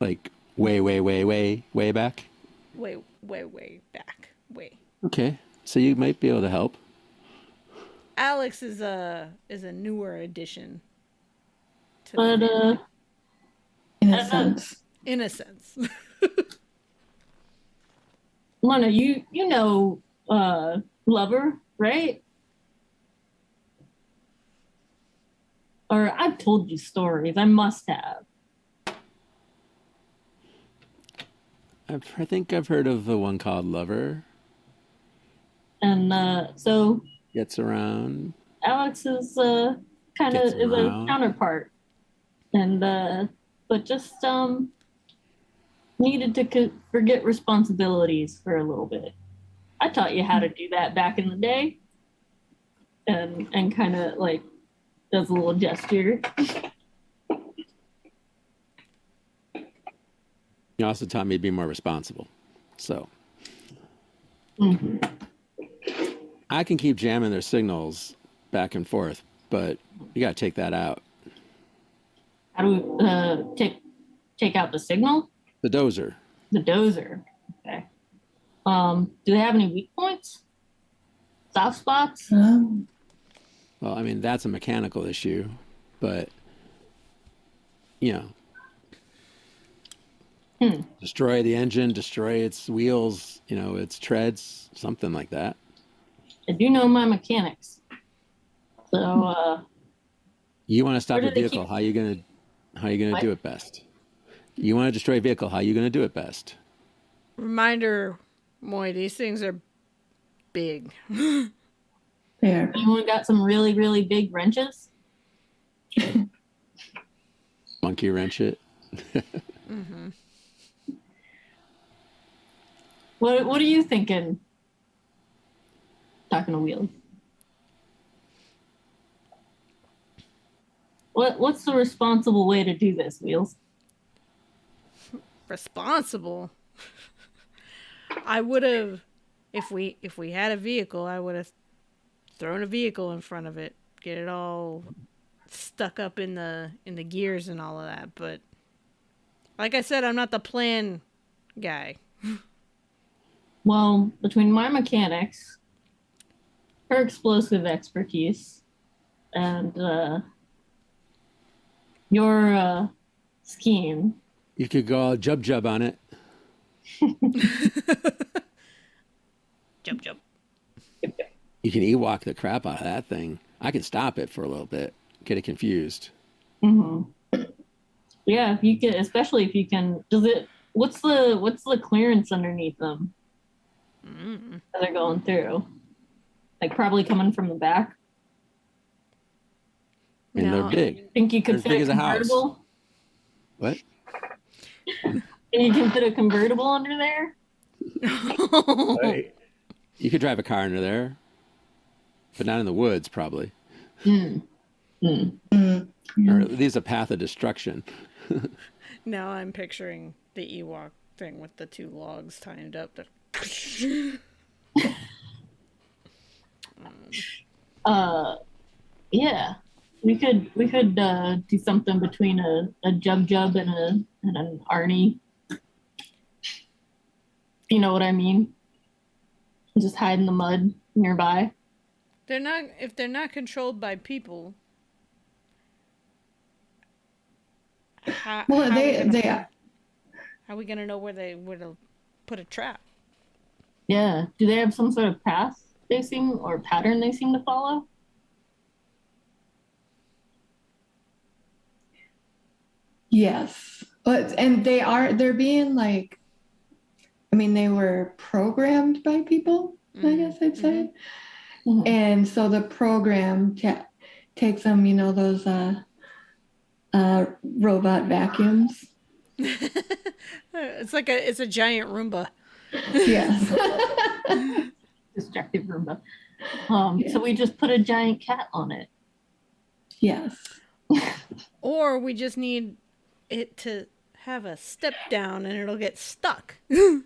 Like way back. Way back. Way. Okay, so you might be able to help. Alex is a newer addition to the But family, In I a don't know. sense. in a sense. Lorna, you know Lover, right? Or I've told you stories. I must have. I think I've heard of the one called Lover. And so Gets around. Alex is kind of Gets is a around. counterpart, and but just needed to forget responsibilities for a little bit. I taught you how to do that back in the day, and kind of like does a little gesture. also taught me to be more responsible. So Mhm. I can keep jamming their signals back and forth, but you got to take that out. How do we take out the signal? The dozer. The dozer. Okay. Do they have any weak points? Soft spots? Well, I mean, that's a mechanical issue, but, you know, destroy the engine, destroy its wheels, you know, its treads, something like that. I do know my mechanics. So, You want to stop Where a do they vehicle, keep- how you gonna What? do it best? You want to destroy a vehicle, how you gonna do it best? Reminder, Moy, these things are big. There. anyone got some really, really big wrenches? Monkey wrench it. What are you thinking? Talking to Wheels. What's the responsible way to do this, Wheels? Responsible. I would have, if we had a vehicle, I would have thrown a vehicle in front of it, get it all stuck up in the gears and all of that. But like I said, I'm not the plan guy. Well, between my mechanics, her explosive expertise, and your scheme, You could go all jub on it. Jump. You can Ewok the crap out of that thing. I can stop it for a little bit, get it confused. yeah, if you can, especially if you can. Does it? What's the clearance underneath them as they're going through? Like probably coming from the back. I mean, No. they're big. Think you They're could as fit big a as a house. convertible? What? Think you can fit a convertible under there? You could drive a car under there, but not in the woods, probably. Mm. Or at least a path of destruction. Now I'm picturing the Ewok thing with the two logs tied up. To... Yeah. We could do something between a Jub and an Arnie. You know what I mean? Just hide in the mud nearby. They're not if they're not controlled by people. Well, how they are we gonna know where to put a trap? Yeah. Do they have some sort of path they seem or pattern they seem to follow? yes, but and they're being like, I mean, they were programmed by people, I guess I'd say. Mhm. And so the program takes them, you know, those robot vacuums. It's a giant Roomba. Yes. Destructive Roomba. Yeah. So we just put a giant cat on it. Yes. Or we just need it to have a step down and it'll get stuck. You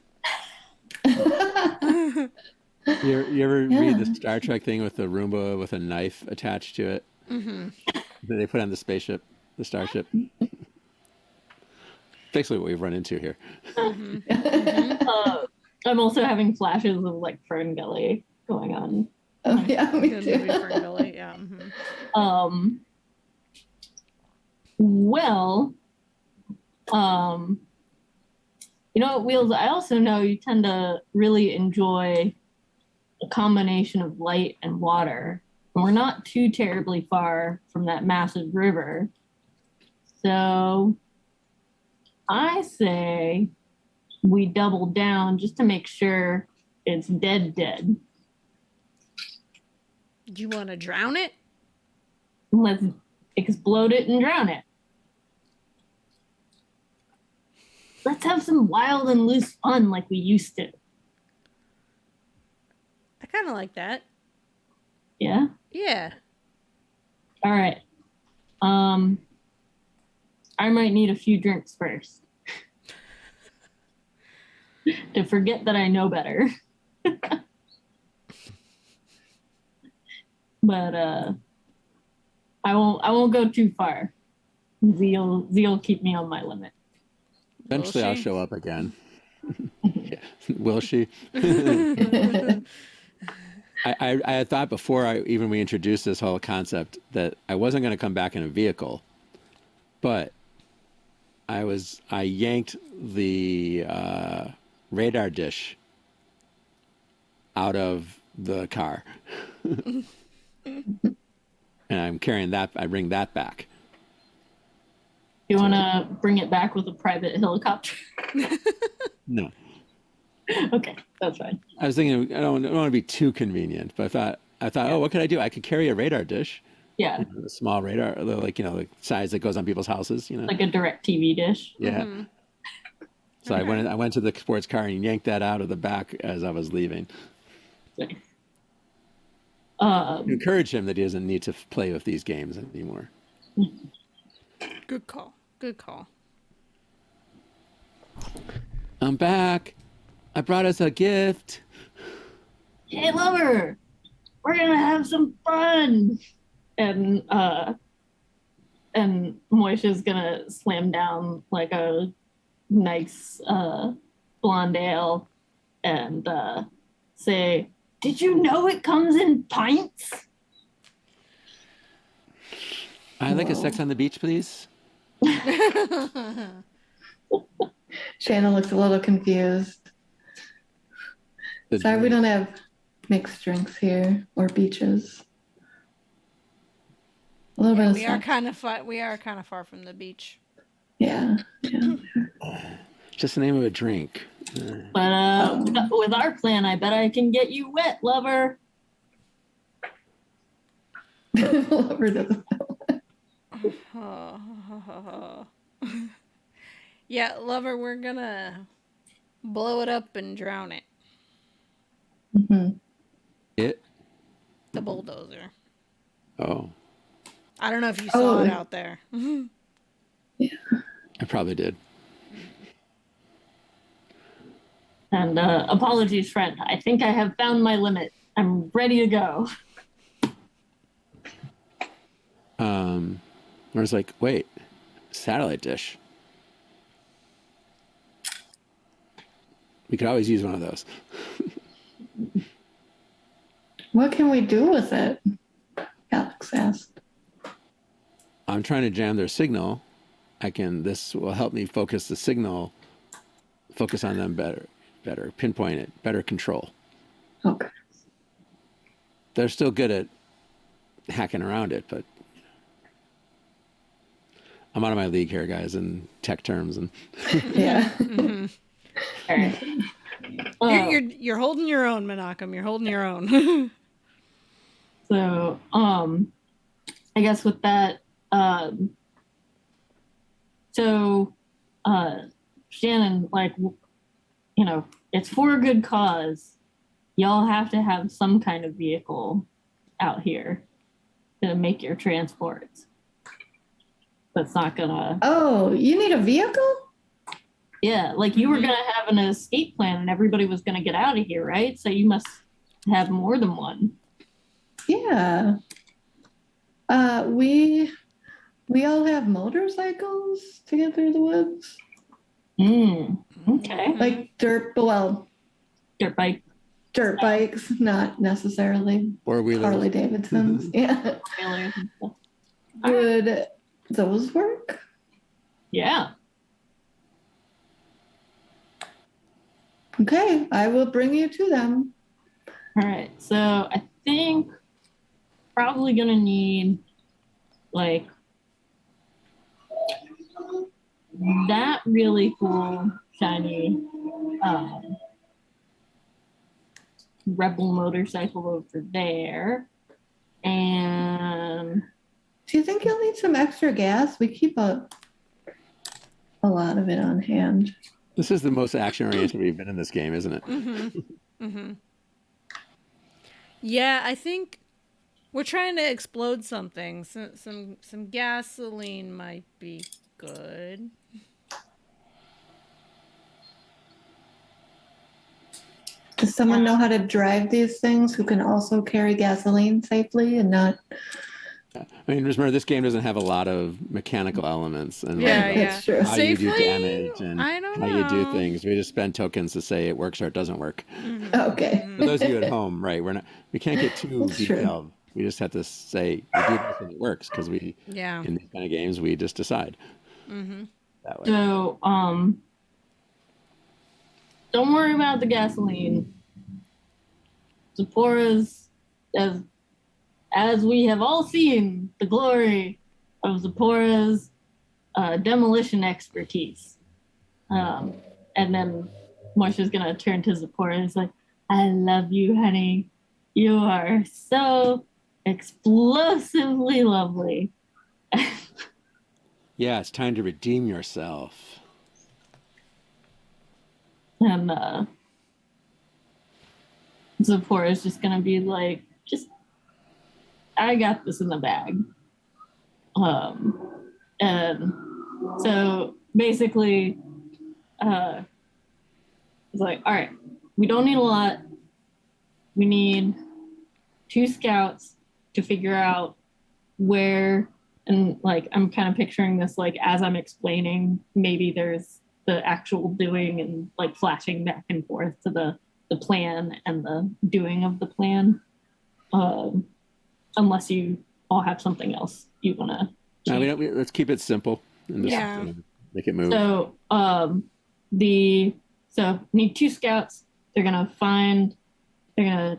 ever Yeah. read the Star Trek thing with the Roomba with a knife attached to it that they put on the spaceship, the starship? Basically what we've run into here. I'm also having flashes of like Fern Gully going on. Oh, yeah, me Good too. movie for Billy, yeah. Well, you know what, Wheels, I also know you tend to really enjoy a combination of light and water. And we're not too terribly far from that massive river. So I say we double down just to make sure it's dead. Do you want to drown it? Let's explode it and drown it. Let's have some wild and loose fun like we used to. I kind of like that. Yeah? Yeah. All right. I might need a few drinks first. to forget that I know better. But I won't go too far. Z'll keep me on my limit. Eventually, I'll she? show up again. Will she? I had thought before we introduced this whole concept that I wasn't going to come back in a vehicle, but I yanked the radar dish out of the car, and I'm carrying that. I bring that back. You want to bring it back with a private helicopter? No, Okay, that's fine. I was thinking I don't want to be too convenient, but I thought, oh, what could I do? I could carry a radar dish, Yeah, a small radar, like the size that goes on people's houses, like a direct TV dish. Yeah. Mhm. So Okay. I went to the sports car and yanked that out of the back as I was leaving. Nice. Encourage him that he doesn't need to play with these games anymore. Good call. Good call. I'm back. I brought us a gift. Hey, lover, we're gonna have some fun. And Moisha's gonna slam down like a nice blonde ale and say, "Did you know it comes in pints?" I like a Whoa. sex on the beach, please. Shannon looks a little confused. The Sorry, we drink. don't have mixed drinks here or beaches. A little bit of We are stuff. kind of far. We are kind of far from the beach. Yeah. Just the name of a drink. But with our plan, I bet I can get you wet, lover. Lover doesn't- Yeah, lover, we're gonna blow it up and drown it. Mhm. It. The bulldozer. Oh, I don't know if you saw Oh. it out there. I probably did. And apologies, friend. I think I have found my limit. I'm ready to go. I was like, wait, satellite dish. We could always use one of those. What can we do with it? Alex asked. I'm trying to jam their signal. This will help me focus the signal, focus on them better, pinpoint it, better control. Okay. They're still good at hacking around it, but I'm out of my league here, guys, in tech terms. And Yeah. All right. You're holding your own, Menachem. You're holding your own. So, I guess with that, Shannon, like, it's for a good cause. Y'all have to have some kind of vehicle out here to make your transports. That's not gonna, Oh, you need a vehicle? yeah, like you were gonna have an escape plan and everybody was gonna get out of here, right? So you must have more than one. Yeah. We all have motorcycles to get through the woods. Okay. Like dirt Dirt bikes, not necessarily four-wheelers. Harley Davidsons. Yeah. trailers and stuff. Would those work? Yeah. Okay, I will bring you to them. All right. So I think probably gonna need like that really cool shiny rebel motorcycle over there, and Do you think you'll need some extra gas? We keep a lot of it on hand. This is the most action-oriented we've been in this game, isn't it? Yeah, I think we're trying to explode something. Some gasoline might be good. Does someone know how to drive these things who can also carry gasoline safely and not? I mean, remember, this game doesn't have a lot of mechanical elements and Yeah, like, yeah. That's true. how you do Safely? damage and I don't how you do know. things. We just spend tokens to say it works or it doesn't work. Okay. For those of you at home, right? We can't get too That's true. detailed. We just have to say we do this and it works because we Yeah. in these kind of games we just decide that way. So, don't worry about the gasoline. Zipporah's, as we have all seen, the glory of Zipporah's demolition expertise. And then Marsha's gonna turn to Zipporah and is like, I love you, honey. You are so explosively lovely. Yeah, it's time to redeem yourself. And Zipporah's just gonna be like, I got this in the bag. And so basically, it's like, all right, we don't need a lot. We need 2 scouts to figure out where, and like, I'm kind of picturing this like as I'm explaining, maybe there's the actual doing and like flashing back and forth to the plan and the doing of the plan. Unless you all have something else you want to. No, let's keep it simple and just Yeah. make it move. So need 2 scouts. They're gonna find the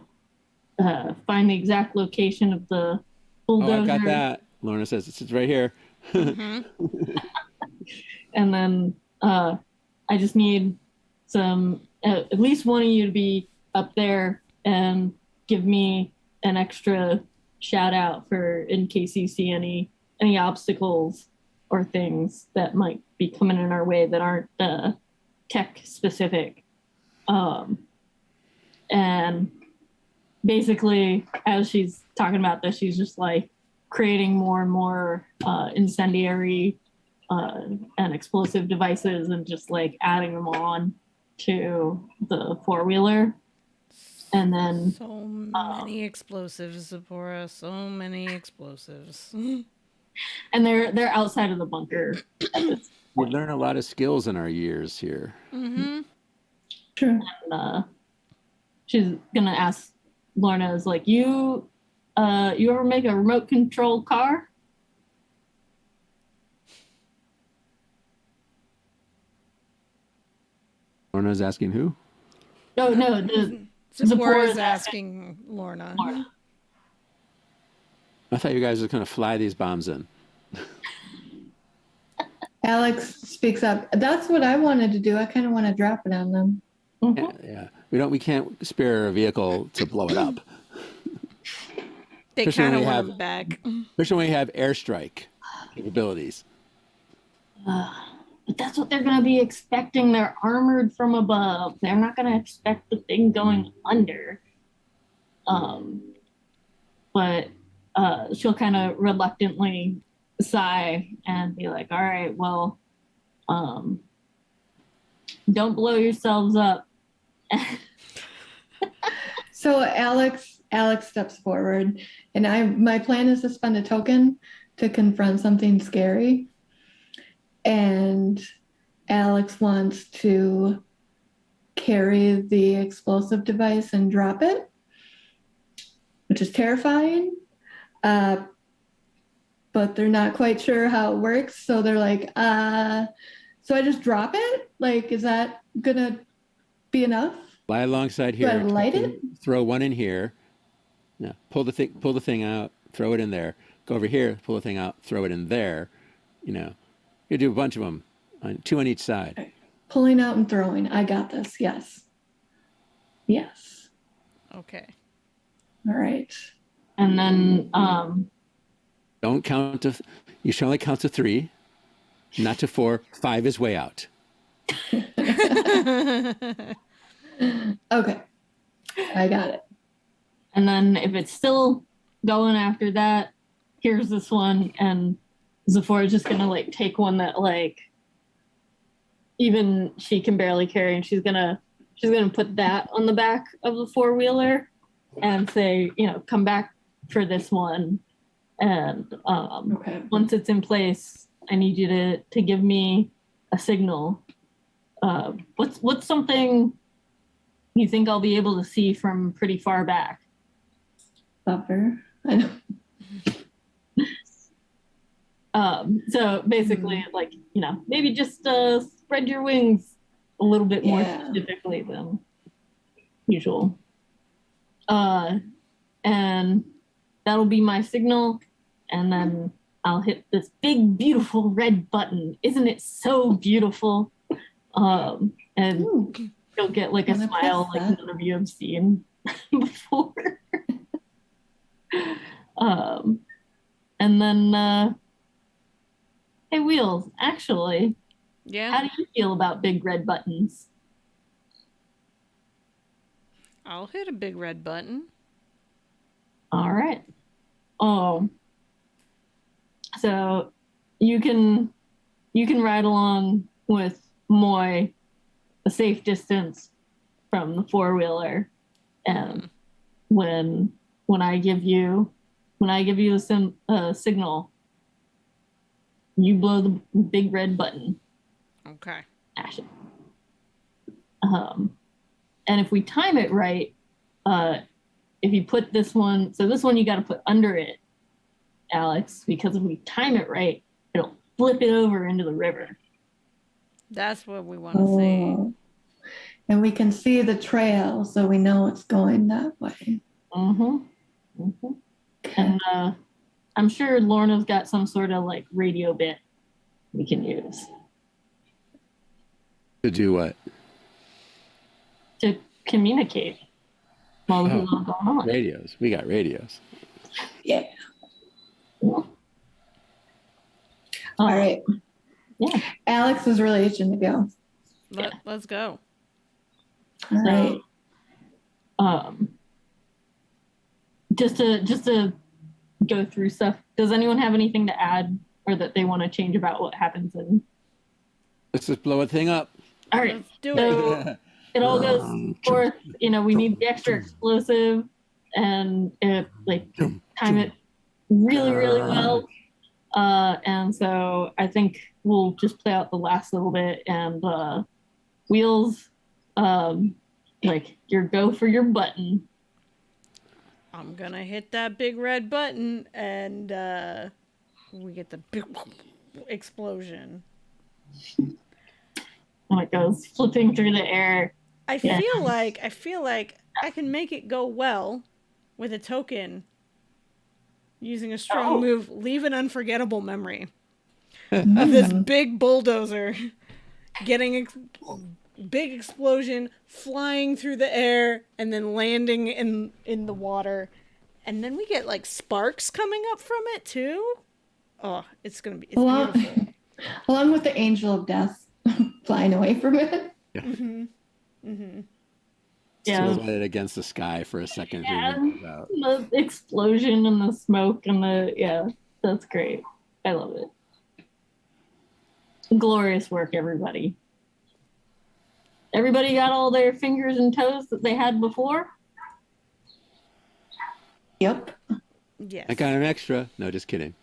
exact location of the Oh, bulldozer. I've got that. Lorna says it's right here. And then I just need some at least one of you to be up there and give me an extra shout out for in case you see any obstacles or things that might be coming in our way that aren't tech specific. And basically, as she's talking about this, she's just like creating more and more incendiary and explosive devices and just like adding them on to the 4-wheeler. And then So many explosives, Zipporah. So many explosives. and they're outside of the bunker. We learn a lot of skills in our years here. Sure. And, she's gonna ask Lorna, is like, you ever make a remote control car? Lorna's asking who? No, Zipporah's Zipporah's asking Lorna. Lorna. I thought you guys were going to fly these bombs in. Alex speaks up. That's what I wanted to do. I kind of want to drop it on them. Yeah. We can't spare a vehicle to blow it up. They Especially kind when of we want have- them back. Especially when we have airstrike capabilities. But that's what they're going to be expecting. They're armored from above. They're not going to expect the thing going under. But she'll kind of reluctantly sigh and be like, all right, well, don't blow yourselves up. So Alex steps forward, and my plan is to spend a token to confront something scary. And Alex wants to carry the explosive device and drop it, which is terrifying. But they're not quite sure how it works. So they're like, so I just drop it? Like, is that gonna be enough? Fly alongside Do I here. light it? Throw one in here. Yeah. Pull the thing out. Throw it in there. Go over here. Pull the thing out. Throw it in there. You do a bunch of them, 2 on each side. Pulling out and throwing. I got this. Yes. Yes. Okay. All right. And then Don't count to. You should only count to 3, not to 4. 5 is way out. Okay. I got it. And then if it's still going after that, here's this one. And Zipporah's just gonna like take one that like even she can barely carry, and she's gonna she's gonna put that on the back of the four-wheeler and say, come back for this one. And Okay. once it's in place, I need you to give me a signal. What's something you think I'll be able to see from pretty far back? Buffer. I know. So basically, like, maybe just spread your wings a little bit more Yeah. specifically than usual. And that'll be my signal. And then I'll hit this big, beautiful red button. Isn't it so beautiful? And Ooh. you'll get like a Wanna smile press like that? none of you have seen before. And then, hey, Wheels, actually, Yeah. how do you feel about big red buttons? I'll hit a big red button. All right. So you can ride along with Moy a safe distance from the four-wheeler, and when I give you the signal, you blow the big red button. Okay. Ash it. And if we time it right, if you put this one, so this one you got to put under it, Alex, because if we time it right, it'll flip it over into the river. That's what we want to see. Oh. And we can see the trail, so we know it's going that way. Mm-hmm. Mm-hmm. And I'm sure Lorna's got some sort of like radio bit we can use To do what? to communicate while this is all going on. Radios. We got radios. Yeah. All All right. Yeah. Alex is really itching to go. Let's go. All right. Just to go through stuff. Does anyone have anything to add or that they want to change about what happens in? Let's just blow a thing up. All right. Let's do it. So it all goes forth. We need the extra explosive and it time it really, really well. And so I think we'll just play out the last little bit and Wheels, your go for your button. I'm gonna hit that big red button and we get the big explosion. And it goes flipping through the air. I feel like I can make it go well with a token using a strong move, leave an unforgettable memory of this big bulldozer getting big explosion, flying through the air, and then landing in the water. And then we get like sparks coming up from it too. Oh, it's beautiful. Along with the angel of death flying away from it. Yeah. Mm-hmm. Mm-hmm. Silhouetted against the sky for a second. Yeah, the explosion and the smoke and that's great. I love it. Glorious work, everybody. Everybody got all their fingers and toes that they had before? Yep. Yes. I got an extra. No, just kidding.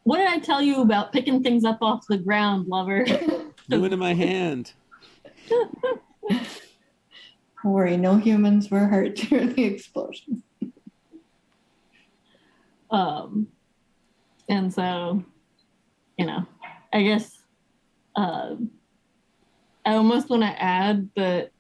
What did I tell you about picking things up off the ground, lover? Do it in my hand. Don't worry, no humans were hurt during the explosion. And so, I guess I almost want to add that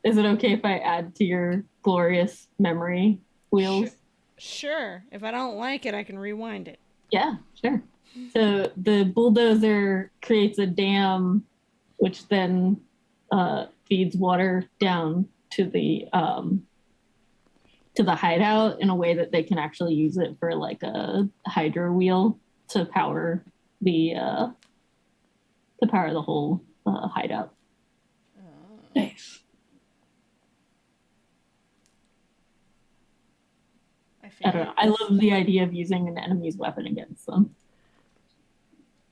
is it okay if I add to your glorious memory, Wheels? Sure. If I don't like it, I can rewind it. Yeah, sure. So the bulldozer creates a dam, which then feeds water down to the hideout in a way that they can actually use it for like a hydro wheel to power the whole hideout. Nice. I don't know. I love the idea of using an enemy's weapon against them.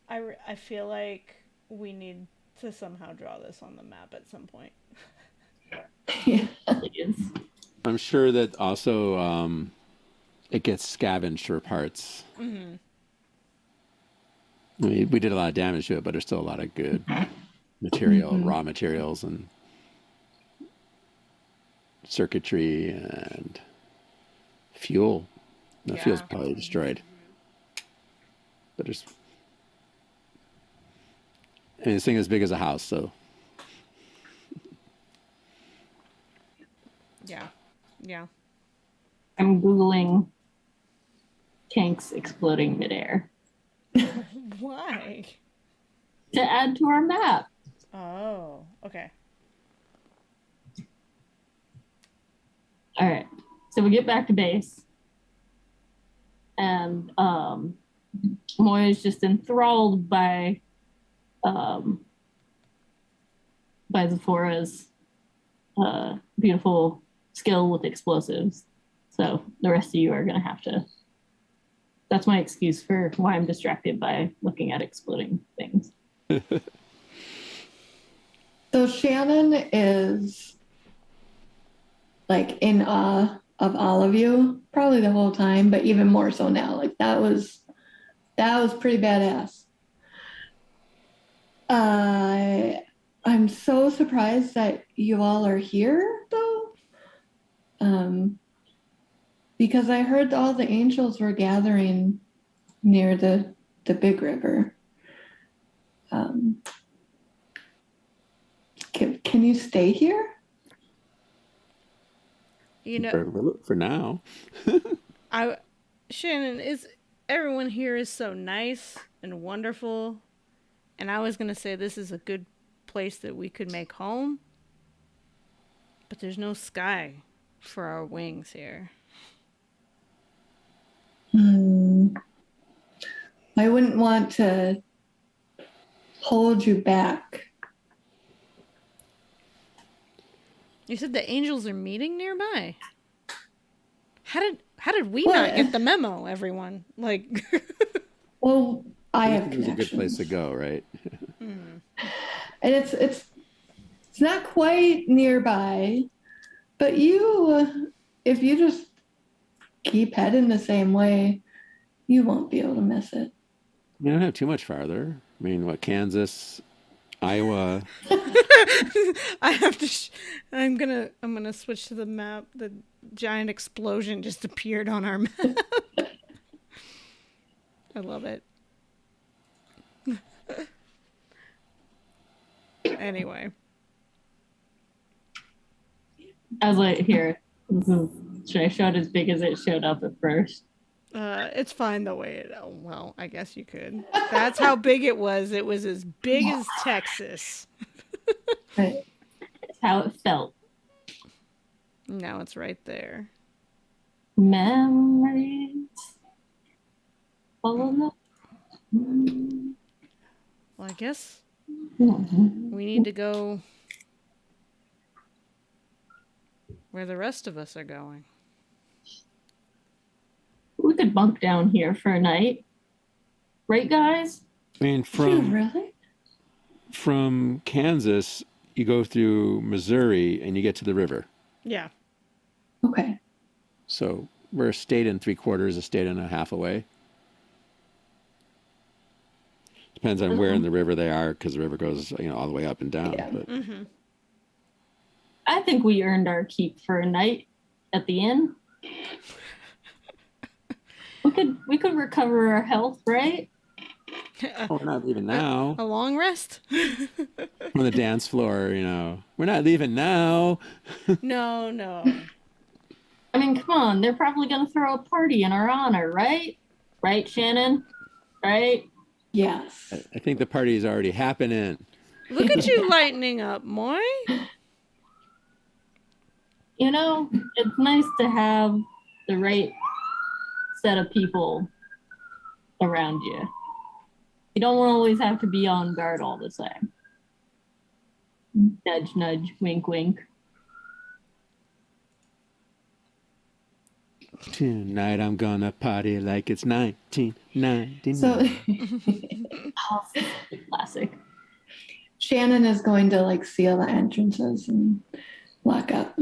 I feel like we need to somehow draw this on the map at some point. Yeah. Please. I'm sure that also it gets scavenged for parts. Mm-hmm. I mean, we did a lot of damage to it, but there's still a lot of good material, Mhm. raw materials, and circuitry and fuel. The fuel's Yeah. probably destroyed, but there's. I mean, this thing is big as a house, so Yeah. Yeah. I'm Googling tanks exploding midair Why? to add to our map. Oh, okay. All right. So we get back to base. And Moya is just enthralled um, by Zephora's beautiful skill with explosives. So the rest of you are going to have to. That's my excuse for why I'm distracted by looking at exploding things. So Shannon is like in awe of all of you, probably the whole time, but even more so now. Like that was pretty badass. I'm so surprised that you all are here though. Because I heard all the angels were gathering near the big river. Can you stay here? You know, for now. Shannon, is everyone here is so nice and wonderful, and I was gonna say this is a good place that we could make home, but there's no sky for our wings here. I wouldn't want to hold you back. You said the angels are meeting nearby. How did we Well, not get the memo, everyone? Like, Well, I have It was a good place to connections. go, right? And it's not quite nearby, but if you just keep heading the same way, you won't be able to miss it. We don't have too much farther. I mean, what, Kansas, Iowa? I have to. I'm gonna switch to the map. The giant explosion just appeared on our map. I love it. Anyway, I was like, here, should I show it as big as it showed up at first? it's fine the way it. Oh, well, I guess you could. That's how big it was. It was as big as Texas. Right. It's how it felt. Now it's right there. Memories. All of Well, I guess them. we need to go where the rest of us are going. We could bunk down here for a night. Right, guys? I mean, Really? from Kansas, you go through Missouri and you get to the river. Yeah. Okay. So we're a state and 3/4, a state and a half away. Depends on where in the river they are, because the river goes, all the way up and down. Yeah. But Mm-hmm. I think we earned our keep for a night at the inn. We could recover our health, right? we're not leaving now. A long rest? On the dance floor, we're not leaving now. No. I mean, come on, they're probably gonna throw a party in our honor, right? Right, Shannon? Right? Yes. I think the party is already happening. Look at you lightening up, Moy. It's nice to have the right set of people around you. You don't always have to be on guard all the time. Nudge, nudge, wink, wink. Tonight I'm gonna party like it's 1999. So Oh, classic. Shannon is going to like seal the entrances and lock up.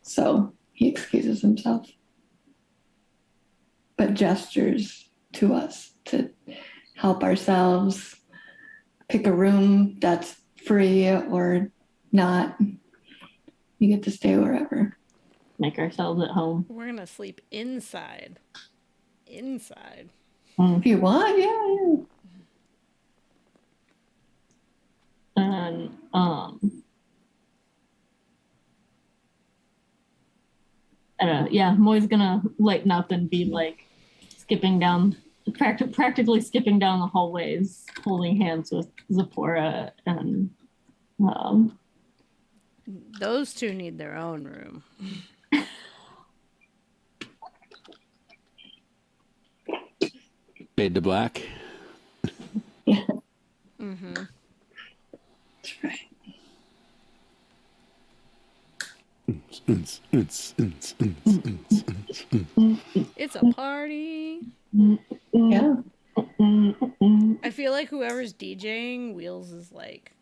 So he excuses himself, but gestures to us to help ourselves pick a room that's free or not. You get to stay wherever. Make ourselves at home. We're gonna sleep inside. Inside. If you want, yeah. And I don't know. Yeah, Moy's gonna lighten up and be like skipping down, practically skipping down the hallways, holding hands with Zipporah and Those two need their own room. Fade to black. Yeah. Mm-hmm. That's right. It's a party. Yeah. I feel like whoever's DJing Wheels is like,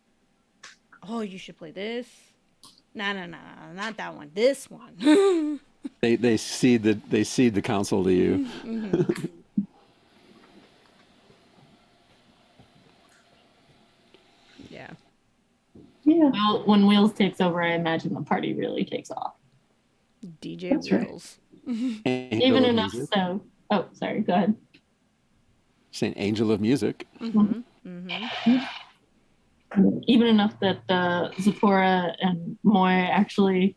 oh, you should play this. No, not that one. This one. They cede the console to you. Mm-hmm. Yeah. Yeah. well, when Wheels takes over, I imagine the party really takes off. DJ That's right. Wheels. Angel Even of enough music. so. Oh, sorry. Go ahead. Saying angel of music. Mm-hmm. Mm-hmm. Even enough that Zipporah and Moy actually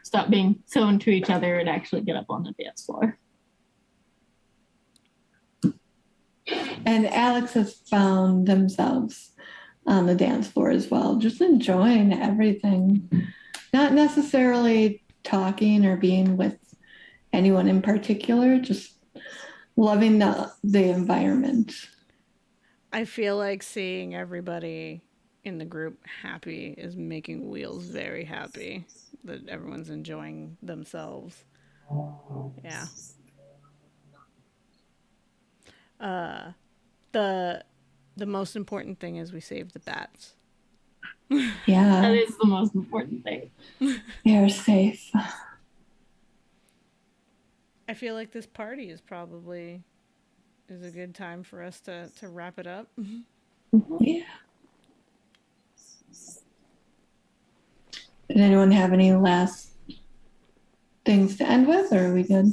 stop being so into each other and actually get up on the dance floor. And Alex has found themselves on the dance floor as well, just enjoying everything, not necessarily talking or being with anyone in particular, just loving the environment. I feel like seeing everybody in the group happy is making Wheels very happy. That everyone's enjoying themselves. Yeah. The most important thing is we save the bats. That Yeah, is the most important thing. they're safe. I feel like this party is probably is a good time for us to wrap it up. Yeah. Did anyone have any last things to end with, or are we good?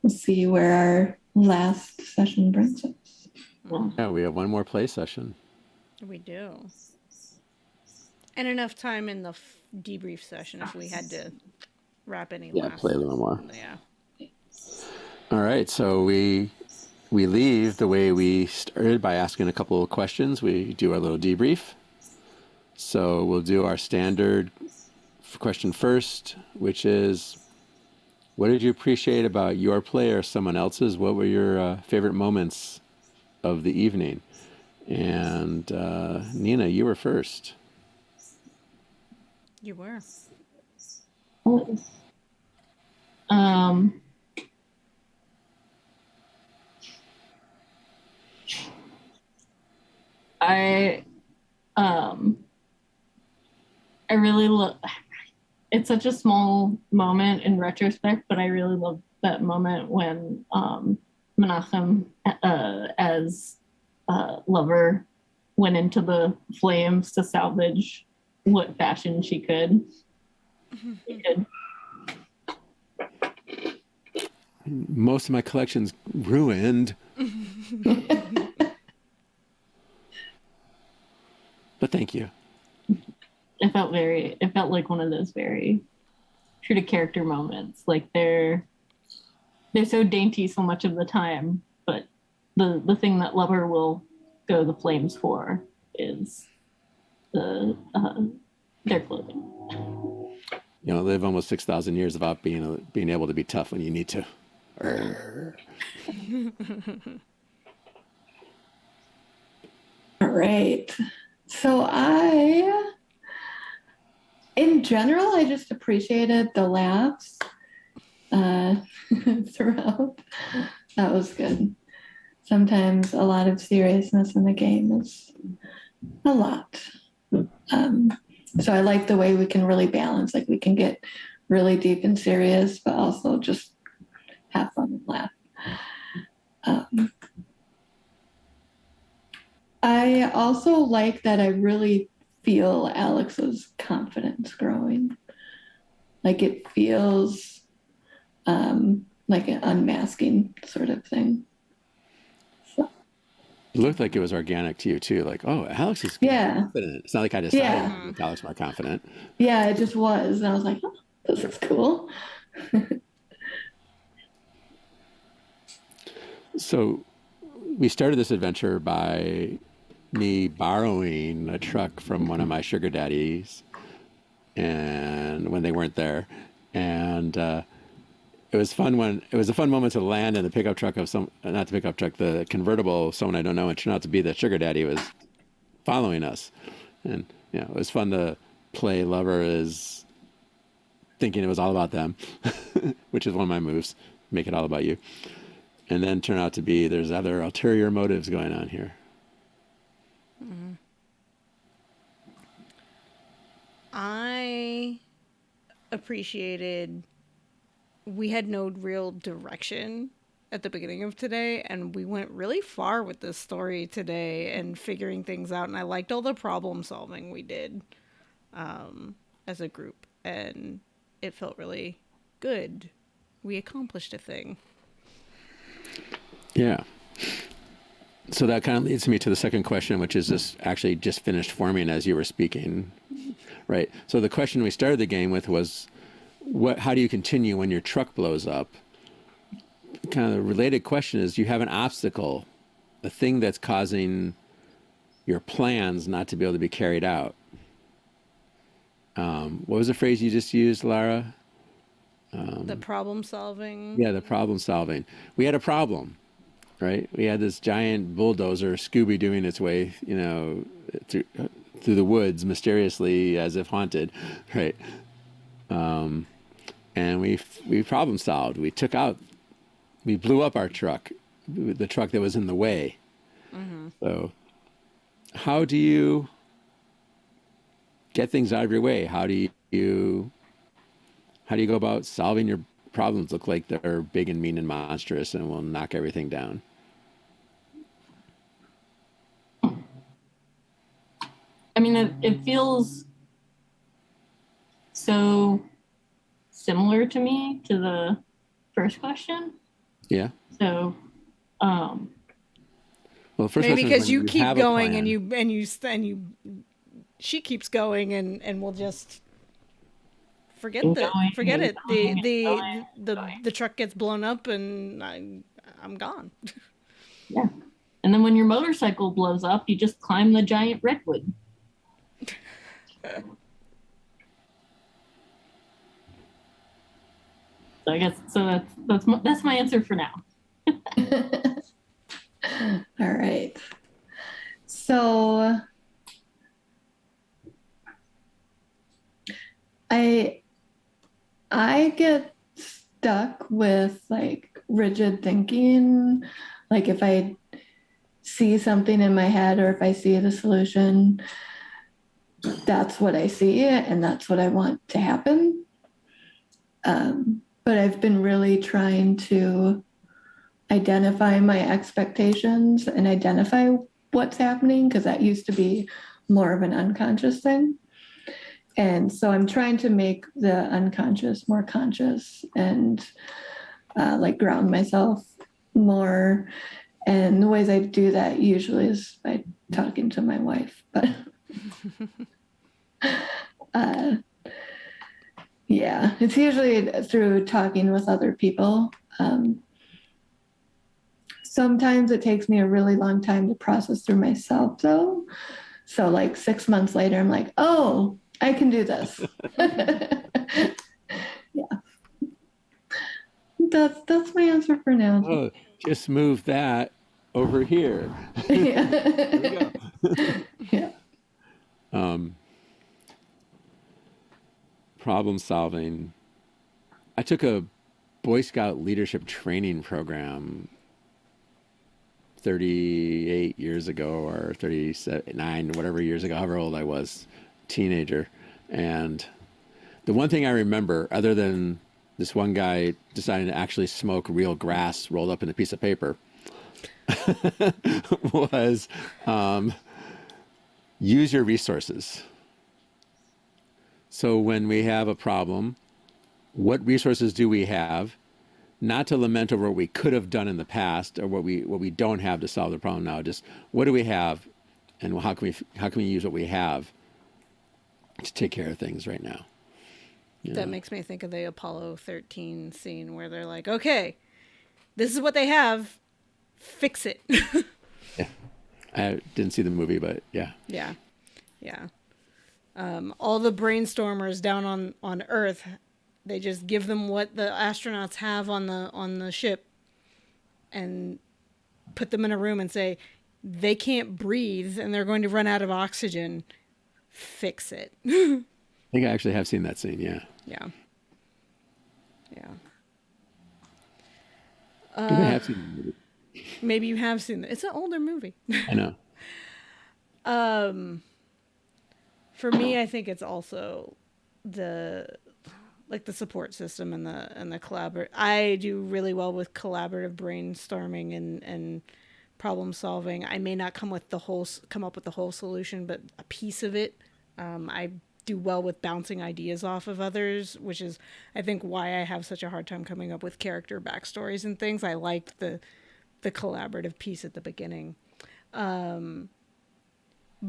We'll see where our last session brings us. Yeah, we have one more play session. We do. And enough time in the debrief session if we had to wrap any Yeah, last. play a little more. Yeah. All right, so we leave the way we started by asking a couple of questions. We do our little debrief. So we'll do our standard question first, which is, what did you appreciate about your play or someone else's? What were your favorite moments of the evening? And Nina, you were first. You were. I really love. It's such a small moment in retrospect, but I really love that moment when Menachem, as Lover, went into the flames to salvage what fashion she could. Most of my collection's ruined. But thank you. It felt like one of those very true to character moments. Like they're so dainty so much of the time, but the thing that Lover will go the flames for is their clothing. You know, live almost 6,000 years without being able to be tough when you need to. All right. So in general, I just appreciated the laughs throughout. That was good. sometimes a lot of seriousness in the game is a lot. So I like the way we can really balance, like we can get really deep and serious, but also just have fun and laugh. I also like that I really feel Alex's confidence growing. Like it feels like an unmasking sort of thing. So, It looked like it was organic to you too. Like, oh, Alex is yeah, confident. It's not like I decided yeah, to make Alex more confident. yeah, it just was. And I was like, oh, this is cool. So we started this adventure by me borrowing a truck from one of my sugar daddies, and when they weren't there, and it was fun when it was a fun moment to land in the pickup truck of some, not the pickup truck, the convertible of someone I don't know, and turned out to be the sugar daddy who was following us, and it was fun to play lover as thinking it was all about them, which is one of my moves, make it all about you, and then turn out to be there's other ulterior motives going on here. I appreciated we had no real direction at the beginning of today, and we went really far with this story today and figuring things out, and I liked all the problem solving we did as a group, and it felt really good. We accomplished a thing. Yeah. So that kind of leads me to the second question, which is this actually just finished forming as you were speaking, right? So the question we started the game with was, how do you continue when your truck blows up? Kind of the related question is, you have an obstacle, a thing that's causing your plans not to be able to be carried out. What was the phrase you just used, Lara? The problem solving. Yeah, the problem solving. We had a problem, right? We had this giant bulldozer, Scooby, doing its way, through the woods mysteriously as if haunted, right? And we problem solved. We blew up our truck, the truck that was in the way. Mm-hmm. So, how do you get things out of your way? How do you go about solving your problems? Look like they're big and mean and monstrous and will knock everything down. I mean, it feels so similar to me to the first question. Yeah. So, well, the first maybe question is because when you keep have a going plan. she keeps going and we'll just forget and that. going Forget and it. going and The going and the going. the truck gets blown up and I'm gone. Yeah. And then when your motorcycle blows up, you just climb the giant redwood. So I guess that's my answer for now. All right. So I get stuck with like rigid thinking. Like if I see something in my head or if I see the solution, that's what I see and that's what I want to happen. But I've been really trying to identify my expectations and identify what's happening because that used to be more of an unconscious thing. And so I'm trying to make the unconscious more conscious and like ground myself more. And the ways I do that usually is by talking to my wife. But yeah, it's usually through talking with other people. Sometimes it takes me a really long time to process through myself, though. So, like 6 months later, I'm like, oh, I can do this. Yeah, that's my answer for now. Oh, just move that over here. Yeah. There we go. Yeah. Problem solving. I took a Boy Scout leadership training program 38 years ago or 39, whatever years ago, however old I was, teenager. And the one thing I remember, other than this one guy deciding to actually smoke real grass rolled up in a piece of paper, was use your resources. So when we have a problem, what resources do we have? Not to lament over what we could have done in the past or what we don't have to solve the problem now. Just what do we have, and how can we use what we have to take care of things right now? That makes me think of the Apollo 13 scene where they're like, okay, this is what they have, fix it. Yeah. I didn't see the movie, but yeah. Yeah. Yeah. All the brainstormers down on Earth, they just give them what the astronauts have on the ship and put them in a room and say, they can't breathe and they're going to run out of oxygen. Fix it. I think I actually have seen that scene, yeah. Yeah. Yeah. I think I have seen the movie. Maybe you have seen it. It's an older movie. I know. For me, I think it's also the support system and the collaborate. I do really well with collaborative brainstorming and problem solving. I may not come up with the whole solution, but a piece of it. I do well with bouncing ideas off of others, which is, I think, why I have such a hard time coming up with character backstories and things. I liked the collaborative piece at the beginning. But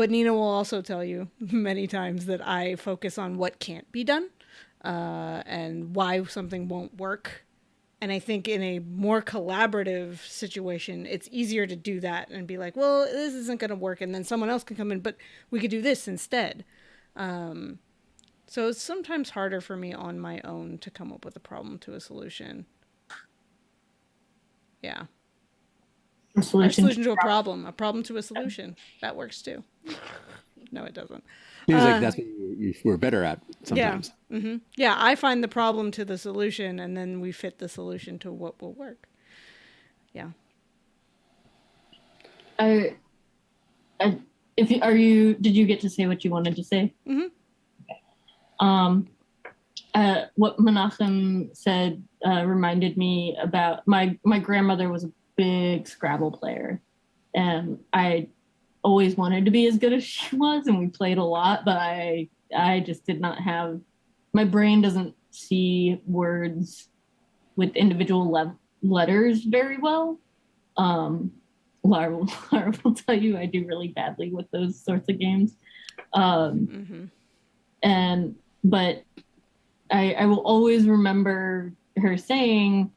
Nina will also tell you many times that I focus on what can't be done and why something won't work. And I think in a more collaborative situation, it's easier to do that and be like, well, this isn't going to work. And then someone else can come in, but we could do this instead. So it's sometimes harder for me on my own to come up with a problem to a solution. Yeah. A solution to a problem to a solution. That works too. No, it doesn't. Seems like that's what we're better at sometimes. Yeah. Mm-hmm. Yeah, I find the problem to the solution, and then we fit the solution to what will work. Yeah. Did you get to say what you wanted to say? Mm-hmm. Okay. What Menachem said reminded me about my grandmother was a big Scrabble player, and I always wanted to be as good as she was, and we played a lot, but I just did not have, my brain doesn't see words with individual letters very well. Lara will tell you I do really badly with those sorts of games. But I will always remember her saying,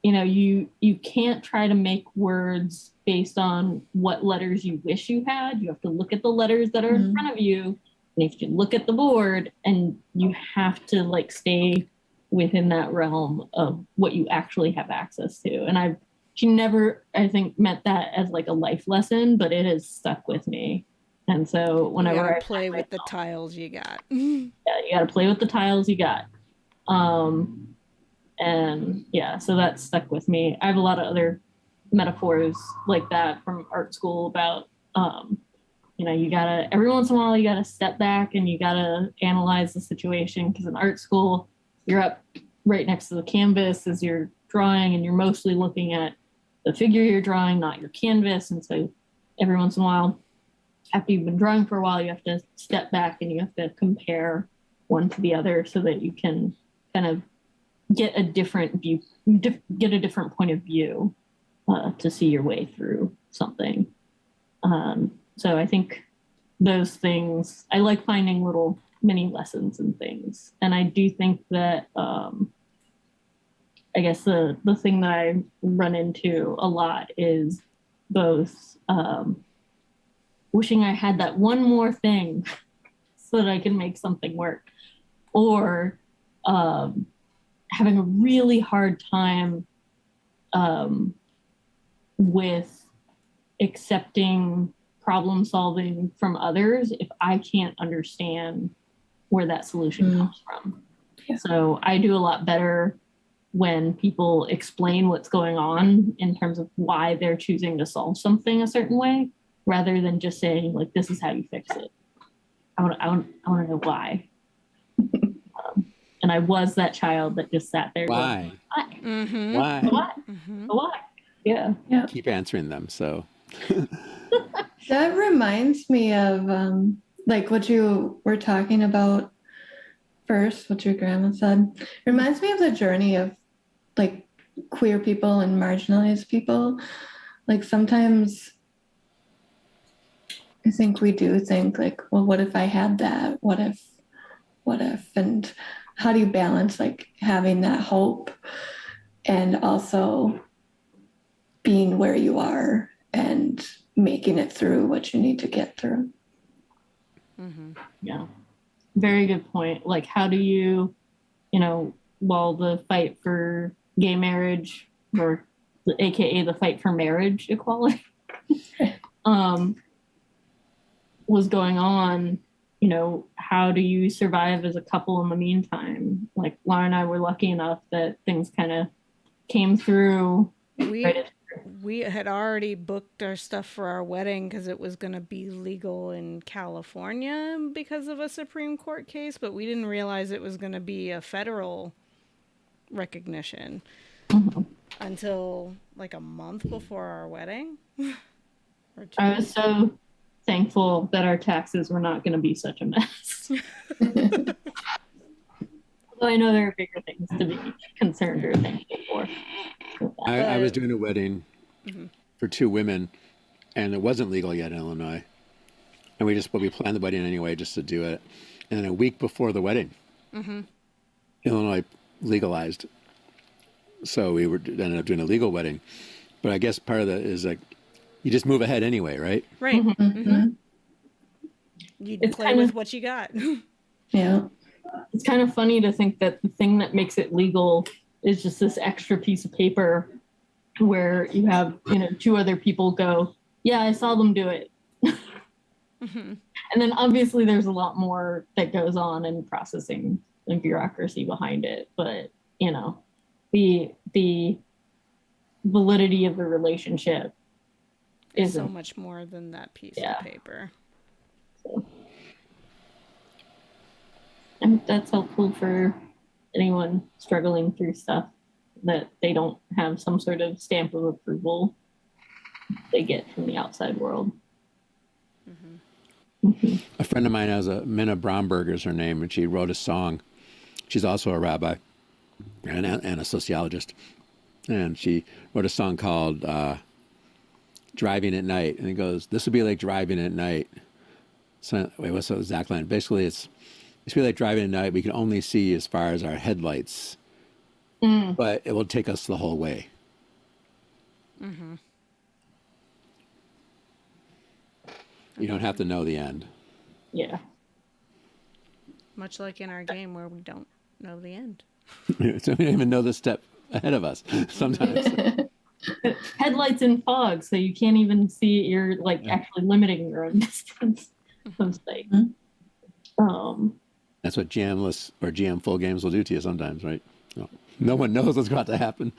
you can't try to make words based on what letters you wish you had. You have to look at the letters that are in front of you, and if you look at the board, and you have to stay within that realm of what you actually have access to. And she never, I think, meant that as a life lesson, but it has stuck with me. And so whenever I play with the tiles you got. Yeah, you got to play with the tiles you got. And yeah, so that stuck with me. I have a lot of other metaphors like that from art school about, you gotta, every once in a while, you gotta step back and you gotta analyze the situation. Because in art school, you're up right next to the canvas as you're drawing, and you're mostly looking at the figure you're drawing, not your canvas. And so every once in a while, after you've been drawing for a while, you have to step back and you have to compare one to the other so that you can kind of get a different view, get a different point of view to see your way through something. So I think those things, I like finding little mini lessons and things. And I do think that, I guess the thing that I run into a lot is both wishing I had that one more thing so that I can make something work, or having a really hard time with accepting problem solving from others if I can't understand where that solution comes from. Yeah. So I do a lot better when people explain what's going on in terms of why they're choosing to solve something a certain way, rather than just saying like, this is how you fix it. I want to know why. And I was that child that just sat there Why? Mm-hmm. Why? Why? Why? Yeah. Keep answering them. So That reminds me of like what you were talking about first, what your grandma said. Reminds me of the journey of like queer people and marginalized people. Like sometimes I think we do think like, well, what if I had that? What if? And how do you balance like having that hope and also being where you are and making it through what you need to get through? Yeah. Very good point. Like, how do you, while the fight for gay marriage, or AKA the fight for marriage equality, was going on, how do you survive as a couple in the meantime? Like, Laura and I were lucky enough that things kind of came through. We had already booked our stuff for our wedding because it was going to be legal in California because of a Supreme Court case, but we didn't realize it was going to be a federal recognition until like a month before our wedding. I was so thankful that our taxes were not going to be such a mess. Although I know there are bigger things to be concerned or thankful for. I was doing a wedding for two women, and it wasn't legal yet in Illinois. And we planned the wedding anyway just to do it. And then a week before the wedding, Illinois legalized. So we ended up doing a legal wedding. But I guess part of that is like, you just move ahead anyway, right? Right. Mm-hmm. You It's play kind with of- what you got. Yeah. It's kind of funny to think that the thing that makes it legal is just this extra piece of paper where you have, two other people go, yeah, I saw them do it. And then obviously there's a lot more that goes on in processing and bureaucracy behind it. But, the validity of the relationship It's isn't. so much more than that piece Yeah. of paper. So. I hope that's helpful for anyone struggling through stuff, that they don't have some sort of stamp of approval they get from the outside world. A friend of mine has Minna Bromberg is her name, and she wrote a song. She's also a rabbi and a sociologist. And she wrote a song called Driving at Night. And it goes, this would be like driving at night. So, wait, what's the exact line? Basically, it's be like driving at night. We can only see as far as our headlights, but it will take us the whole way. You don't have to know the end. Yeah. Much like in our game where we don't know the end. So we don't even know the step ahead of us sometimes. Headlights in fog, so you can't even see. You're actually limiting your own distance of sight. That's what GM-less or GM full games will do to you sometimes, right? No one knows what's about to happen.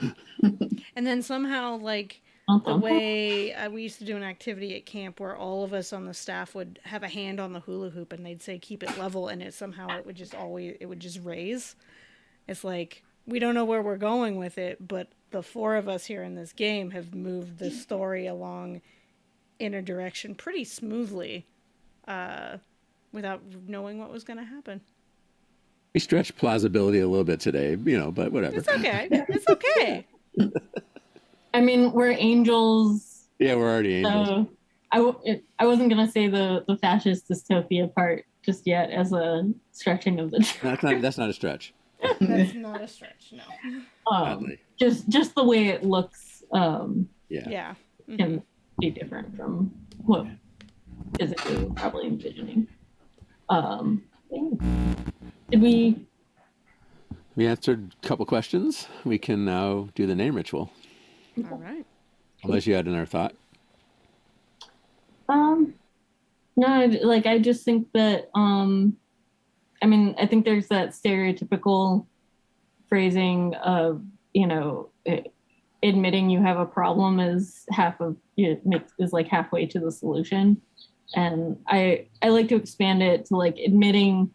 And then somehow, like, the way we used to do an activity at camp where all of us on the staff would have a hand on the hula hoop and they'd say keep it level, and it would just raise. It's like, we don't know where we're going with it, but the four of us here in this game have moved the story along in a direction pretty smoothly without knowing what was going to happen. We stretched plausibility a little bit today, but whatever. It's okay. It's okay. I mean, we're angels. Yeah, we're already angels. So I wasn't going to say the fascist dystopia part just yet as a stretching of the truth. That's not a stretch. That's not a stretch, no. Just the way it looks Yeah. can be different from what physically we're probably envisioning. Did we? We answered a couple questions. We can now do the name ritual. All right. Unless you had another thought. No, I just think that I think there's that stereotypical phrasing of admitting you have a problem is is like halfway to the solution. And I like to expand it to like admitting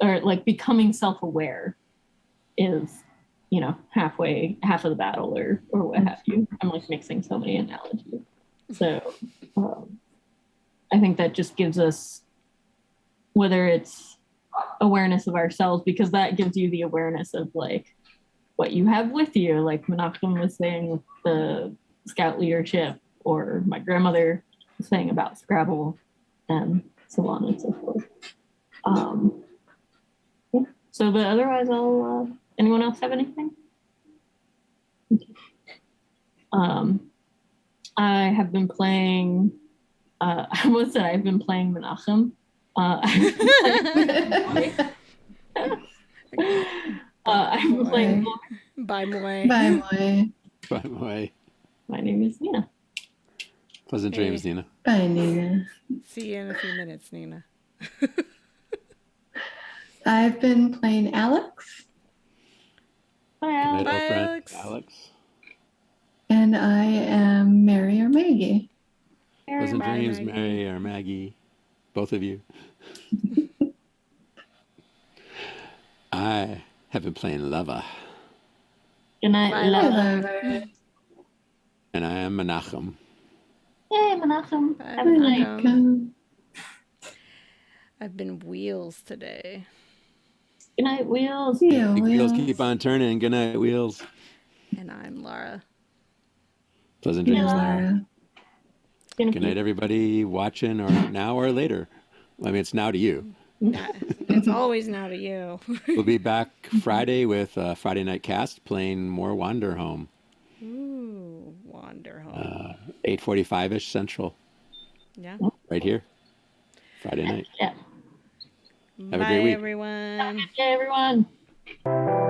or like becoming self-aware is half of the battle or what have you. I'm like mixing so many analogies. So I think that just gives us, whether it's awareness of ourselves, because that gives you the awareness of like what you have with you, like Menachem was saying with the scout leadership, or my grandmother was saying about Scrabble, and so on and so forth. Yeah. So, but otherwise, anyone else have anything? Okay. I have been playing, I almost said I've been playing Menachem. I've been playing. Bye, Moy. Bye, Moy. By the way, My name is Nina. pleasant dreams, Nina. Bye, Nina. See you in a few minutes, Nina. I've been playing Alex, Bye, Good Alex. night, old friend Alex. Alex. and I am Mary or Maggie. Pleasant Bye, dreams, Maggie. Mary or Maggie, both of you. I have been playing Lava, Good night, Bye, love. Hello. and I am Menachem. Yay, Menachem. Bye, Have a good night. Menachem. Welcome. I've been Wheels today. Good night, Wheels. Yeah, Big wheels Will. keep on turning. Good night, wheels. And I'm Lara. Pleasant Good dreams, night, Lara. Laura. Good night, everybody watching, or now or later. I mean, it's now to you. It's always now to you. We'll be back Friday with Friday Night Cast, playing more Wander Home, Ooh, Wander Home. 8:45ish Central, Yeah. right here, Friday night. Yeah. Have a great week. Bye, everyone. Yay, everyone.